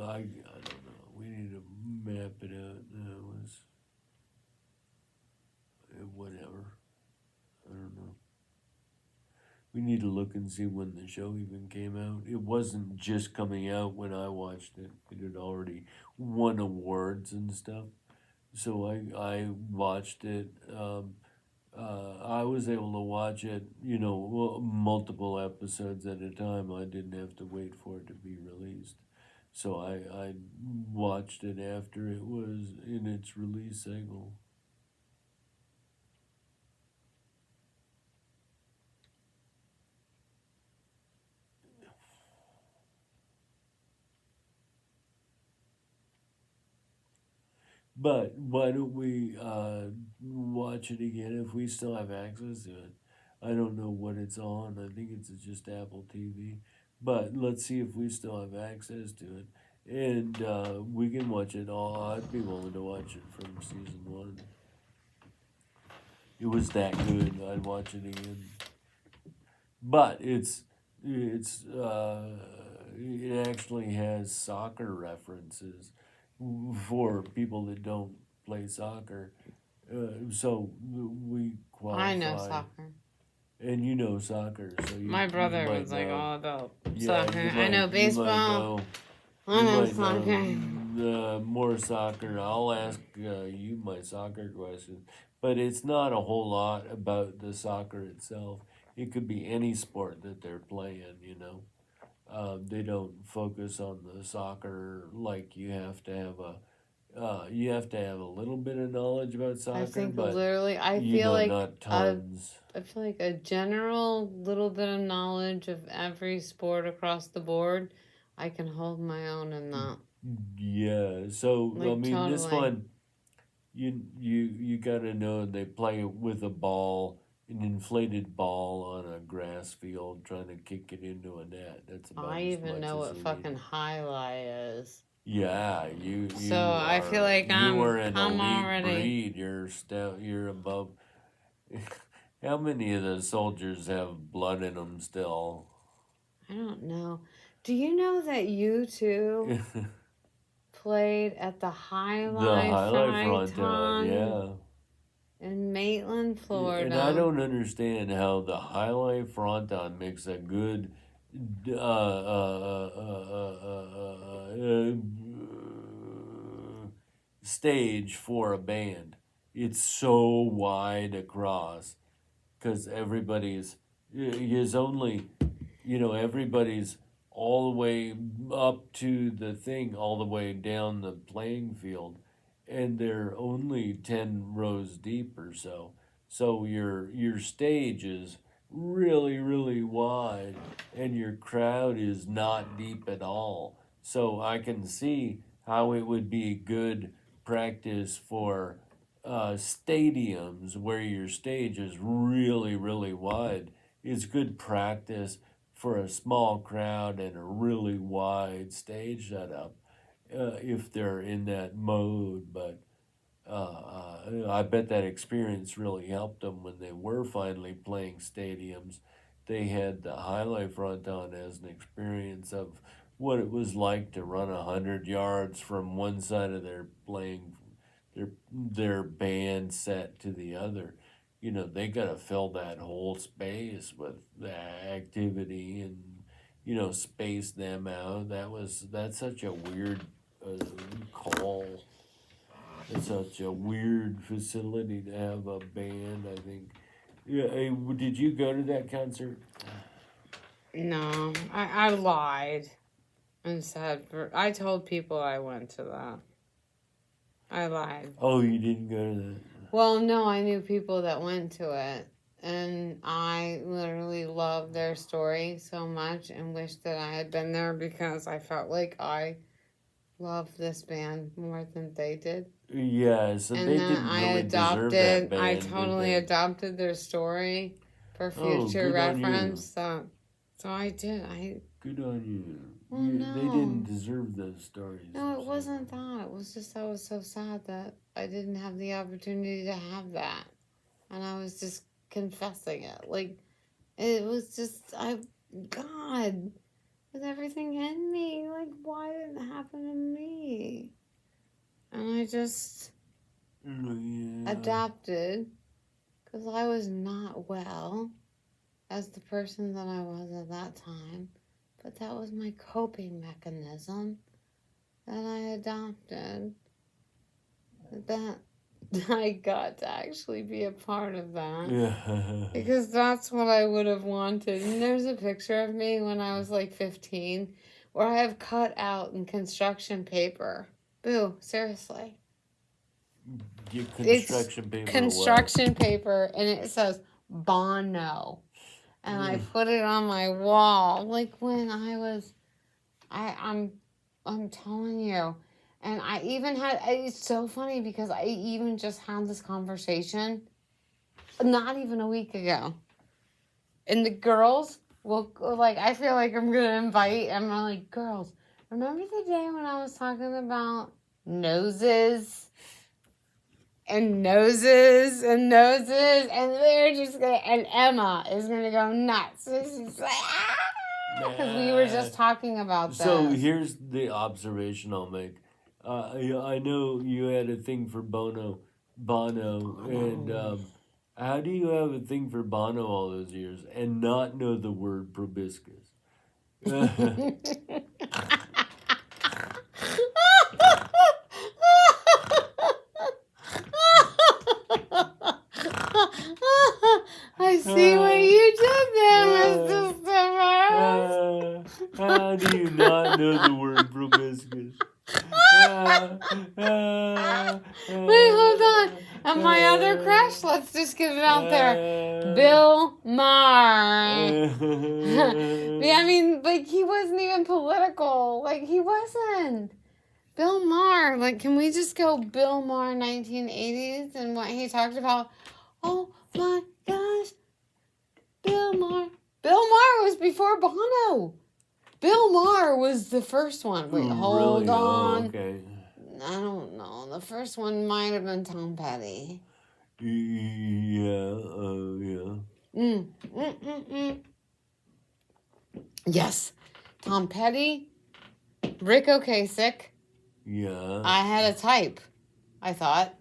I don't know. We need to map it out. That was whatever. I don't know. We need to look and see when the show even came out. It wasn't just coming out when I watched it. It had already won awards and stuff. So I watched it. I was able to watch it, multiple episodes at a time. I didn't have to wait for it to be released. So I watched it after it was in its release cycle. But why don't we watch it again if we still have access to it? I don't know what it's on. I think it's just Apple TV. But let's see if we still have access to it. And we can watch it all. I'd be willing to watch it from season one. It was that good. I'd watch it again. But it actually has soccer references for people that don't play soccer. So we I know qualify, soccer. and you know soccer, so My you brother might was like know. all about Yeah, soccer. you I know might you might baseball. know I you know might soccer. know more soccer. I'll ask you my soccer question, but it's not a whole lot about the soccer itself. It could be any sport that they're playing. They don't focus on the soccer like you have to have a little bit of knowledge about I soccer, think but literally, I feel like not tons. I feel like a general little bit of knowledge of every sport across the board. I can hold my own in that. Yeah, so I Like mean, this totally. one, you gotta know they play with a ball, an inflated ball on a grass field, trying to kick it into a net. That's about I as even much know as what you need. fucking highlight is. Yeah, So I feel like you are an I'm elite already. breed. You're above. How many of the soldiers have blood in them still? I don't know. Do you know that you two The played at the High Life highlight fronton, Fryton yeah. in Maitland, Yeah, and I Florida? don't understand how the highlight fronton makes a good stage for a band. It's so wide across because everybody's is only everybody's all the way up to the thing, all the way down the playing field, and they're only 10 rows deep or so. So your stage is really, really wide, and your crowd is not deep at all. So I can see how it would be good practice for stadiums where your stage is really, really wide. It's good practice for a small crowd and a really wide stage setup if they're in that mode. But I bet that experience really helped them when they were finally playing stadiums. They had the highlight fronton as an experience of what it was like to run 100 yards from one side of their playing their band set to the other. they gotta fill that whole space with activity and, space them out. That's such a weird call. It's such a weird facility to have a band, I think. Yeah, hey, did you go to that concert? No, I lied and said, I told people I went to that. I lied. Oh, you didn't go to that? Well, no, I knew people that went to it. And I literally loved their story so much and wish that I had been there because I felt like I loved this band more than they did. Yeah, so And they then didn't I really deserve that band. I did totally they? adopted their story for Oh, future good on you. reference. So I did. Good on you. Well, They no. didn't deserve those stories. No, it wasn't that. It was just I was so sad that I didn't have the opportunity to have that. And I was just confessing it. Like, it was just, God, with everything in me, like, why didn't it happen to me? And I just adapted because I was not well as the person that I was at that time. But that was my coping mechanism that I adopted. That I got to actually be a part of that. Yeah. Because that's what I would have wanted. And there's a picture of me when I was like 15 where I have cut out in construction paper. Boo, seriously. Construction paper. Construction paper, and it says Bono. And I put it on my wall. Like when I was, I'm telling you. And I even had, it's so funny because I even just had this conversation not even a week ago. And the girls will, like, I feel like I'm going to invite, I'm like, girls, remember the day when I was talking about noses? And noses and noses, and they're just gonna, and Emma is gonna go nuts. She's like, because we were just talking about this. So here's the observation I'll make. I know you had a thing for Bono, and how do you have a thing for Bono all those years and not know the word proboscis? I see what you did there, Mr. Simmons. How do you not know the word proboscis? Wait, hold on. And my other crush, let's just get it out there. Bill Maher. Yeah, I mean, like, he wasn't even political. Like, he wasn't. Bill Maher. Like, can we just go Bill Maher 1980s and what he talked about? Oh, my gosh. Bill Maher. Bill Maher was before Bono. Bill Maher was the first one. Wait, hold on. Oh, okay. I don't know. The first one might have been Tom Petty. Yeah. Yes. Tom Petty, Rick Ocasek. Yeah. I had a type, I thought.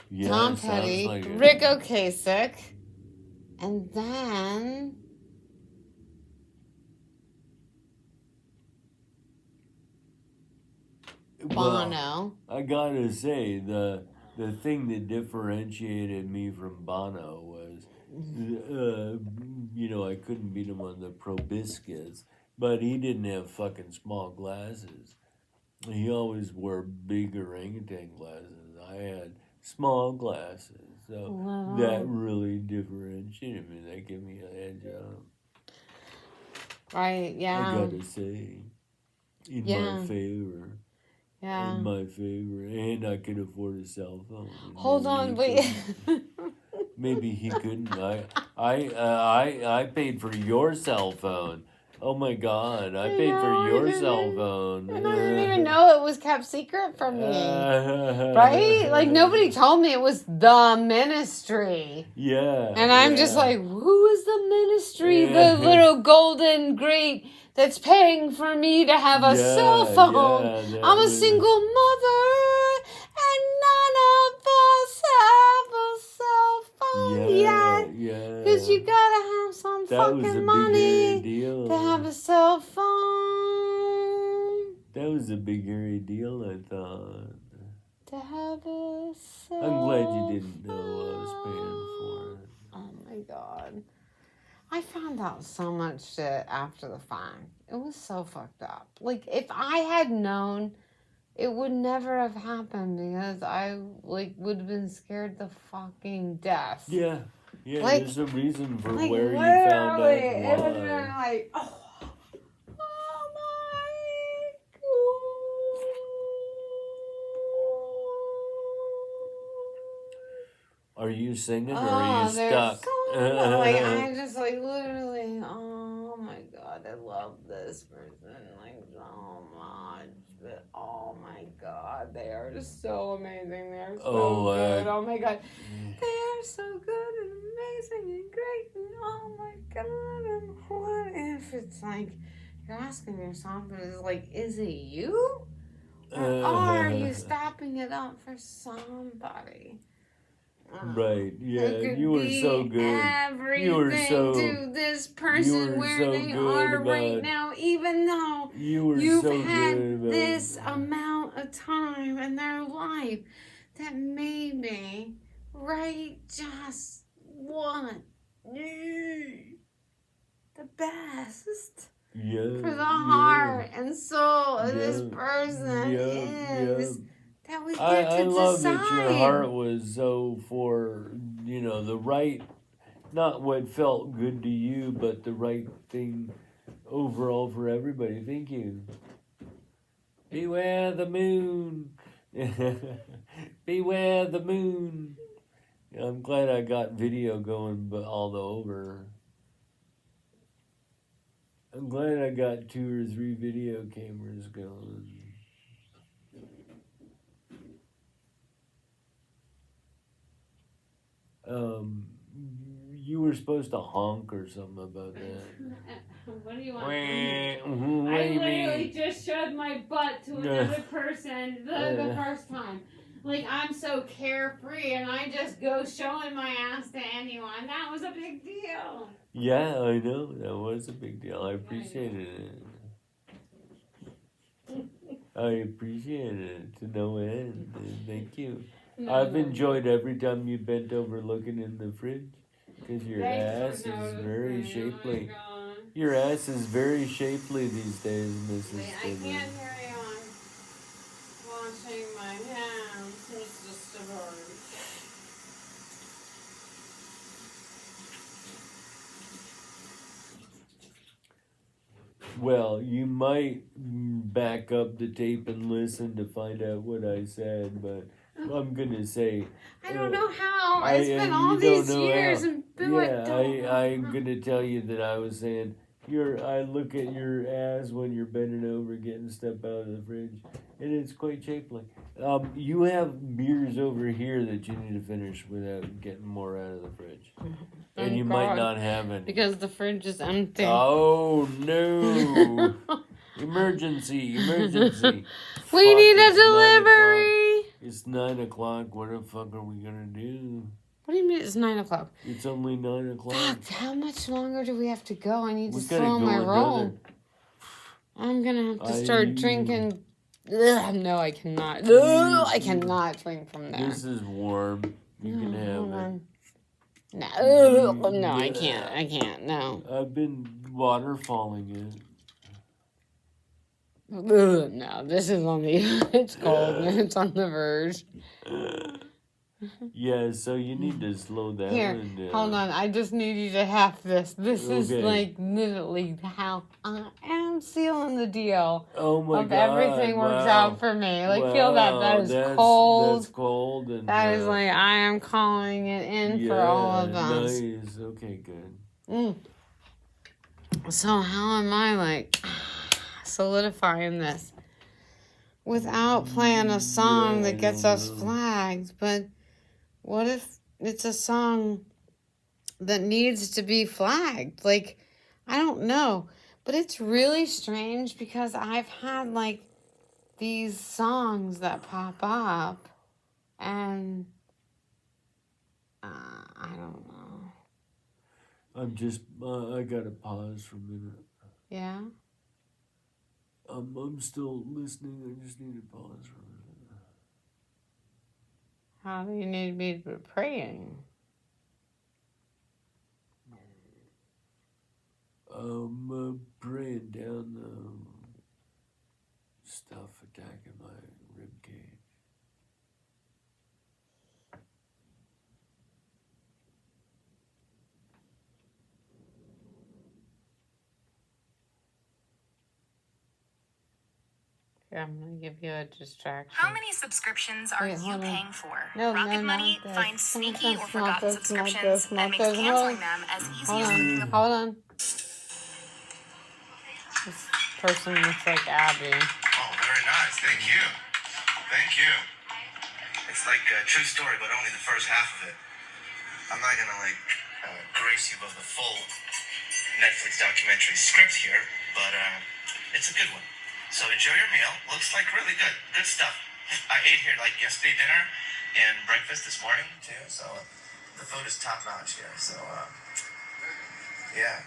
Yeah, Tom Petty, like Rick Ocasek, and then Bono. Well, I gotta say, the thing that differentiated me from Bono was, I couldn't beat him on the proboscis, but he didn't have fucking small glasses. He always wore big orangutan glasses. I had small glasses, so that really differentiated me. That gave me a edge up. Right, yeah. I gotta say, in my favor. Yeah. In my favor, and I could afford a cell phone. Hold on, wait. Maybe he couldn't. I paid for your cell phone. Oh my God! I paid for your cell phone. I didn't even know it was kept secret from me. Right? Like, nobody told me it was the ministry. Yeah. And I'm just like, who is the ministry? The little golden great that's paying for me to have a cell phone. I'm a single mother, and none of us have a cell phone yet. That was a fucking big hairy money deal. to have a cell phone. That was a big hairy deal, I thought. To have a cell I'm glad you didn't know I was paying for it. Oh my god. I found out so much shit after the fact. It was so fucked up. Like, if I had known, it would never have happened because I, like, would have been scared to fucking death. Yeah, Like- there's a reason for Like, where you found out literally, it would have been why. like, oh my Are you singing or god. are you There's stuck? so much. Like, I just, like, literally, oh my god, I love this person, like, so much. But, oh my god, they are just so amazing. They're so Oh, good. Oh my god. They are so good and amazing and great. And oh my god. And what if it's like, you're asking yourself, but it's like, is it you? Or are you stopping it up for somebody? Right, yeah, It could you were be so good. Everything You were so- to this you person were where so they good are right about- now, even though You were you've so had good about this amount of time in their life that maybe right just want the best yeah, for the heart and soul of this Yeah. person is that we get I to love decide. that your heart was so for, the right, not what felt good to you, but the right thing overall for everybody. Thank you. Beware the moon. Beware the moon. I'm glad I got video going but all the over. I'm glad I got 2 or 3 video cameras going. You were supposed to honk or something about that. What do you want? What I do you literally mean? just showed my butt to another person the first time. Like, I'm so carefree and I just go showing my ass to anyone. That was a big deal. Yeah, I know. That was a big deal. I appreciated it. I appreciated it to no end. Thank you. I've enjoyed every time you bent over looking in the fridge because your ass is very shapely. Your ass is very shapely these days, Mrs. I Stiglitz. can't carry on washing my hands, Mr. Stewart. Well, you might back up the tape and listen to find out what I said, but I'm gonna say. I don't know how. I- It's been and all you don't these know years how. and Bill, I'm gonna tell you that I was saying I look at your ass when you're bending over getting stuff out of the fridge, and it's quite shapely. You have beers over here that you need to finish without getting more out of the fridge, and you might not have any. because the fridge is empty. Oh no! Emergency! Emergency! We Fuck, need a it's 9 delivery. It's 9 o'clock. What the fuck are we gonna do? What do you mean it's 9 o'clock? It's only 9 o'clock. Fuck, how much longer do we have to go? I need to We gotta slow go my roll. another. I'm gonna have to I- start drinking. Ugh, no, I cannot. Ugh, I cannot drink from there. This is warm. You can No, have hold it. on. No, no, I can't. I can't. No. I've been waterfalling it. Ugh, no, this is on the. It's cold. It's on the verge. Yeah, so you need to slow down. Here, and, hold on. I just need you to have this. This is Okay. like literally how I am sealing the deal Oh my of god! everything works wow. out for me. Like, feel that. That Wow, is that's cold. That's cold, and That is like I am calling it in yeah, for all of us. Nice. Okay, good. So how am I like solidifying this without playing a song Yeah, I that gets don't us know. flagged? But what if it's a song that needs to be flagged? Like, I don't know. But it's really strange because I've had like these songs that pop up and I don't know. I'm just, I gotta pause for a minute. Yeah. I'm still listening. I just need to pause for a minute. How do you need to be praying? I'm praying down the stuff attacking my rib cage. Here, I'm gonna give you a distraction. How many subscriptions are Wait, you hold on. paying for? No, Rocket no, Money not finds this. sneaky or Not forgotten this, not subscriptions this, not and makes this. canceling them as easy as picking up. Hold on. This person looks like Abby. Oh, very nice. Thank you. Thank you. It's like a true story, but only the first half of it. I'm not gonna grace you with the full Netflix documentary script here, but it's a good one. So enjoy your meal. Looks like really good. Good stuff. I ate here like yesterday dinner and breakfast this morning too. So the food is top notch here. So yeah.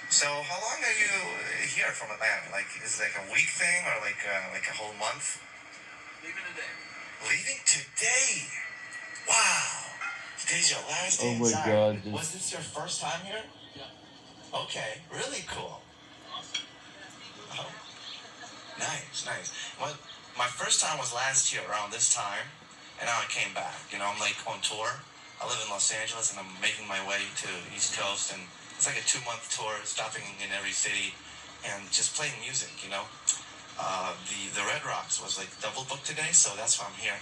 So how long are you here from Atlanta? Like, is it like a week thing or like a whole month? Leaving today. Leaving today? Wow. Today's your last day Oh in my Zion. God, Was this your first time here? Yeah. Okay, really cool. Oh, nice. Well, my first time was last year around this time, and now I came back. You know, I'm like on tour. I live in Los Angeles, and I'm making my way to the East Coast, and it's like a 2-month tour, stopping in every city, and just playing music. You know, the Red Rocks was like double booked today, so that's why I'm here.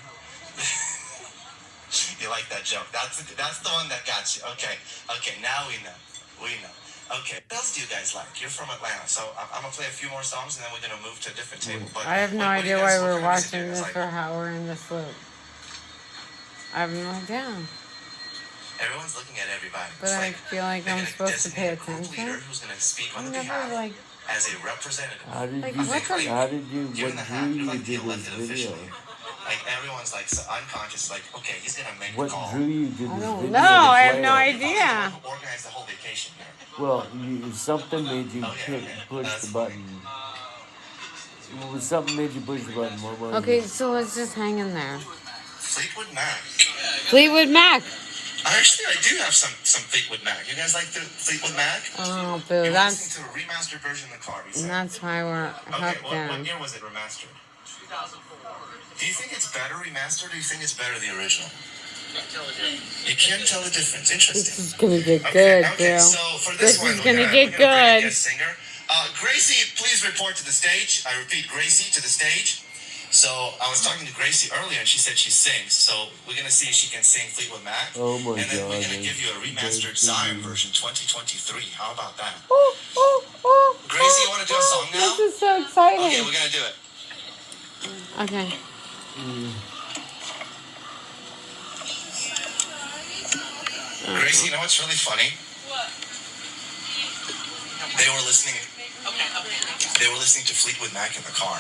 You like that joke? That's the one that got you. Okay. Now we know. Okay. What else do you guys like? You're from Atlanta, so I'm gonna play a few more songs, and then we're gonna move to a different table. But I have no what do you idea guys- why what we're kind of music do watching you guys this like? or how we're in this loop. I have no idea. Everyone's looking at everybody. But It's I like feel like they're I'm gonna supposed to pay designate a group leader attention. who's gonna speak on I'm the never behalf like, as a representative. how did Like, you, what the- how did you, You're what in the drew hat. You're you like to the this elected video? officially. Like everyone's like so unconscious. Like, okay, he's gonna make the What call. drew you to I this don't video know. to I have play no it? idea. Organize the whole vacation here. Well, something made you push That's the funny. button. Well, something made you push the button. What was Okay, it? so let's just hang in there. Fleetwood Mac. Fleetwood Mac. Actually, I do have some Fleetwood Mac. You guys like the Fleetwood Mac? Oh, You boo. were That's listening to a remastered version of the car. You said. that's why we're Okay, hooked what in. year was it remastered? 2004. Do you think it's better remastered, or do you think it's better the original? You can't tell the difference. This Interesting. is gonna get good, Okay. Bill. So for this This one, is we're gonna gonna get bring a good. guest singer. Gracie, please report to the stage. I repeat, Gracie to the stage. So I was talking to Gracie earlier, and she said she sings. So we're gonna see if she can sing Fleetwood Mac. Oh my And then we're God, gonna give you a remastered that's Zion crazy. version 2023. How about that? Oh, Gracie, you wanna do a song now? This is so Okay, exciting. we're gonna do it. Okay. Gracie, you know what's really funny? What? They were listening. They were listening to Fleetwood Mac in the car.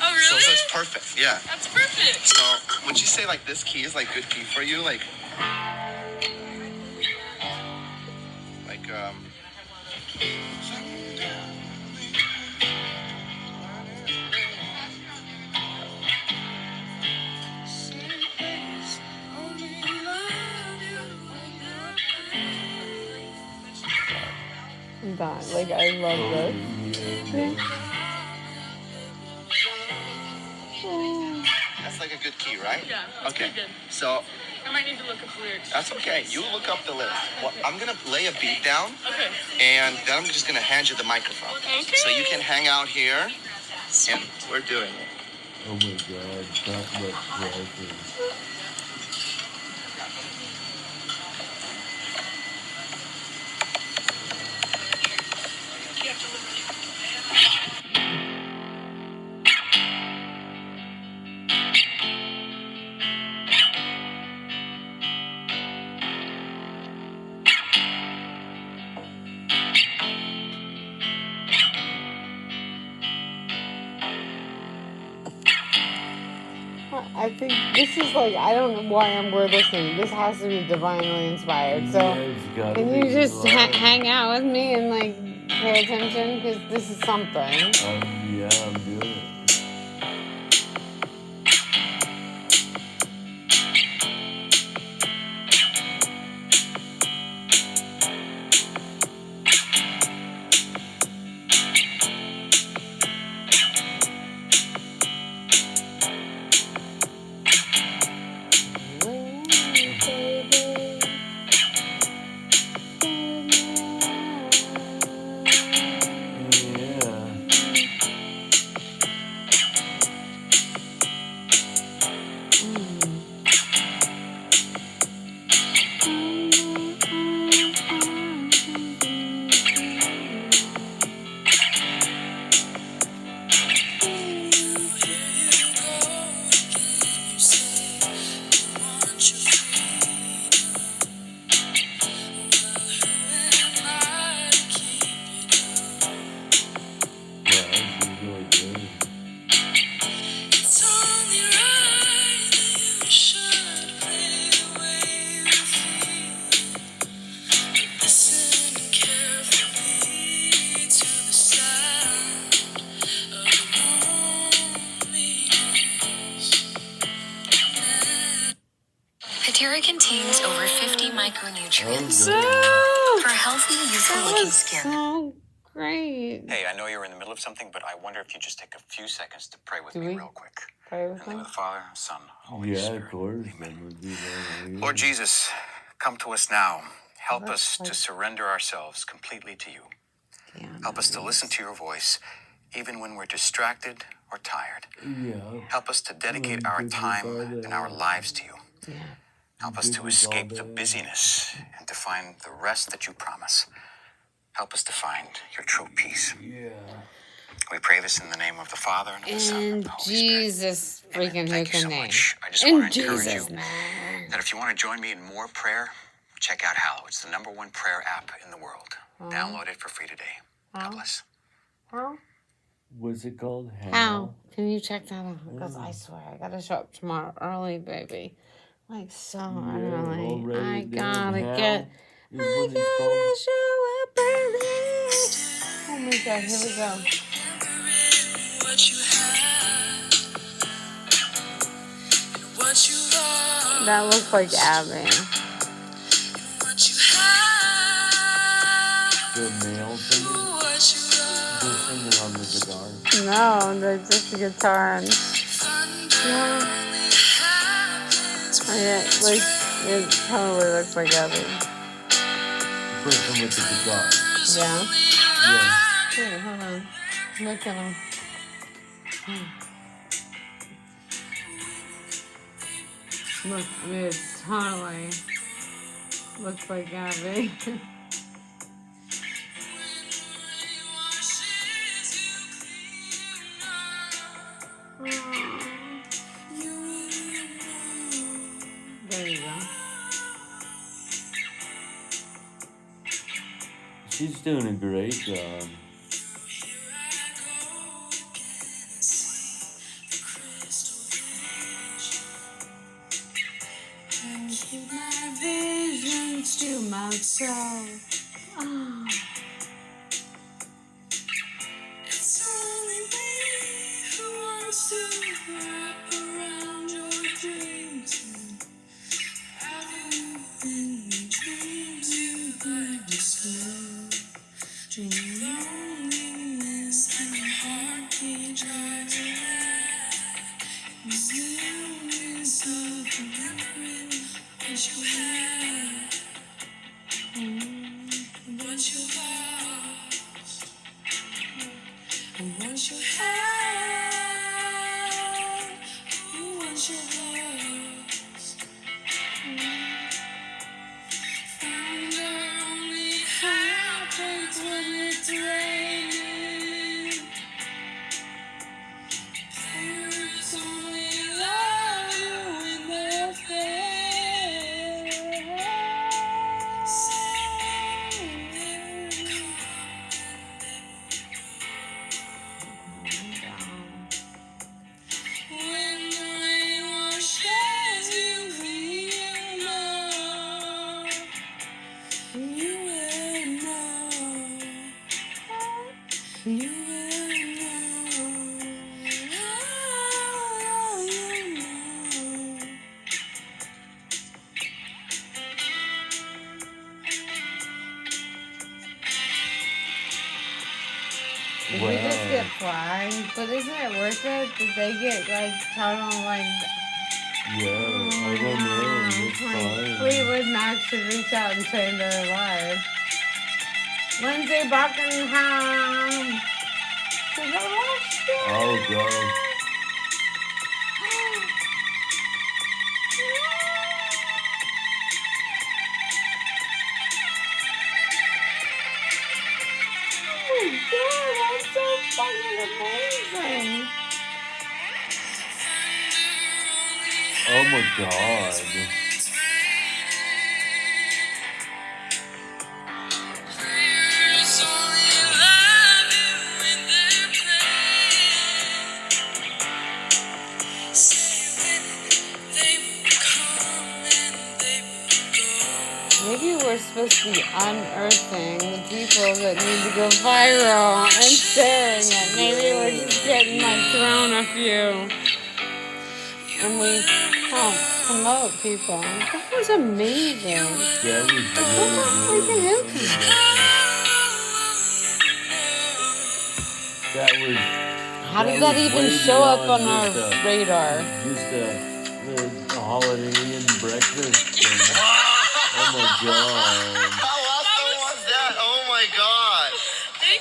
Oh, So really? it's perfect. Yeah. That's perfect. So would you say like this key is like good key for you? Like I'm done. Like, I love this. that's like a good key, right? Yeah, that's Okay. pretty good. So I might need to look up lyrics. that's okay. You look up the lyrics. Well, I'm gonna lay a beat down, Okay. and then I'm just gonna hand you the microphone. Okay. So you can hang out here, and we're doing it. Oh my God, talk about pressure. I think this is like, I don't know why we're listening. This has to be divinely inspired. So, Yeah, it's gotta can you be just love. hang out with me and like pay attention? Because this is something. Yeah, I'm doing it. Yeah. Yeah, this is really good. It's only right that you should play the way you feel. But listen carefully to the sound of loneliness. Patera contains over 50 micronutrients Oh, for healthy, youthful-looking skin. So great. Hey, I know you're in the middle of something, but I wonder if you just take a few seconds to pray with Do me we? real quick. Pray In with the name me. of the Father, Son, Holy yeah, Spirit. of course. That would be very Lord Jesus, come to us now. Help Looks us like- to surrender ourselves completely to you. Yeah, Help us to listen to your voice, even when we're distracted or tired. Yeah. Help us to dedicate Oh, our goodness, time all and that. our lives to you. Yeah. Help us to Goodness, all escape the that. busyness and to find the rest that you promise. Help us to find your true peace. Yeah. We pray this in the name of the Father and of the Son and of In the Holy Spirit. Jesus Amen. freaking Thank you so name. much. I just In want to encourage Jesus' you name. that if you want to join me in more prayer, check out Hallow. It's the #1 prayer app in the world. Download it for free today. God bless. How? What's it called? How? Can you check that out? Because I swear, I gotta show up tomorrow early, baby. Like so early. already I down. gotta How get. is I what it's gotta called. show up early. Oh my god, here we go. What you have, what you lost, That looks like Abby. what you have, The male singer. what you lost. The singer on the guitar. No, that's just the guitar and yeah. Oh, yeah, like it totally looks like Abby. The person with the guitar. Yeah. Yeah. Wait, hold on. Look at him. Look, it totally looks like Abby. There you go. She's doing a great job. Keep my visions to myself. Oh. It's only me who wants to wrap around your dreams. Have you any dreams you'd like to slow? Dream loneliness and your heartbeat drives you mad. It's the illness of remembering what you had, what you lost. And once you have, once you lost, thunder only happens when it's raining. Pirates only love you when they're fair. flag, but isn't it worth it? Did they get like taught on like? Yeah, I don't know. It's Like fine. Fleetwood Mac should reach out and say they're alive. Lindsey Buckingham to the rescue! Oh, God. Oh my god, that's so fucking amazing! Oh, my God. Prayers only love you when they're praying. Say when they will come and they will go. Maybe we're supposed to be unearthing the people that need to go viral and sharing it. Maybe we're just getting like thrown a few. And we can't promote people. That was amazing. That was What the freaking really heck? good. That was. How did was that even way show up beyond on our just radar? Just the Holiday Inn breakfast thing. Oh my God. How awesome was that? Oh my God.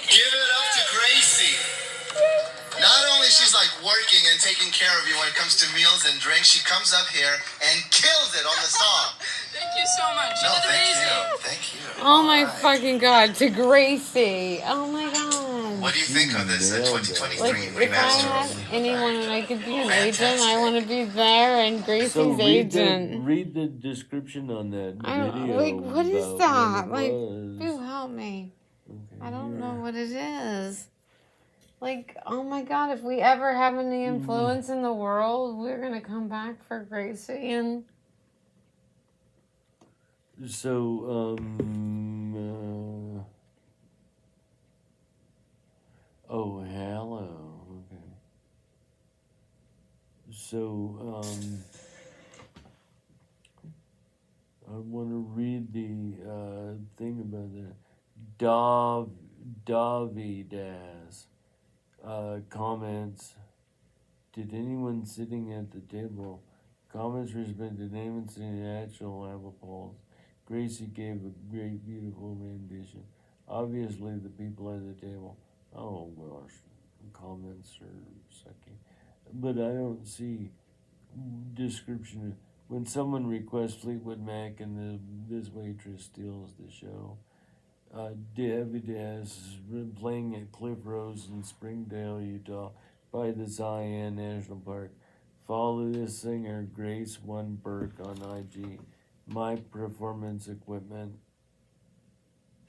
Give it up to Gracie. Not only she's like working and taking care of you when it comes to meals and drinks, she comes up here and kills it on the song. Thank you so much. No, You did thank amazing. you. Thank you. Oh my All right. fucking god, to Gracie. Oh my god. What do you think of this Nailed it. 2023 Like, if I remaster? had anyone and I could be an agent, Fantastic. I want to be there and Gracie's So agent. read the description on that I don't, video. like, what is about that? what it Like, was. Boo, help me. Okay, I don't here. know what it is. Like, oh my god, if we ever have any influence in the world, we're gonna come back for Gracie and So, oh, hello. Okay. So, I want to read the thing about that. Davidas comments. Did anyone sitting at the table? Comments respect the name and city actual apple polls. Gracie gave a great, beautiful rendition. Obviously, the people at the table. Oh gosh, comments are sucky. But I don't see description. When someone requests Fleetwood Mac and this waitress steals the show. David has been playing at Cliff Rose in Springdale, Utah, by the Zion National Park. Follow this singer, Grace One Burke, on IG. My performance equipment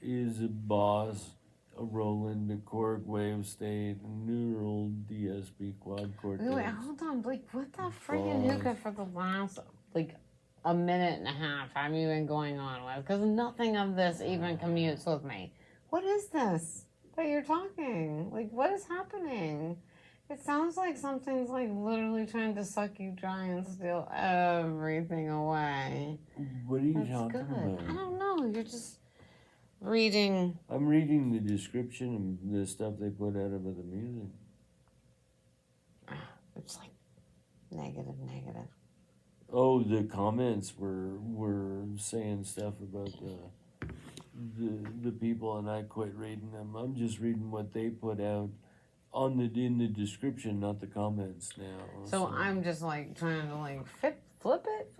is a Boss, a Roland, a Korg Wave State, a Neural DSP Quad Cortex. wait, hold on, like what the freaking Boss. hookah for the last like a minute and a half have you been going on with? Because nothing of this even commutes with me. What is this that you're talking? Like, what is happening? It sounds like something's like literally trying to suck you dry and steal everything away. What are you That's talking good. about? I don't know. You're just reading. I'm reading the description and the stuff they put out about the music. It's like negative. Oh, the comments were saying stuff about the people, and I quit reading them. I'm just reading what they put out on in the description, not the comments now. So I'm just like trying to like flip it.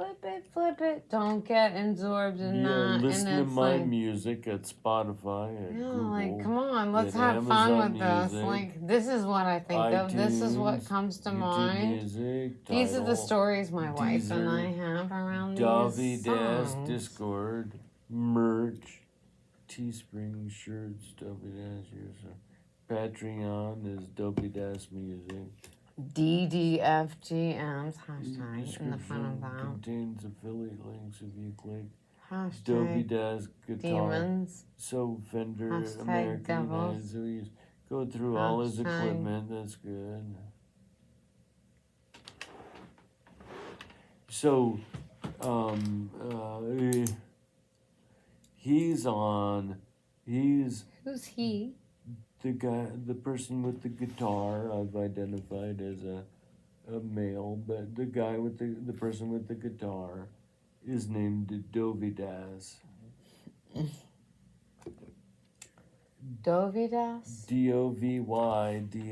Don't get absorbed in yeah, that. listen and to it's my like, music at Spotify, at yeah, Google. like come on, let's at have fun Amazon with this. Music, Like this is what I think of. This is what iTunes, comes to YouTube mind. Music, These are the Tidal, stories my wife and I Deezer, have around Davi these Das, songs. Discord, merch, Teespring shirts, Davi Das, Patreon is Dopey Das Music. DDFGMs hashtag in the front of Description that. contains affiliate links if you click. Dopey Hashtag Das Guitar. demons. So Fender, Hashtag American devils. United. So he's go through all his Hashtag- equipment. That's good. So, he's on. He's Who's he? the person with the guitar, I've identified as a male, but the person with the guitar is named Dovidas. Dovidas? Dovydas.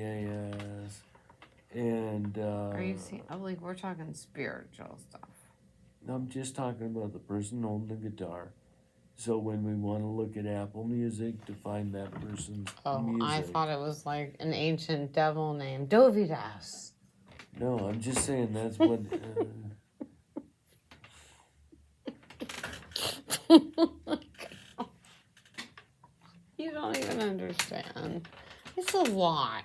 And Are you seeing? Oh, like we're talking spiritual stuff. I'm just talking about the person holding the guitar. So when we want to look at Apple Music to find that person's Oh, music. I thought it was like an ancient devil named Dovidas. No, I'm just saying that's what. You don't even understand. It's a lot.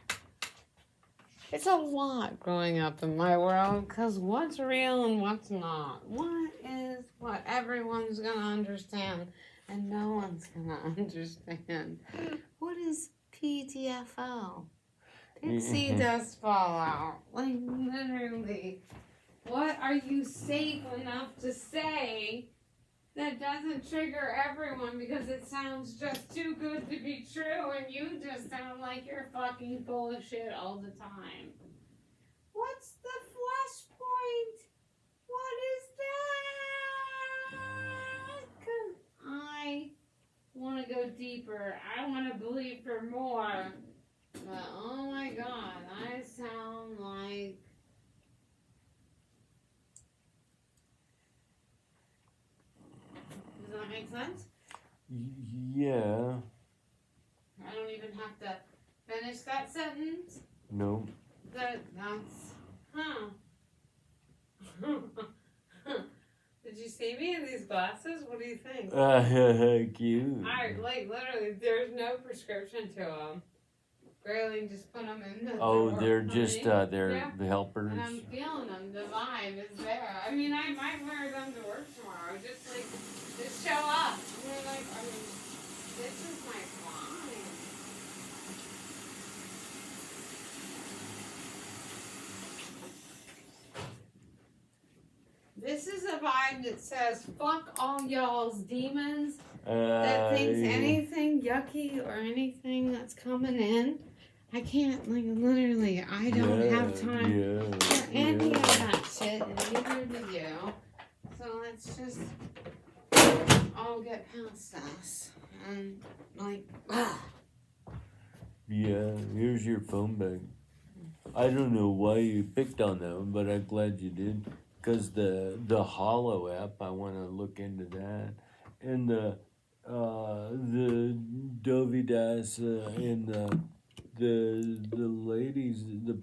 It's a lot growing up in my world because what's real and what's not. What is what everyone's going to understand and no one's going to understand. What is PTFO? Pixie dust fallout. Like, literally. What are you safe enough to say that doesn't trigger everyone because it sounds just too good to be true and you just sound like you're fucking full of shit all the time? What's the flashpoint? What is that? 'Cause I want to go deeper. I want to believe for more. But oh my god, I sound like. Does that make sense? Yeah. I don't even have to finish that sentence. No. That's. Huh. Did you see me in these glasses? What do you think? Cute. Like, literally, there's no prescription to them. Barely just put them in the Oh, drawer. they're just they're Yeah. the helpers. And I'm feeling them. The vibe is there. I mean, I might wear them to work tomorrow. Just show up. This is my vibe. This is a vibe that says, fuck all y'all's demons that thinks anything yucky or anything that's coming in. I can't, like, literally, I don't have time for any of that shit, and neither do you. So let's just all get past this. And, like, Yeah, here's your phone bag. I don't know why you picked on that one, but I'm glad you did. Because the Hollow app, I want to look into that. And the Dovidas and the ladies, the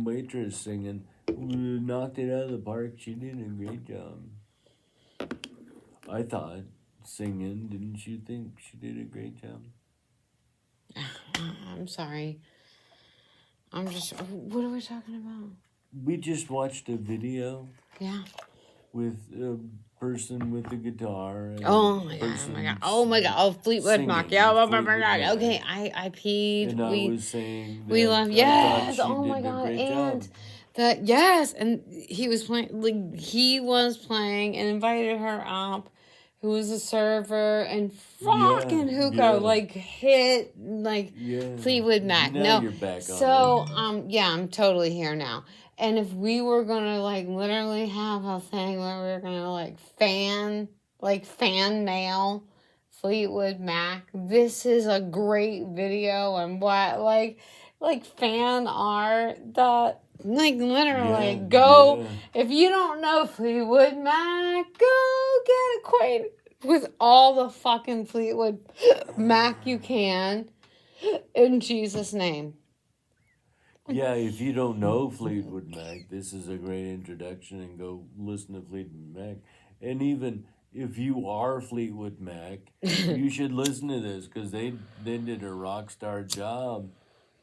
waitress singing, knocked it out of the park. She did a great job. I thought singing, didn't you think she did a great job? I'm sorry. I'm just, what are we talking about? We just watched a video. Yeah. With a person with the guitar. And Oh my god! Oh, Fleetwood Mac. Yeah, oh my god. Okay, I peed. And I was saying that we love. I Yes. thought she Oh my did a god. great And job. that yes, and he was playing and invited her up. Who was a server and fucking hookah like hit like Fleetwood Mac. Now No, you're back so on yeah, I'm totally here now. And if we were gonna like literally have a thing where we were gonna like fan mail Fleetwood Mac, this is a great video and what like fan art that like literally go if you don't know Fleetwood Mac, go get acquainted with all the fucking Fleetwood Mac you can in Jesus' name. Yeah, if you don't know Fleetwood Mac, this is a great introduction and go listen to Fleetwood Mac. And even if you are Fleetwood Mac, you should listen to this because they did a rock star job.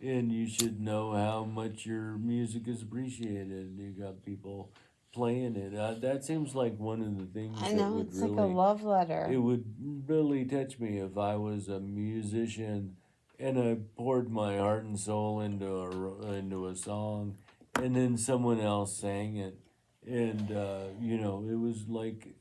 And you should know how much your music is appreciated. You got people playing it. That seems like one of the things I that know, would it's really, like a love letter. It would really touch me if I was a musician and I poured my heart and soul into a song, and then someone else sang it, and it was like.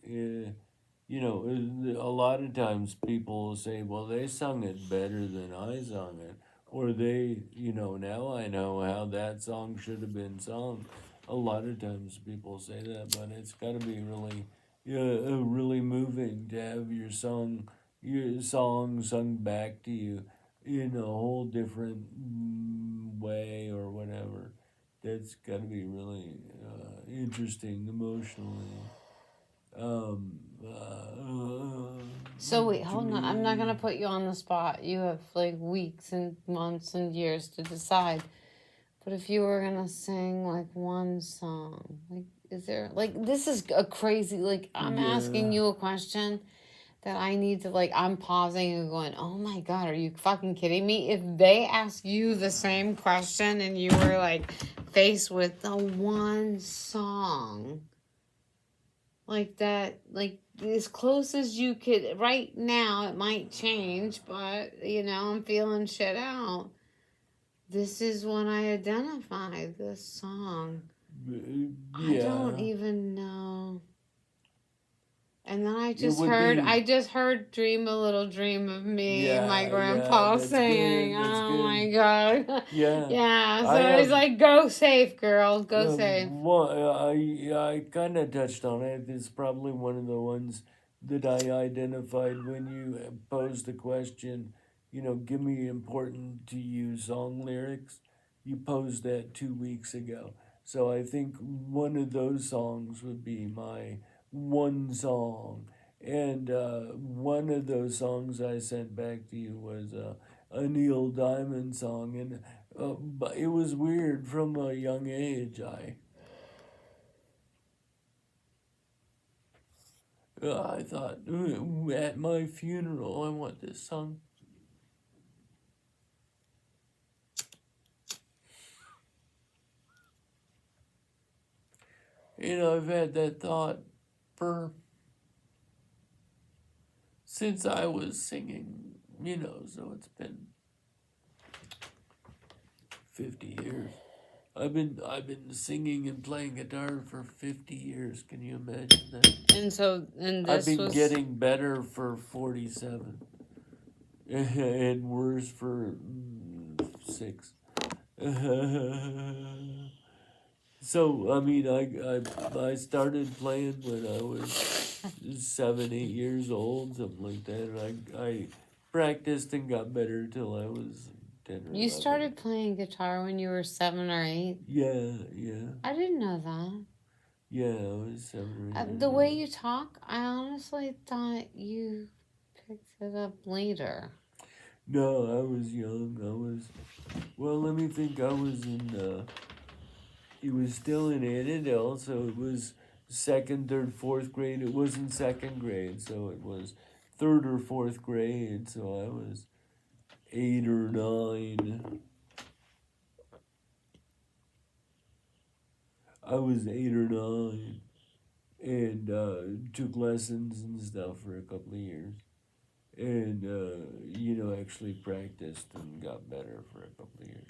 A lot of times people say, well, they sung it better than I sung it. or they, now I know how that song should have been sung. A lot of times people say that, but it's got to be really, really moving to have your song sung back to you in a whole different way or whatever. That's got to be really interesting emotionally. Um, So wait, to hold on. I'm not gonna me. put you on the spot. You have like weeks and months and years to decide. But if you were gonna sing like one song, like is there like this is a crazy like I'm asking Yeah. you a question that I need to like I'm pausing and going, oh my god, are you fucking kidding me? If they ask you the same question and you were like faced with the one song like that, like as close as you could right now, it might change, but I'm feeling shit out. This is when I identify this song. I don't Yeah. even know. And then It would I be. just heard Dream a Little Dream of Me, my Yeah, grandpa that's saying, good. That's oh my good. God. Yeah, Yeah, I so he's have. like, go safe, girl, go safe. I kind of touched on it. It's probably one of the ones that I identified when you posed the question. Give me important to you song lyrics. You posed that 2 weeks ago, so I think one of those songs would be my one song. And one of those songs I sent back to you was a Neil Diamond song, and but it was weird from a young age. I thought at my funeral I want this song. I've had that thought for since I was singing. So it's been 50 years. I've been singing and playing guitar for 50 years. Can you imagine that? And I've this been was, getting better for 47 and worse for 6. So I mean, I started playing when I was 7, 8 years old, something like that. And I practiced and got better till I was 10 or you 11. started playing guitar when you were 7 or 8? Yeah, yeah, I didn't know that. yeah. I was 7 or 8 years The way old. you talk, I honestly thought you picked it up later. No, I was young. Well, let me think. I was in. It was still in Annandale, so it was second, third, fourth grade. It wasn't second grade, so it was third or fourth grade. So I was 8 or 9. I was 8 or 9, and took lessons and stuff for a couple of years, and actually practiced and got better for a couple of years.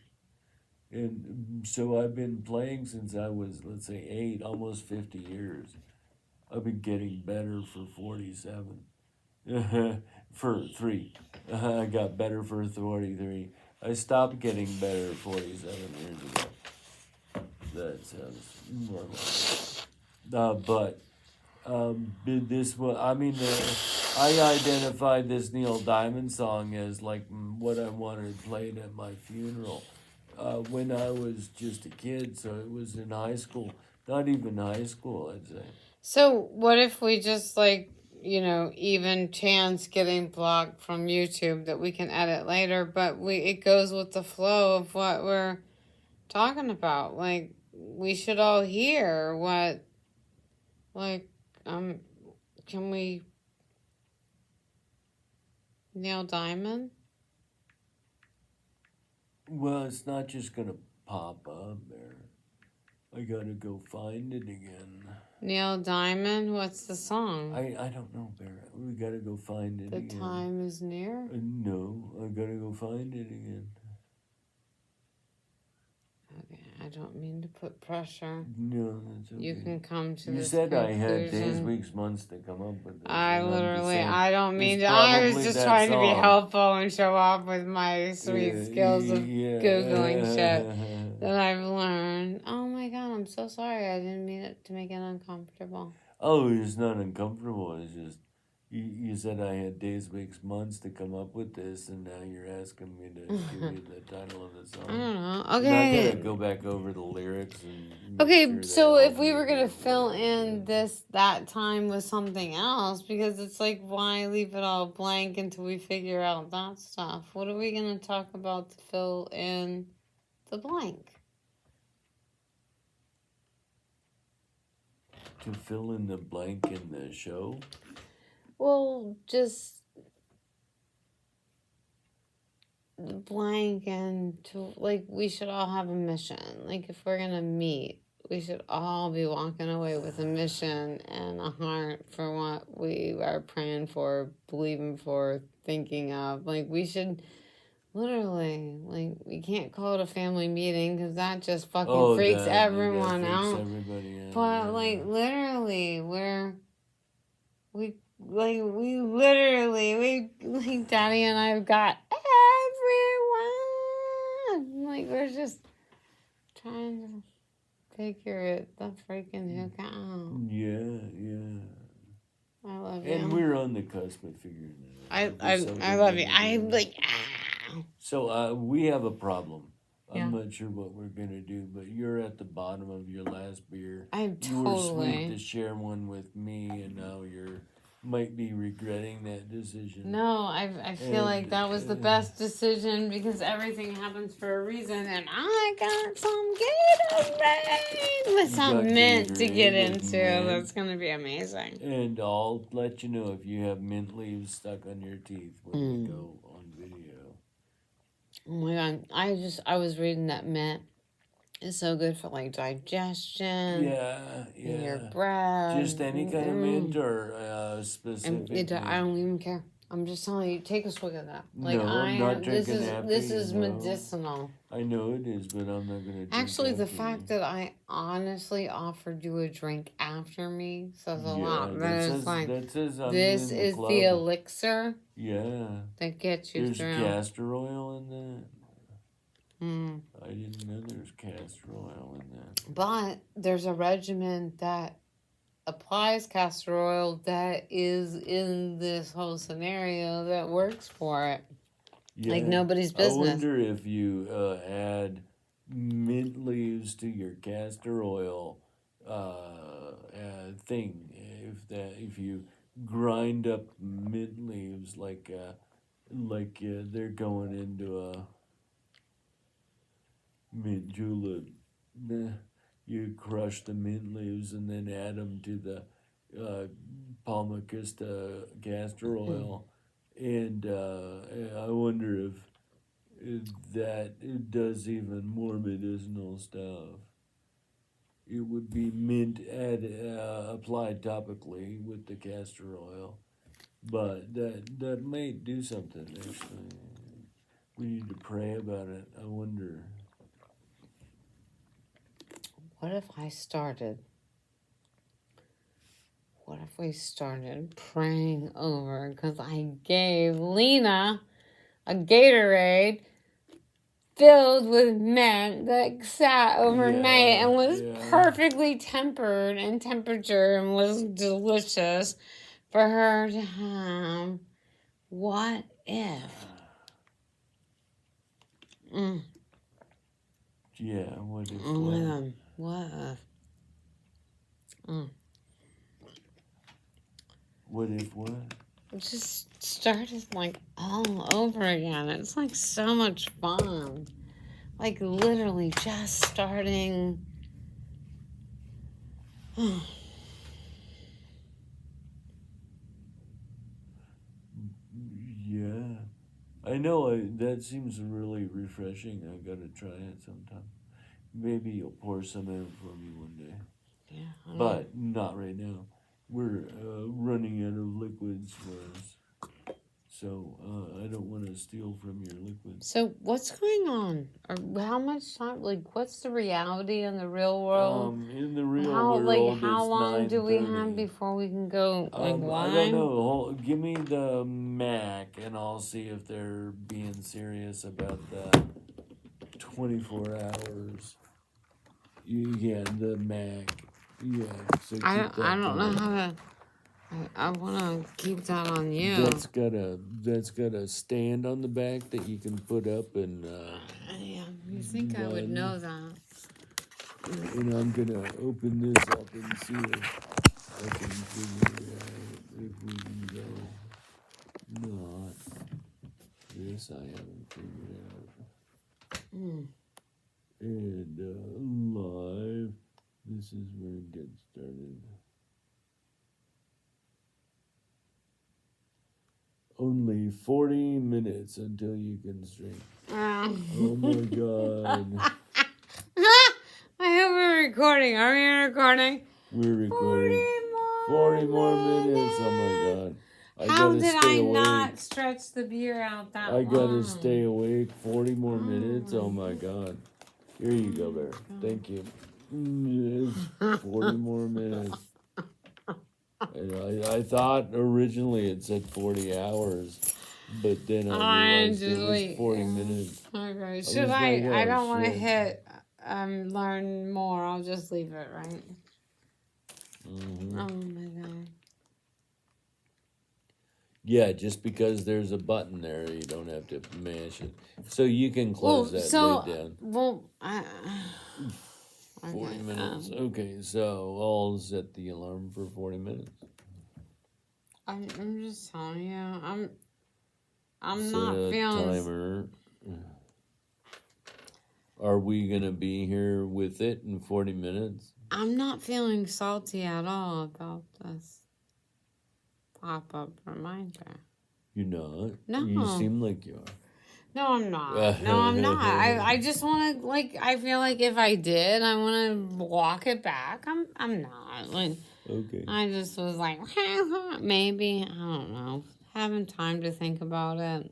And so I've been playing since I was, let's say, 8, almost 50 years. I've been getting better for 47. For 3. I got better for 43. I stopped getting better 47 years ago. That sounds more but this one, I mean, I identified this Neil Diamond song as like what I wanted played at my funeral when I was just a kid, so it was in high school. Not even high school, I'd say. So what if we just like, even chance getting blocked from YouTube that we can edit later, but it goes with the flow of what we're talking about. Like we should all hear what like can we Neil Diamond? Well, it's not just gonna pop up there. I gotta go find it again. Neil Diamond, what's the song? I don't know, Barrett. We gotta go find it The again. time is near? No, I gotta go find it again. Okay. I don't mean to put pressure. No, that's okay. You can come to You this said I had days, conclusion. weeks, months to come up with this. I and I'm just literally, saying, I don't mean it's to. I was probably just that trying to be song. helpful and show off with my sweet Yeah, skills of yeah. Googling shit that I've learned. Oh my god, I'm so sorry. I didn't mean it to make it uncomfortable. Oh, it's not uncomfortable. It's just you said I had days, weeks, months to come up with this, and now you're asking me to give you the title of the I song. don't know. And I Okay. gotta go back over the lyrics and make Okay, sure so they all if we were meet gonna up, fill whatever, in yeah. that time with something else, because it's like, why leave it all blank until we figure out that stuff? What are we gonna talk about to fill in the blank? To fill in the blank in the show. Well, just the blank, and to like, we should all have a mission. Like, if we're gonna meet, we should all be walking away with a mission and a heart for what we are praying for, believing for, thinking of. Like, we should literally, like, we can't call it a family meeting because that just fucking Oh, freaks that everyone freaks out. everybody out. But Yeah. like, literally, we literally, like, Daddy and I've got everyone. Like, we're just trying to figure it the freaking heck out. Yeah. I love you. And we're on the cusp of figuring it out. I It'll be I something love you. that we I'm do. like, So we have a problem. Yeah. I'm not sure what we're gonna do, but you're at the bottom of your last beer. I'm You were sweet to totally. share one with me, and now you're might be regretting that decision. No, I feel like that was the best decision because everything happens for a reason, and I got some Gatorade with You some got mint to get Gatorade with into. mint. That's gonna be amazing. And I'll let you know if you have mint leaves stuck on your teeth when we Mm. go on video. Oh my god, I was reading that mint. It's so good for like digestion. Yeah. And your breath. Just any kind of mint or specific. I don't even care. I'm just telling you, take a swig of that. Like, No, I'm not this drinking is after this you, is no. medicinal. I know it is, but I'm not gonna drink Actually, the after fact you. that I honestly offered you a drink after me says a Yeah, lot. that says I'm This in the is club. the elixir Yeah. that gets you There's through. castor oil in that. Mm. I didn't know there's castor oil in that. But there's a regimen that applies castor oil that is in this whole scenario that works for it. Yeah. Like nobody's I business. wonder if you add mint leaves to your castor oil thing. If you grind up mint leaves like they're going into a mint julep. You crush the mint leaves and then add them to the Palmacista castor oil, and I wonder if that it does even more medicinal stuff. It would be mint applied topically with the castor oil, but that might do something. Actually, we need to pray about it. I wonder. What if we started praying over, because I gave Lena a Gatorade filled with mint that sat overnight and was perfectly tempered in temperature and was delicious for her to have. What if? Yeah, what if? Oh my god, what if? What if what? It just started like all over again. It's like so much fun. Like literally just starting. Yeah, I know. That seems really refreshing. I gotta try it sometime. Maybe you'll pour some in for me one day. Yeah. But not right now. We're running out of liquids for us. So I don't want to steal from your liquids. So what's going on? Or how much time? Like, what's the reality in the real world? In the real How world, how it's long do we have 9:30. before we can go like I don't live? know. Give me the Mac, and I'll see if they're being serious about the 24 hours. Yeah, the Mac. Yeah, so keep that I don't know going. how to. I want to keep that on you. That's got a stand on the back that you can put up, and Yeah, you think I would know that? and I'm gonna open this up and see if I can figure out if we can go. Not this, I haven't figured out. And live. This is where it gets started. Only 40 minutes until you can stream. Oh my god. I hope we're recording. Are we recording? We're recording. 40 more minutes. Oh my god. I How gotta did stay I awake. not stretch the beer out that I gotta long? stay awake 40 more minutes. Oh my god. Here you go, Bear. Thank you. It's 40 more minutes. And I thought originally it said 40 hours, but then I realized it was 40 minutes. Okay. was Should like, I oh, don't want to shit. hit learn more. I'll just leave it, right? Mhm. Oh my god. Yeah, just because there's a button there, you don't have to mash it. So you can close that lid down. Well, 40 okay, minutes. Okay, so I'll set the alarm for 40 minutes. I'm just telling you, I'm Set not a feeling. timer. Are we gonna be here with it in 40 minutes? I'm not feeling salty at all about this pop-up reminder. You're not? No. You seem like you are. No, I'm not. No, I'm not. I just want to I feel like if I did, I want to walk it back. I'm not. Like, Okay. I just was like, maybe, I don't know. Having time to think about it.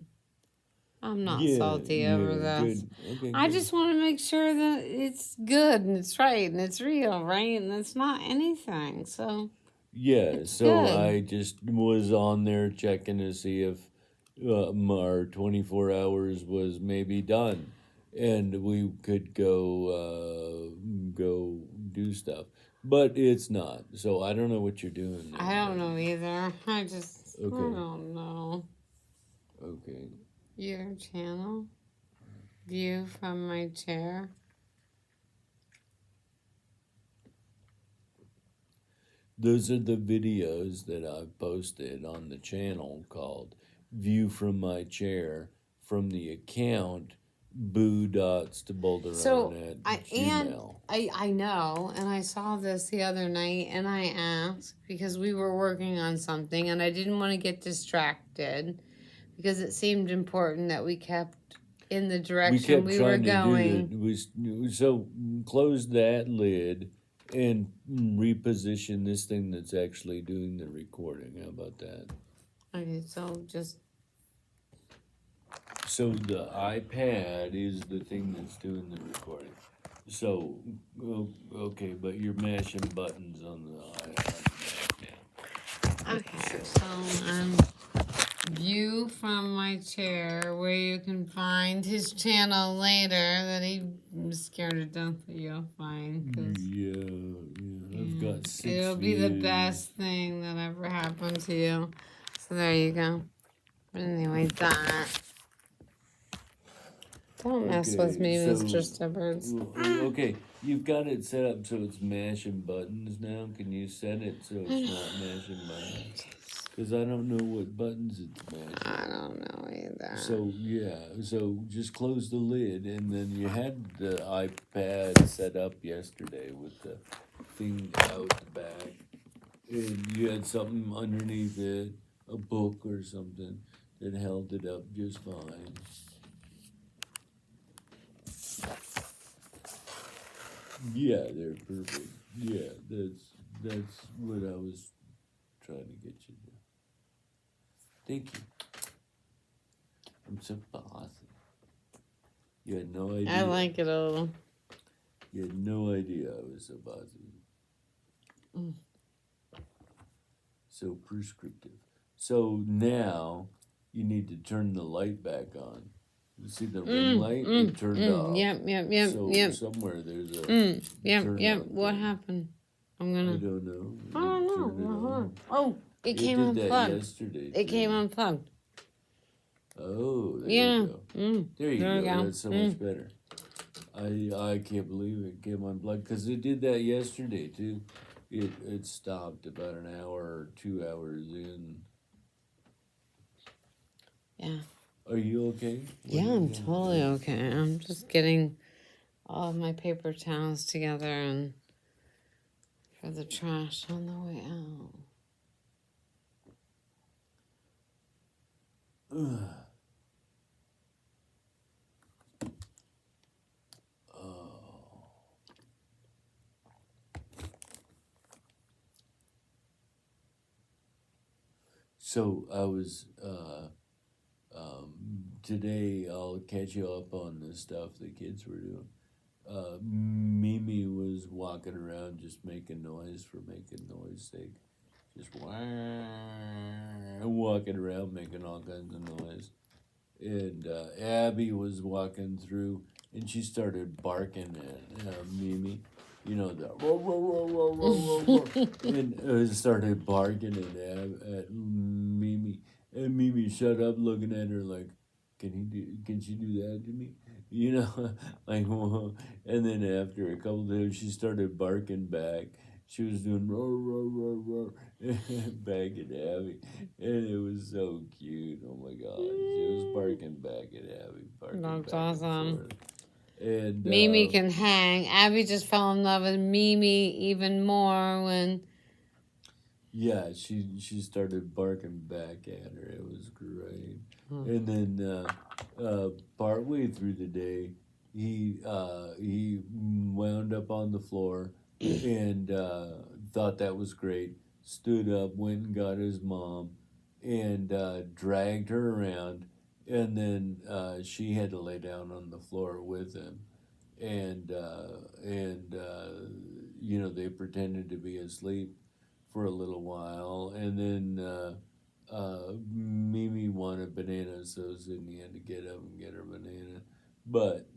I'm not salty over this. Good. Okay, I good. just want to make sure that it's good and it's right and it's real, right? And it's not anything. So, Yeah, so good. I just was on there checking to see if our 24 hours was maybe done, and we could go do stuff, but it's not. So I don't know what you're doing there. I don't know either. I Okay. don't know. Okay. Your channel? View from my chair? Those are the videos that I've posted on the channel called View from My Chair from the account boo.stabolderon So at I Gmail. know, and I saw this the other night, and I asked because we were working on something, and I didn't want to get distracted because it seemed important that we kept in the We direction kept we were trying to going. do that. So close that lid and reposition this thing that's actually doing the recording. How about that? Okay, so just So the iPad is the thing that's doing the recording. So, okay, but you're mashing buttons on the iPad. okay. So view from my chair, where you can find his channel later. That I'm scared to death that you'll find. 'Cause Yeah, I've got 6 it'll be the views. best thing that ever happened to you. So there you go. But anyway, that. Don't mess with Okay, me, so- Mr. Stubborns. Okay, you've got it set up so it's mashing buttons now. Can you set it so it's not mashing buttons? Because I don't know what buttons it's mashing. I don't know either. So yeah, so just close the lid, and then you had the iPad set up yesterday with the thing out the back, and you had something underneath it, a book or something that held it up just fine. Yeah, they're perfect. Yeah, that's what I was trying to get you to. Thank you. I'm so bossy. You had no idea. I like it a little. You had no idea I was so bossy. Mm. So prescriptive. So now you need to turn the light back on. You see the ring light? It turned off. Yep, So somewhere there's a Yep. turn What on. happened? I'm I gonna. don't know. I don't Turn it know. on. Oh, it came did that unplugged. yesterday. It came too. unplugged. Oh, there Yeah. you go. There you There we go. go. That's so much better. I can't believe it came unplugged because it did that yesterday too. It stopped about an hour or 2 hours in. Yeah. Are you okay? What Yeah, are you I'm doing? totally okay. I'm just getting all of my paper towels together and for the trash on the way out. Oh. So I was today. I'll catch you up on the stuff the kids were doing. Mimi was walking around just making noise for making noise sake, just walking around making all kinds of noise. And Abby was walking through, and she started barking at Mimi. You know the and started barking at Mimi. And Mimi shut up, looking at her like, Can she do that to me? You know, like. Whoa. And then after a couple of days, she started barking back. She was doing roar roar roar roar back at Abby, and it was so cute. Oh my gosh, it was barking back at Abby, barking That's back awesome. and forth. And Mimi can hang. Abby just fell in love with Mimi even more when. yeah, she started barking back at her. It was great. And then partway through the day, he wound up on the floor and thought that was great. Stood up, went and got his mom, and dragged her around. And then she had to lay down on the floor with him, and you know, they pretended to be asleep for a little while, and then Mimi wanted banana, so Sydney had to get up and get her banana. But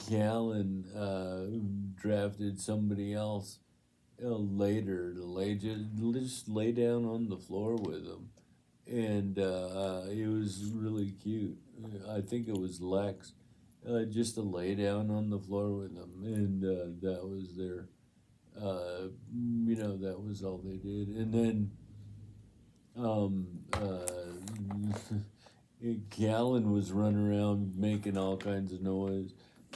Callan drafted somebody else later to just lay down on the floor with him, and it was really cute. I think it was Lex, just to lay down on the floor with him, and that was their, you know, that was all they did. And then Callan was running around making all kinds of noise,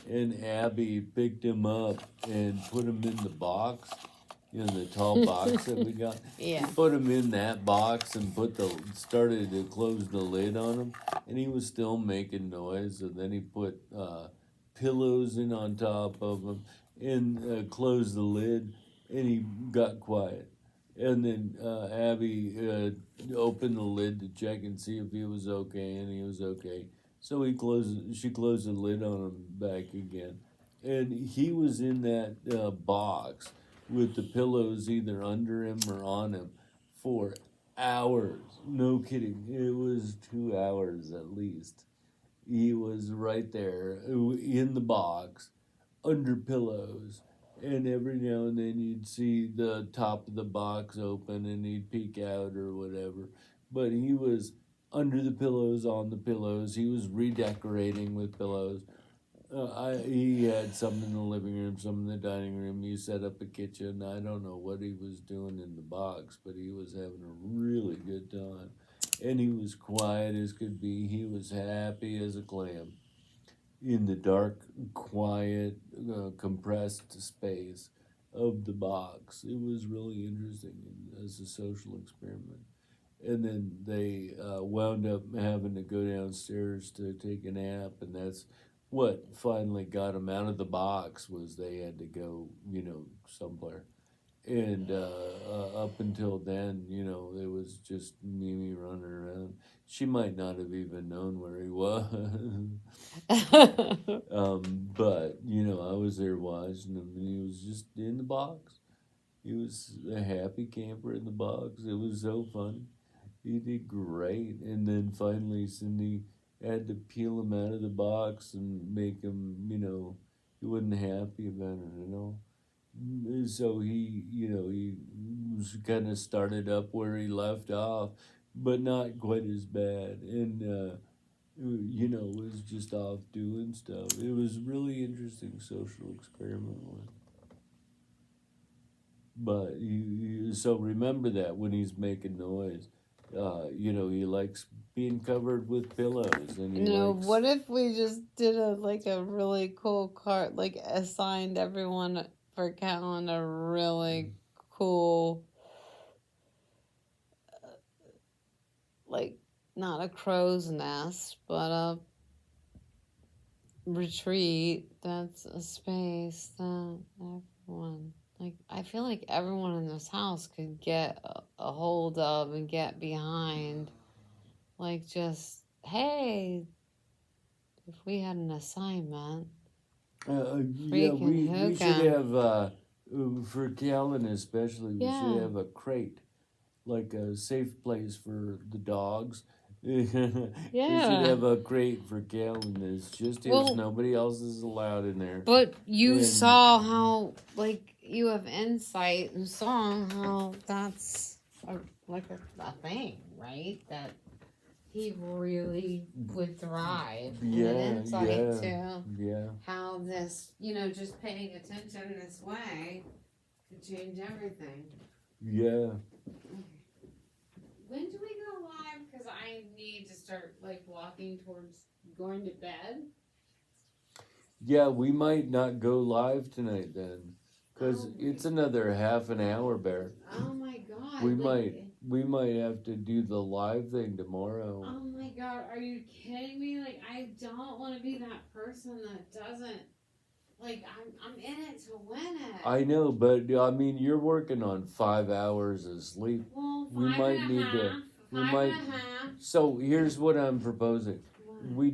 and Abby picked him up and put him in the box, you know, the tall box that we got. Yeah. He put him in that box and started to close the lid on him, and he was still making noise. And then he put pillows in on top of him and closed the lid, and he got quiet. And then Abby opened the lid to check and see if he was okay, and he was okay. So she closed the lid on him back again, and he was in that box with the pillows either under him or on him for hours. No kidding, it was 2 hours at least. He was right there in the box, under pillows, and every now and then you'd see the top of the box open and he'd peek out or whatever. But he was under the pillows, on the pillows. He was redecorating with pillows. He had some in the living room, some in the dining room. He set up a kitchen. I don't know what he was doing in the box, but he was having a really good time. And he was quiet as could be. He was happy as a clam in the dark, quiet, compressed space of the box. It was really interesting as a social experiment. And then they wound up having to go downstairs to take a nap, and that's what finally got them out of the box. Was they had to go, you know, somewhere. And up until then, you know, it was just Mimi running around. She might not have even known where he was. But, you know, I was there watching him, and he was just in the box. He was a happy camper in the box. It was so fun. He did great. And then finally, Cindy had to peel him out of the box and make him, you know, he wasn't happy about it at all. So he, you know, he kind of started up where he left off, but not quite as bad. And, you know, was just off doing stuff. It was really interesting social experiment one. But so remember that when he's making noise, you know, he likes being covered with pillows, and he No, likes. what if we just did a really cool card, like assigned everyone for Callan a really cool, like not a crow's nest, but a retreat that's a space that everyone, like, I feel like everyone in this house could get a hold of and get behind. Like, just, hey, if we had an assignment, Yeah, freaking we who should can? have for Callan especially. We Yeah. should have a crate, like a safe place for the dogs. We should Yeah. have a crate for Callan. It's just his. Well- Nobody else is allowed in there. But you And- saw how, like, you have insight and saw how that's a thing, right? That he really would thrive. And Yeah, an insight yeah. to Yeah. how this, you know, just paying attention this way could change everything. Yeah. When do we go live? Because I need to start, like, walking towards going to bed. Yeah, we might not go live tonight then, because Oh, it's another half an hour, Bear. Oh my god. We like, We might have to do the live thing tomorrow. Oh my god, are you kidding me? Like, I don't want to be that person that doesn't. Like, I'm in it to win it. I know, but I mean, you're working on 5 hours of sleep. Well, we five might and a need to- half, we five might- and a half. So here's what I'm proposing. What? We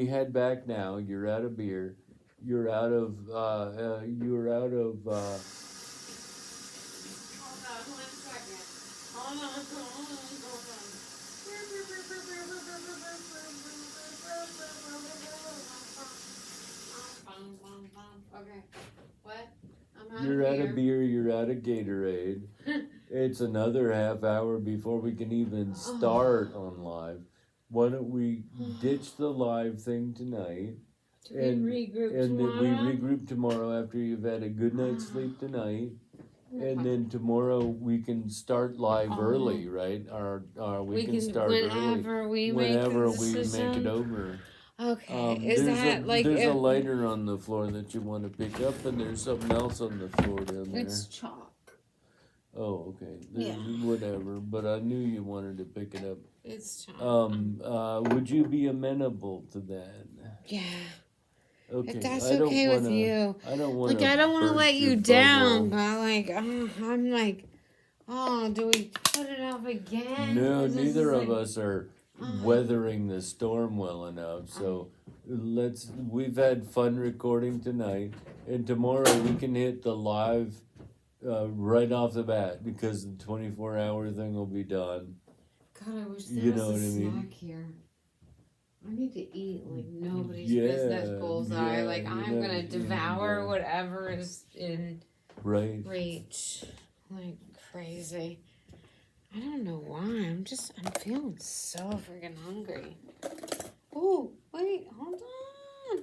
head back now. You're out of beer. You're out of, Hold on 1 second. Hold on. Okay. What? I'm out You're of out of beer, you're out of Gatorade. It's another half hour before we can even start on live. Why don't we ditch the live thing tonight? Do we regroup And then tomorrow? we regroup tomorrow after you've had a good night's sleep tonight. And then tomorrow we can start live early, right? We can start whenever early. we make Whenever the we make decision. it over. Okay. Is that like there's a if- lighter on the floor that you want to pick up, and there's something else on the floor down there. It's chalk. Oh, okay. Yeah. Whatever. But I knew you wanted to pick it up. It's chalk. Would you be amenable to that? Yeah. Okay. If that's I don't okay with wanna- you. I don't want Like, I don't want to let you down, but like, I'm like, oh, do we put it up again? No, This is neither of like- us are weathering the storm well enough. So we've had fun recording tonight, and tomorrow we can hit the live right off the bat because the 24-hour thing will be done. God, I wish there You was know a what I mean? snack here. I need to eat like nobody's Yeah, business bullseye. yeah, Like, you I'm know, gonna devour yeah. whatever is in Right. reach. Like crazy. I don't know why. I'm feeling so freaking hungry. Oh, wait, hold on.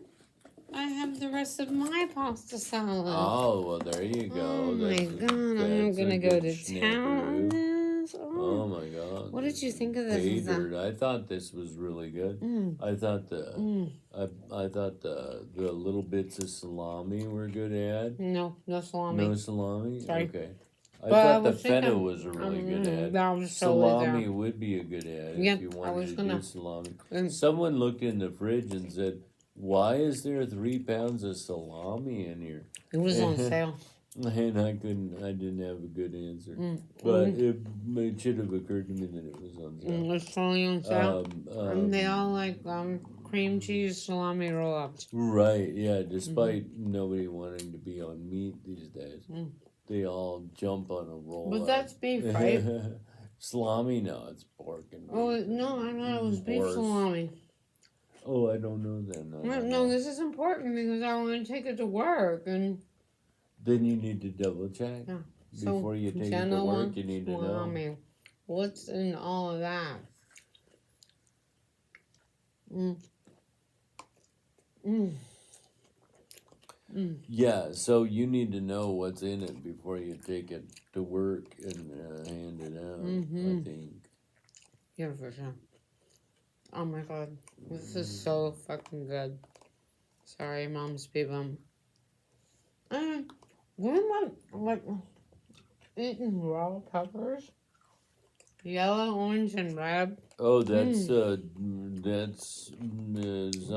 I have the rest of my pasta salad. Oh, well, there you go. Oh my That's- god, I'm that's a gonna go good to town on snapperoo. this. Oh my god. What did you think of this? Is that- Catered. I thought this was really good. Mm, I thought mm. I thought the little bits of salami were good ad. No salami. No salami? Sorry. Okay. I But I thought the was thinking- fennel was a really good ad. That was totally Salami there. would be a good ad Yeah, if you I wanted was to gonna- do salami. Mm. Someone looked in the fridge and said, "Why is there 3 pounds of salami in here?" It was on sale. And I didn't have a good answer. Mm. But it should have occurred to me that it was on sale. It's totally on sale. And they all Um, like cream cheese salami roll ups. right, yeah, despite nobody wanting to be on meat these days, Mm. they all jump on a roll. But that's beef, right? Salami, no, it's pork and beef. Oh no, I thought it was beef Horse. salami. Oh, I don't know then. No, this is important because I want to take it to work and Then you need to double check. Yeah. Before you take it to Jenna work, wants you need to know. salami. What's in all of that? Mm. Mm. Mm. Yeah, so you need to know what's in it before you take it to work and hand it out, Mhm. I think. Yeah, for sure. Oh my god, this is so fucking good. Sorry, Mom Speed Bump. When am I like eating raw peppers? Yellow, orange, and red. Oh, that's something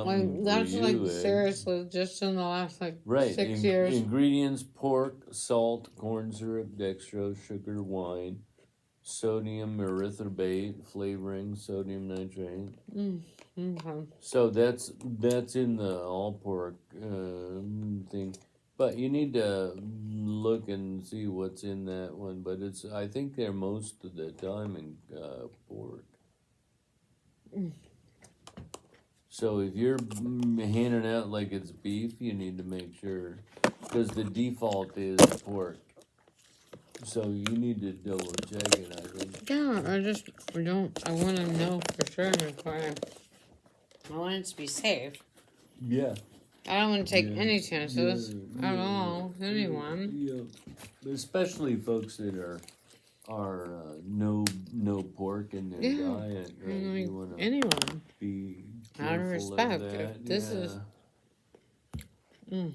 Like that's for like you, eh? seriously just in the last like Right. 6 years. Ingredients: pork, salt, corn syrup, dextrose, sugar, wine, sodium erythorbate, flavoring, sodium nitrate. Okay. So that's in the all pork thing. But you need to look and see what's in that one. But I think they're most of the time in pork. So if you're handing out like it's beef, you need to make sure, because the default is pork. So you need to double check it, I think. Yeah, I want to know for sure before I want it to be safe. Yeah. I don't want to take Yeah, any chances yeah, at all with anyone. Yeah, especially folks that are no pork in their Yeah, diet. Right? Like You want to anyone. be Out of careful respect, of if that. this is- Mm,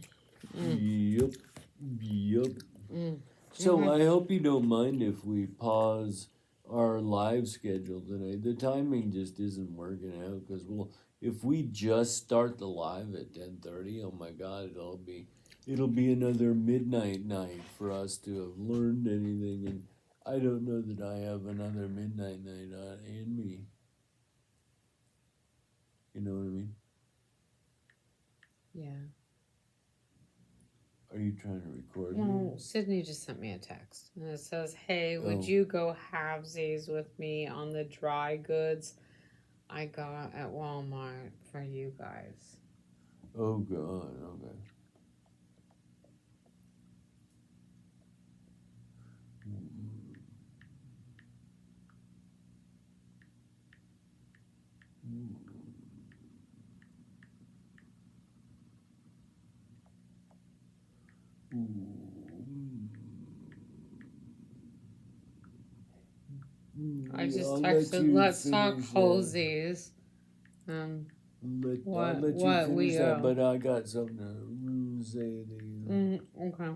Yep. mm. So I hope you don't mind if we pause our live schedule tonight. The timing just isn't working out because if we just start the live at 10:30, oh my God, it'll be another midnight night for us to have learned anything, and I don't know that I have another midnight night in me. You know what I mean? Yeah. Are you trying to record me? Well, Sydney just sent me a text and it says, "Hey, would Oh. you go halvesies with me on the dry goods I got at Walmart for you guys?" Oh God, okay. I just I'll let texted, you "Let's talk finish that. hosies." I'll What- let you what finish we, that, but I got something to say to you. Okay.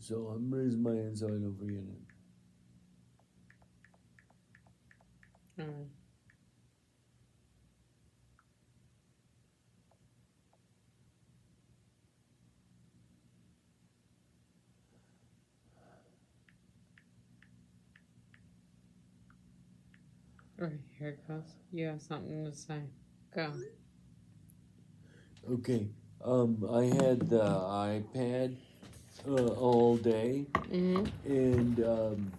So I'm raising my hand so I don't forget it. Alright. Alright, here it goes. You have something to say. Go. Okay. I had the iPad all day, and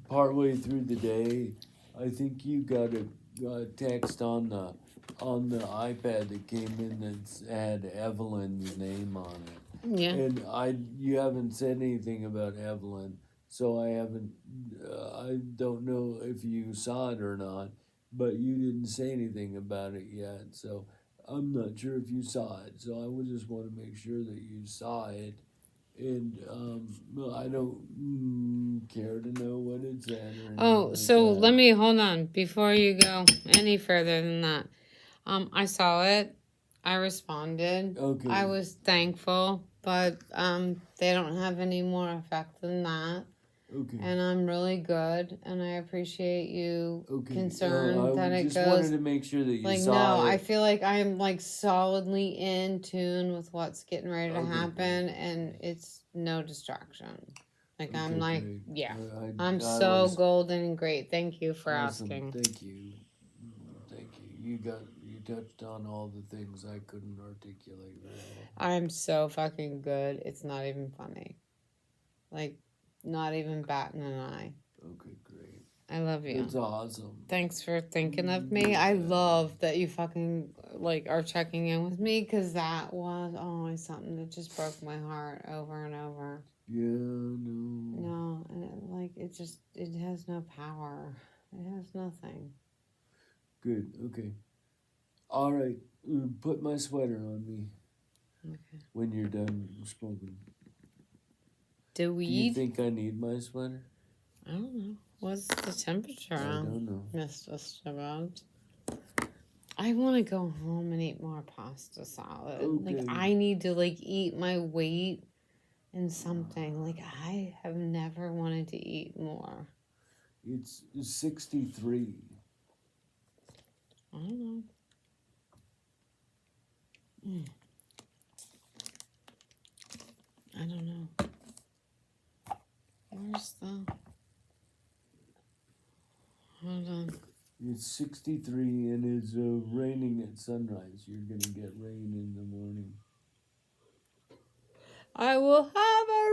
partway through the day, I think you got a text on the iPad that came in that had Evelyn's name on it. Yeah. And you haven't said anything about Evelyn, so I haven't. I don't know if you saw it or not, but you didn't say anything about it yet. So I'm not sure if you saw it. So I would just want to make sure that you saw it, and I don't care to know what it said. Or anything Oh, like so that. let me hold on before you go any further than that. I saw it. I responded. Okay. I was thankful, but they don't have any more effect than that. Okay. and I'm really good, and I appreciate you concerned I that it just goes. wanted to make sure that you Like, no, saw it. I feel like I am like solidly in tune with what's getting ready to Okay, happen, and it's no distraction. Like, I'm Okay, like, great. yeah, I I'm so was golden and great. Thank you for awesome. asking. Thank you. Thank you. You touched on all the things I couldn't articulate very well. I'm so fucking good. It's not even funny. Like, not even batting an eye. Okay, great. I love you. It's awesome. Thanks for thinking of me. I love that you fucking like are checking in with me, because that was always something that just broke my heart over and over. Yeah, no. No, and it has no power. It has nothing. Good. Okay. All right. Put my sweater on me Okay. when you're done smoking. Do Do you weed? think I need my sweater? I don't know. What's the temperature I on? don't know. Mr. Stubbs? I want to go home and eat more pasta salad. Like, Okay. I need to like eat my weight in something. Like, I have never wanted to eat more. It's 63. I don't know. I don't know. Where's the... Hold on. It's 63 and it's raining at sunrise. You're going to get rain in the morning. I will have a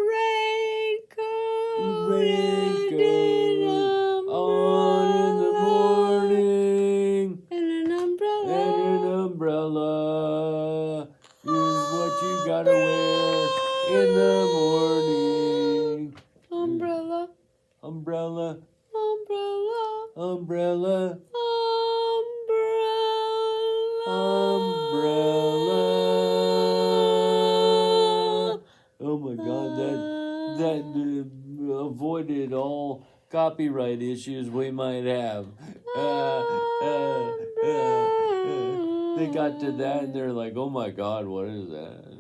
raincoat, Raincoat on in the morning. and an umbrella. And an umbrella is what you gotta wear in the morning. Umbrella, Umbrella, umbrella, umbrella, umbrella. Oh my God, that avoided all copyright issues we might have. They got to that and they're like, oh my God, what is that?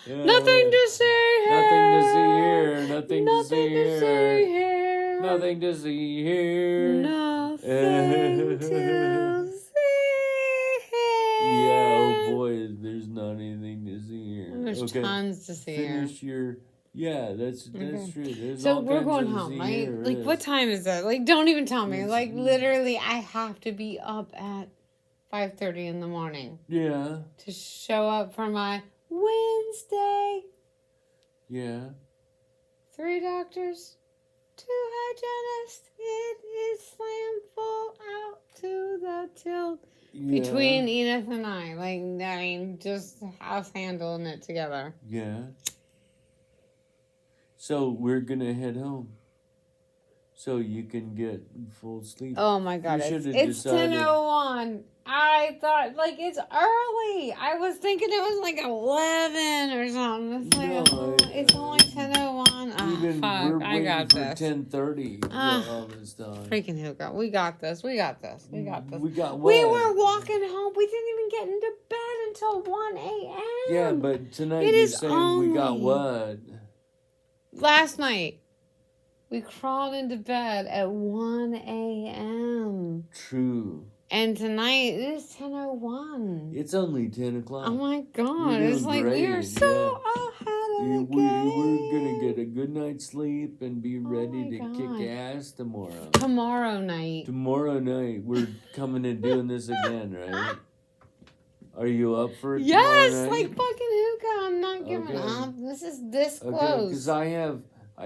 Nothing to see here. Nothing to see here. Nothing to see Nothing to here. see here. Nothing to see here. Nothing to see here. Yeah, oh boy, there's not anything to see here. There's Okay, tons to see here. finish your. Yeah, that's Okay. true. There's So all we're kinds going of home, see right? here, Like, yes. what time is it? Like, don't even tell me. It's- Like, literally, I have to be up at 5:30 in the morning Yeah, to show up for my Wednesday. yeah. 3 doctors, 2 hygienists. It is slam full out to the tilt. Yeah. Between Edith and I. Like, I mean, just us handling it together. Yeah. So we're gonna head home. So you can get full sleep. Oh my God, You it's should've decided- 10:01. I thought, like, it's early. I was thinking it was like 11 or something. It's like, No, it's only 10:01. Ah, Even fuck, we're I waiting got for this. 10:30 Ah. all this time. Freaking hookah. We got this. We got this. We got this. We got We what? were walking home. We didn't even get into bed until 1 a.m. Yeah, but tonight It you're is saying we got only- what? Last night, we crawled into bed at 1 a.m. True. And tonight, it is 10:01. It's only 10 o'clock. Oh my God. You're It's doing like we are great, so ahead of the We're game. gonna get a good night's sleep and be ready my to God. kick ass tomorrow. Tomorrow night. Tomorrow night we're coming and doing this again, right? Are you up for it Yes, tomorrow like night? fucking hookah. I'm not giving Okay. up. This is this Okay, close. because I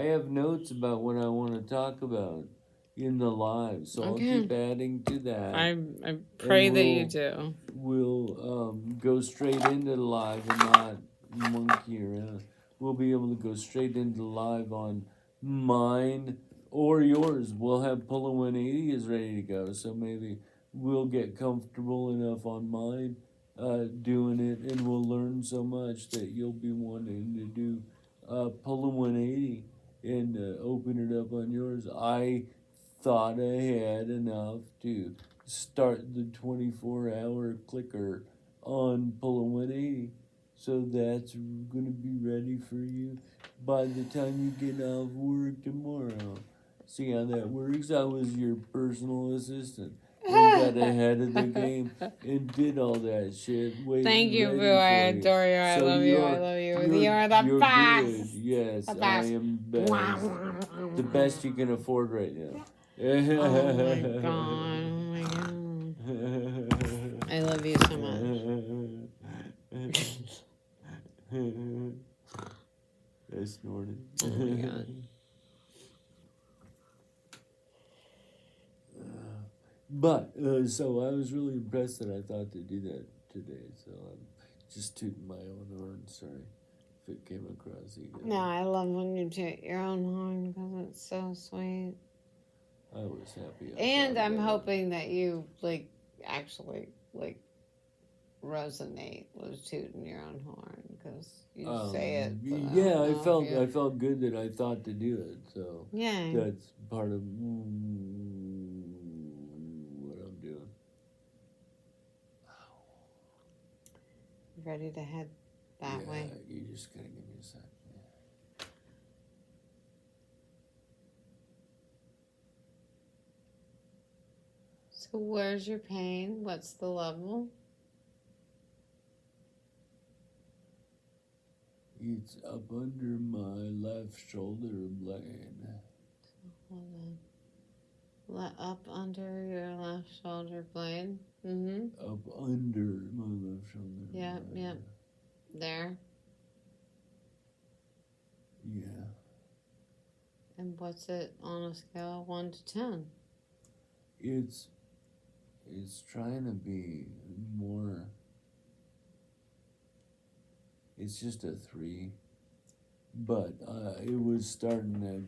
have notes about what I want to talk about in the live, so I'll Okay. keep adding to that. I pray And that you we'll- do. We'll go straight into the live and not monkey around. We'll be able to go straight into live on mine or yours. We'll have Pulling 180 is ready to go, so maybe we'll get comfortable enough on mine doing it, and we'll learn so much that you'll be wanting to do Pulling 180 and open it up on yours. I thought I had enough to start the 24-hour clicker on Pulling 180. So that's gonna be ready for you by the time you get off work tomorrow. See how that works? I was your personal assistant. And got ahead of the game and did all that shit. Thank you, ready Boo. I for you. adore you. I So love you. I you're- love you. You're, You're the you're best. good. Yes, The I best. am best. The best you can afford right now. Oh my god. Oh my god. I love you so much. I snorted. Oh my god. But so I was really impressed that I thought to do that today. So I'm just tooting my own horn. Sorry if it came across ego. No, I love when you toot your own horn because it's so sweet. I was happy. And I'm hoping that you actually resonate with tooting your own horn because you say it. But Yeah, don't I know felt if you- I felt good that I thought to do it. So Yeah. that's part of what I'm doing. Ready to head that Yeah, way. you just gotta give me a sec. So where's your pain? What's the level? It's up under my left shoulder blade. Hold on. Up under your left shoulder blade. Mm-hmm. Up under my left shoulder. Yep, blade. yep. There. Yeah. And what's it on a scale of 1 to 10? It's trying to be more. It's just a 3, but it was starting to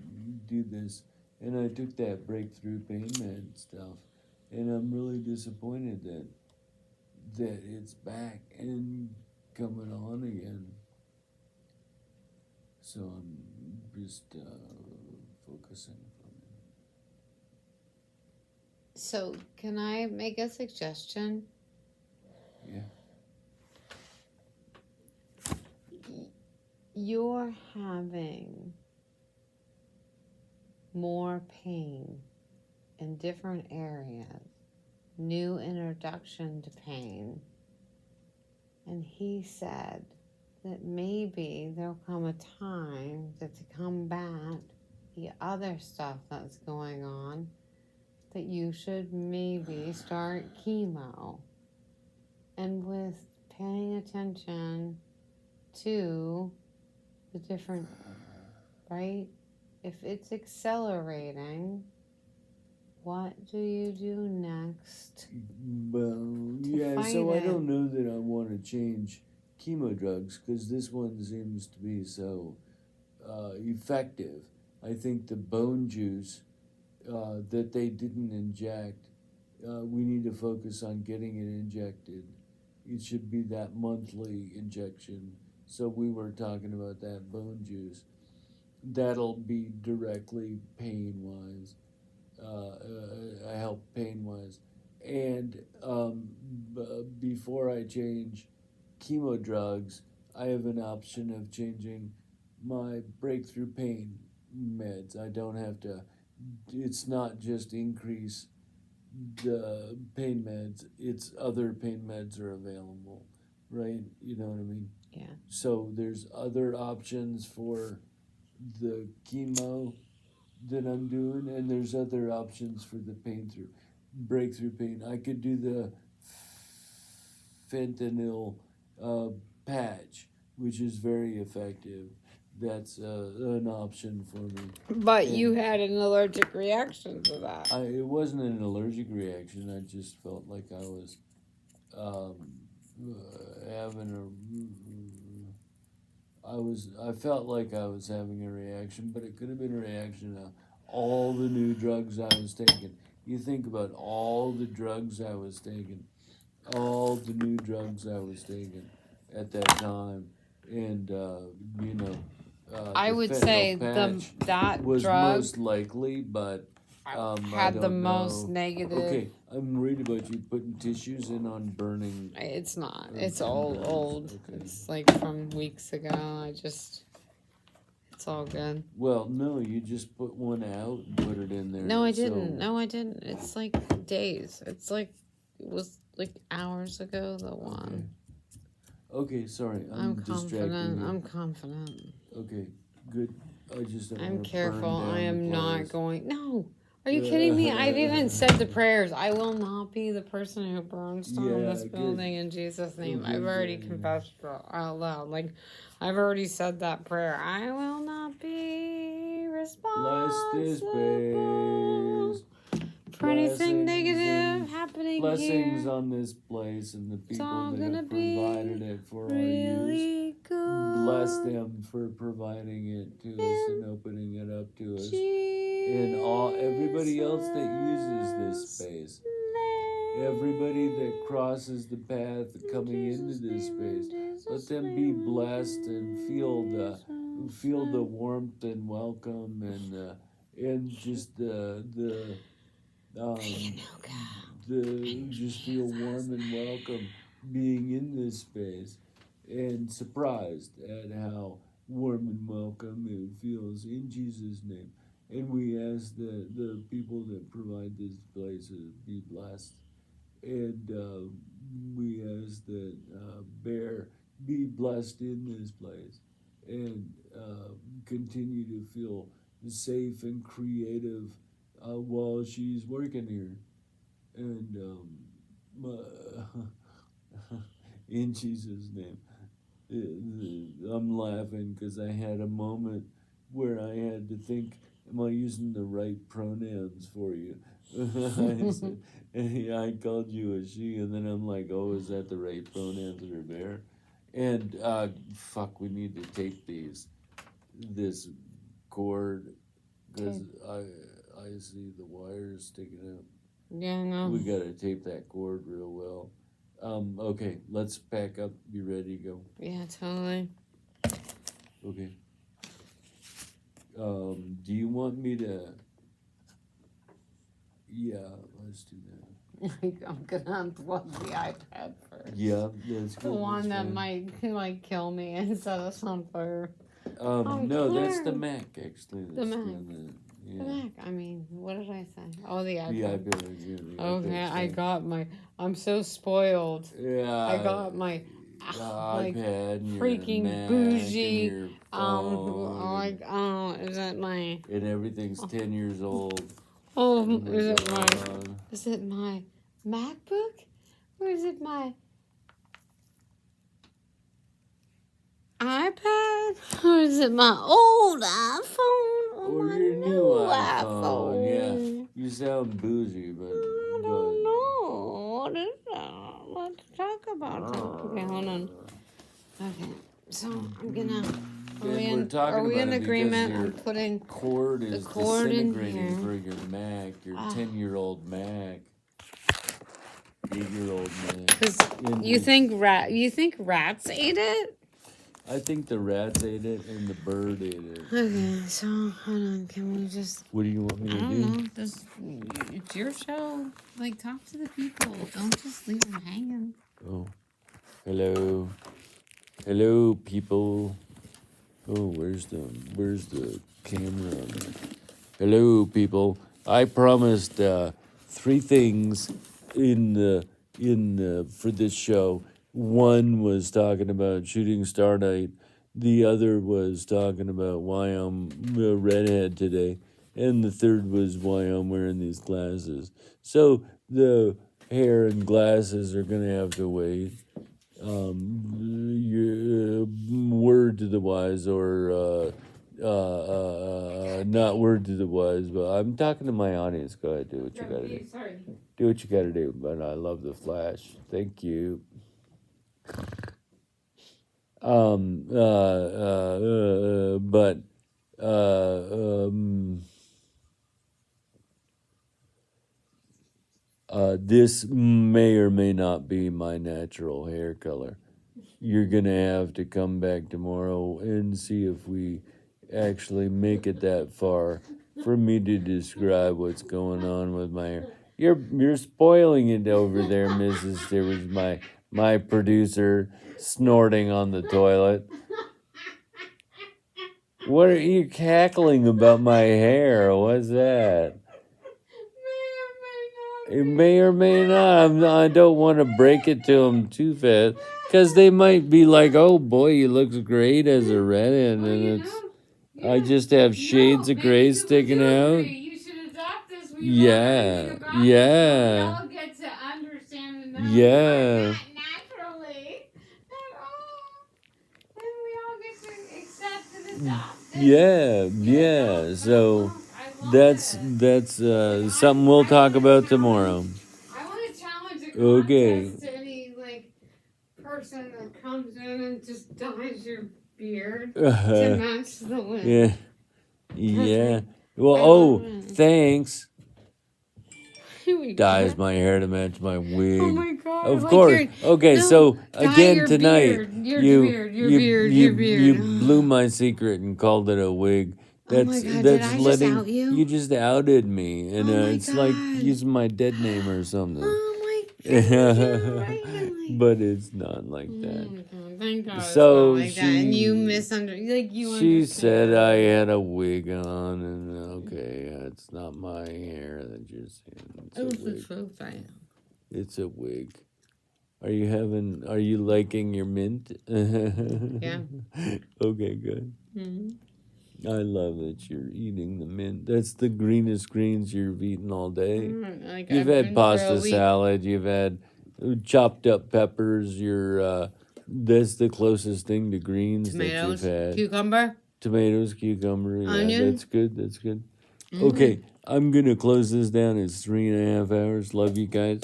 do this, and I took that breakthrough pain med stuff, and I'm really disappointed that it's back and coming on again. So I'm just focusing for a minute. So can I make a suggestion? Yeah. You're having more pain in different areas, new introduction to pain. And he said that maybe there'll come a time that to combat the other stuff that's going on, that you should maybe start chemo. And with paying attention to the different, right? If it's accelerating, what do you do next? Well, yeah, fight so I it. don't know that I want to change chemo drugs because this one seems to be so effective. I think the bone juice that they didn't inject, we need to focus on getting it injected. It should be that monthly injection. So we were talking about that bone juice. That'll be directly pain-wise, help pain-wise. And before I change chemo drugs, I have an option of changing my breakthrough pain meds. I don't have to, it's not just increase the pain meds, it's other pain meds are available, right? You know what I mean? Yeah. So there's other options for the chemo that I'm doing, and there's other options for the breakthrough pain. I could do the fentanyl patch, which is very effective. That's an option for me. But And- you had an allergic reaction to that. It wasn't an allergic reaction. I just felt like I was I felt like I was having a reaction, but it could have been a reaction to all the new drugs I was taking. You think about all the drugs I was taking, all the new drugs I was taking at that time, and I the would say fentanyl patch that was drug most likely, but I had the don't most know. negative. Okay, I'm worried about you putting tissues in on burning. It's not. Oh, It's all okay. old. Okay. It's like from weeks ago. It's all good. Well, no, you just put one out and put it in there. No, I so- didn't. No, I didn't. It's like days. It was like hours ago, the one. Okay, sorry. I'm distracting confident. you. I'm confident. Okay, good. I just don't I'm wanna burn careful. down I the am not place. going. No. Are you kidding me? I've even said the prayers. I will not be the person who burns down Yeah, this good. building in Jesus' name. Okay, I've already yeah. confessed out loud. Like, I've already said that prayer. I will not be Bless responsible this place. for anything Blessings negative and happening Blessings here. on this place and the people all that gonna have be provided it for our use. Really good. Bless them for providing it to us and opening it up to us. And everybody else that uses this space. Everybody that crosses the path coming into this space, let them be blessed and feel the warmth and welcome and just the just feel warm and welcome being in this space and surprised at how warm and welcome it feels in Jesus' name. And we ask the people that provide this place to be blessed. And we ask that Bear be blessed in this place and continue to feel safe and creative while she's working here. And in Jesus' name. I'm laughing because I had a moment where I had to think, am I using the right pronouns for you? I called you a she, and then I'm like, oh, is that the right pronouns for Bear? And we need to tape this cord because I see the wires sticking out. Yeah, no. We gotta tape that cord real well. Okay, let's pack up. Be ready to go. Yeah, totally. Okay. Do you want me to? Yeah, let's do that. I'm gonna unplug the iPad first. Yeah, that's good. The one that's that fine. might kill me and set us on fire. No, that's the Claire. Mac actually. The That's Mac. doing The yeah. Mac. I mean, what did I say? Oh, the The iPad. iPad. Yeah, the Okay, iPad's I fine. got my. I'm so spoiled. Yeah. I got my. the like, iPad and your freaking Mac bougie, and your phone is it my? and everything's 10 years old. Oh, Oh my is it my? God. Is it my MacBook, or is it my iPad, or is it my old iPhone, Or my your new iPhone, iPhone? yeah. You sound bougie, but I don't know. What is that? Let's talk about it. Okay, hold on. Okay, so I'm gonna. Are we we're in, talking are we about in it because agreement your on putting? cord is cord in disintegrating here. for your Mac, your Ah. 10-year-old Mac, 8-year-old Mac. Because And you think rats ate it? I think the rats ate it and the bird ate it. Okay, so hold on. Can we just? What do you want me I to don't do? know. It's your show. Like, talk to the people. Don't just leave them hanging. Oh, hello, hello, people. Oh, where's the camera on there? Hello, people. I promised 3 things for this show. One was talking about shooting Star Night. The other was talking about why I'm a redhead today. And the third was why I'm wearing these glasses. So the hair and glasses are going to have to wait. Your word to the wise, or not word to the wise, but I'm talking to my audience. Go ahead, do what you gotta do. Sorry. Do what you gotta do. But I love the Flash. Thank you. This may or may not be my natural hair color. You're gonna have to come back tomorrow and see if we actually make it that far for me to describe what's going on with my hair. You're spoiling it over there, Mrs. There was my producer snorting on the toilet. What are you cackling about my hair? What's that? It may or may not. I don't want to break it to them too fast, because they might be like, "Oh boy, he looks great as a redhead," and I just have shades of gray sticking out. You should adopt this. Yeah, We yeah, all get to understand and know yeah. naturally at all. And we all get to accept and adopt it. Yeah, yeah. So that's something we'll talk about tomorrow. I want to challenge a Okay. contest to any person that comes in and just dyes your beard to match the wig. Yeah, yeah. Well, I oh, love it. thanks. Here we Dyes go. my hair to match my wig. Oh my god! Of like course. you're- Okay, no, so dye again your tonight, beard, your you beard, your you beard, you, your beard. you blew my secret and called it a wig. Oh my That's God, did that's I just letting out you? you just outed me, and Oh my it's like God. using my dead name or something. Oh my god! You're right, Emily. But it's not like Oh that. my God, thank God. So it's not like that. And you she- misunderstood. Like you. She said understand. I had a wig on, and okay, it's not my hair that you're seeing. It's It was a the wig. truth, I am. It's a wig. Are you liking your mint? Yeah. Okay, good. Mm-hmm. I love that you're eating the mint. That's the greenest greens you've eaten all day. Like You've I've had been pasta through a week. salad. You've had chopped up peppers. That's the closest thing to greens Tomatoes, that you've had. cucumber. Tomatoes, cucumber. Yeah, Onion. that's good. That's good. Mhm. Okay, I'm gonna close this down. It's 3.5 hours. Love you guys.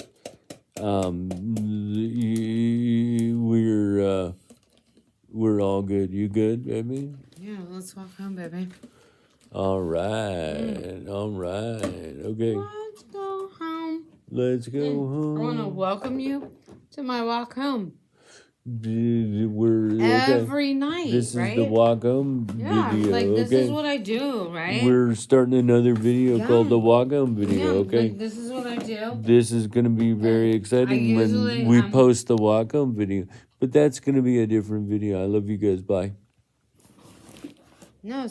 We're all good. You good, baby? Yeah, let's walk home, baby. All right. All right. Okay, Let's go home. let's go I want to home. welcome you to my walk home We're okay. every night. This is right? the walk home Yeah, video. like this Okay. is what I do, right? We're starting another video Yeah. called the walk home yeah, video. Okay. like this is what I do. This is going to be very exciting usually, when we post the walk home video. But that's going to be a different video. I love you guys. Bye. No,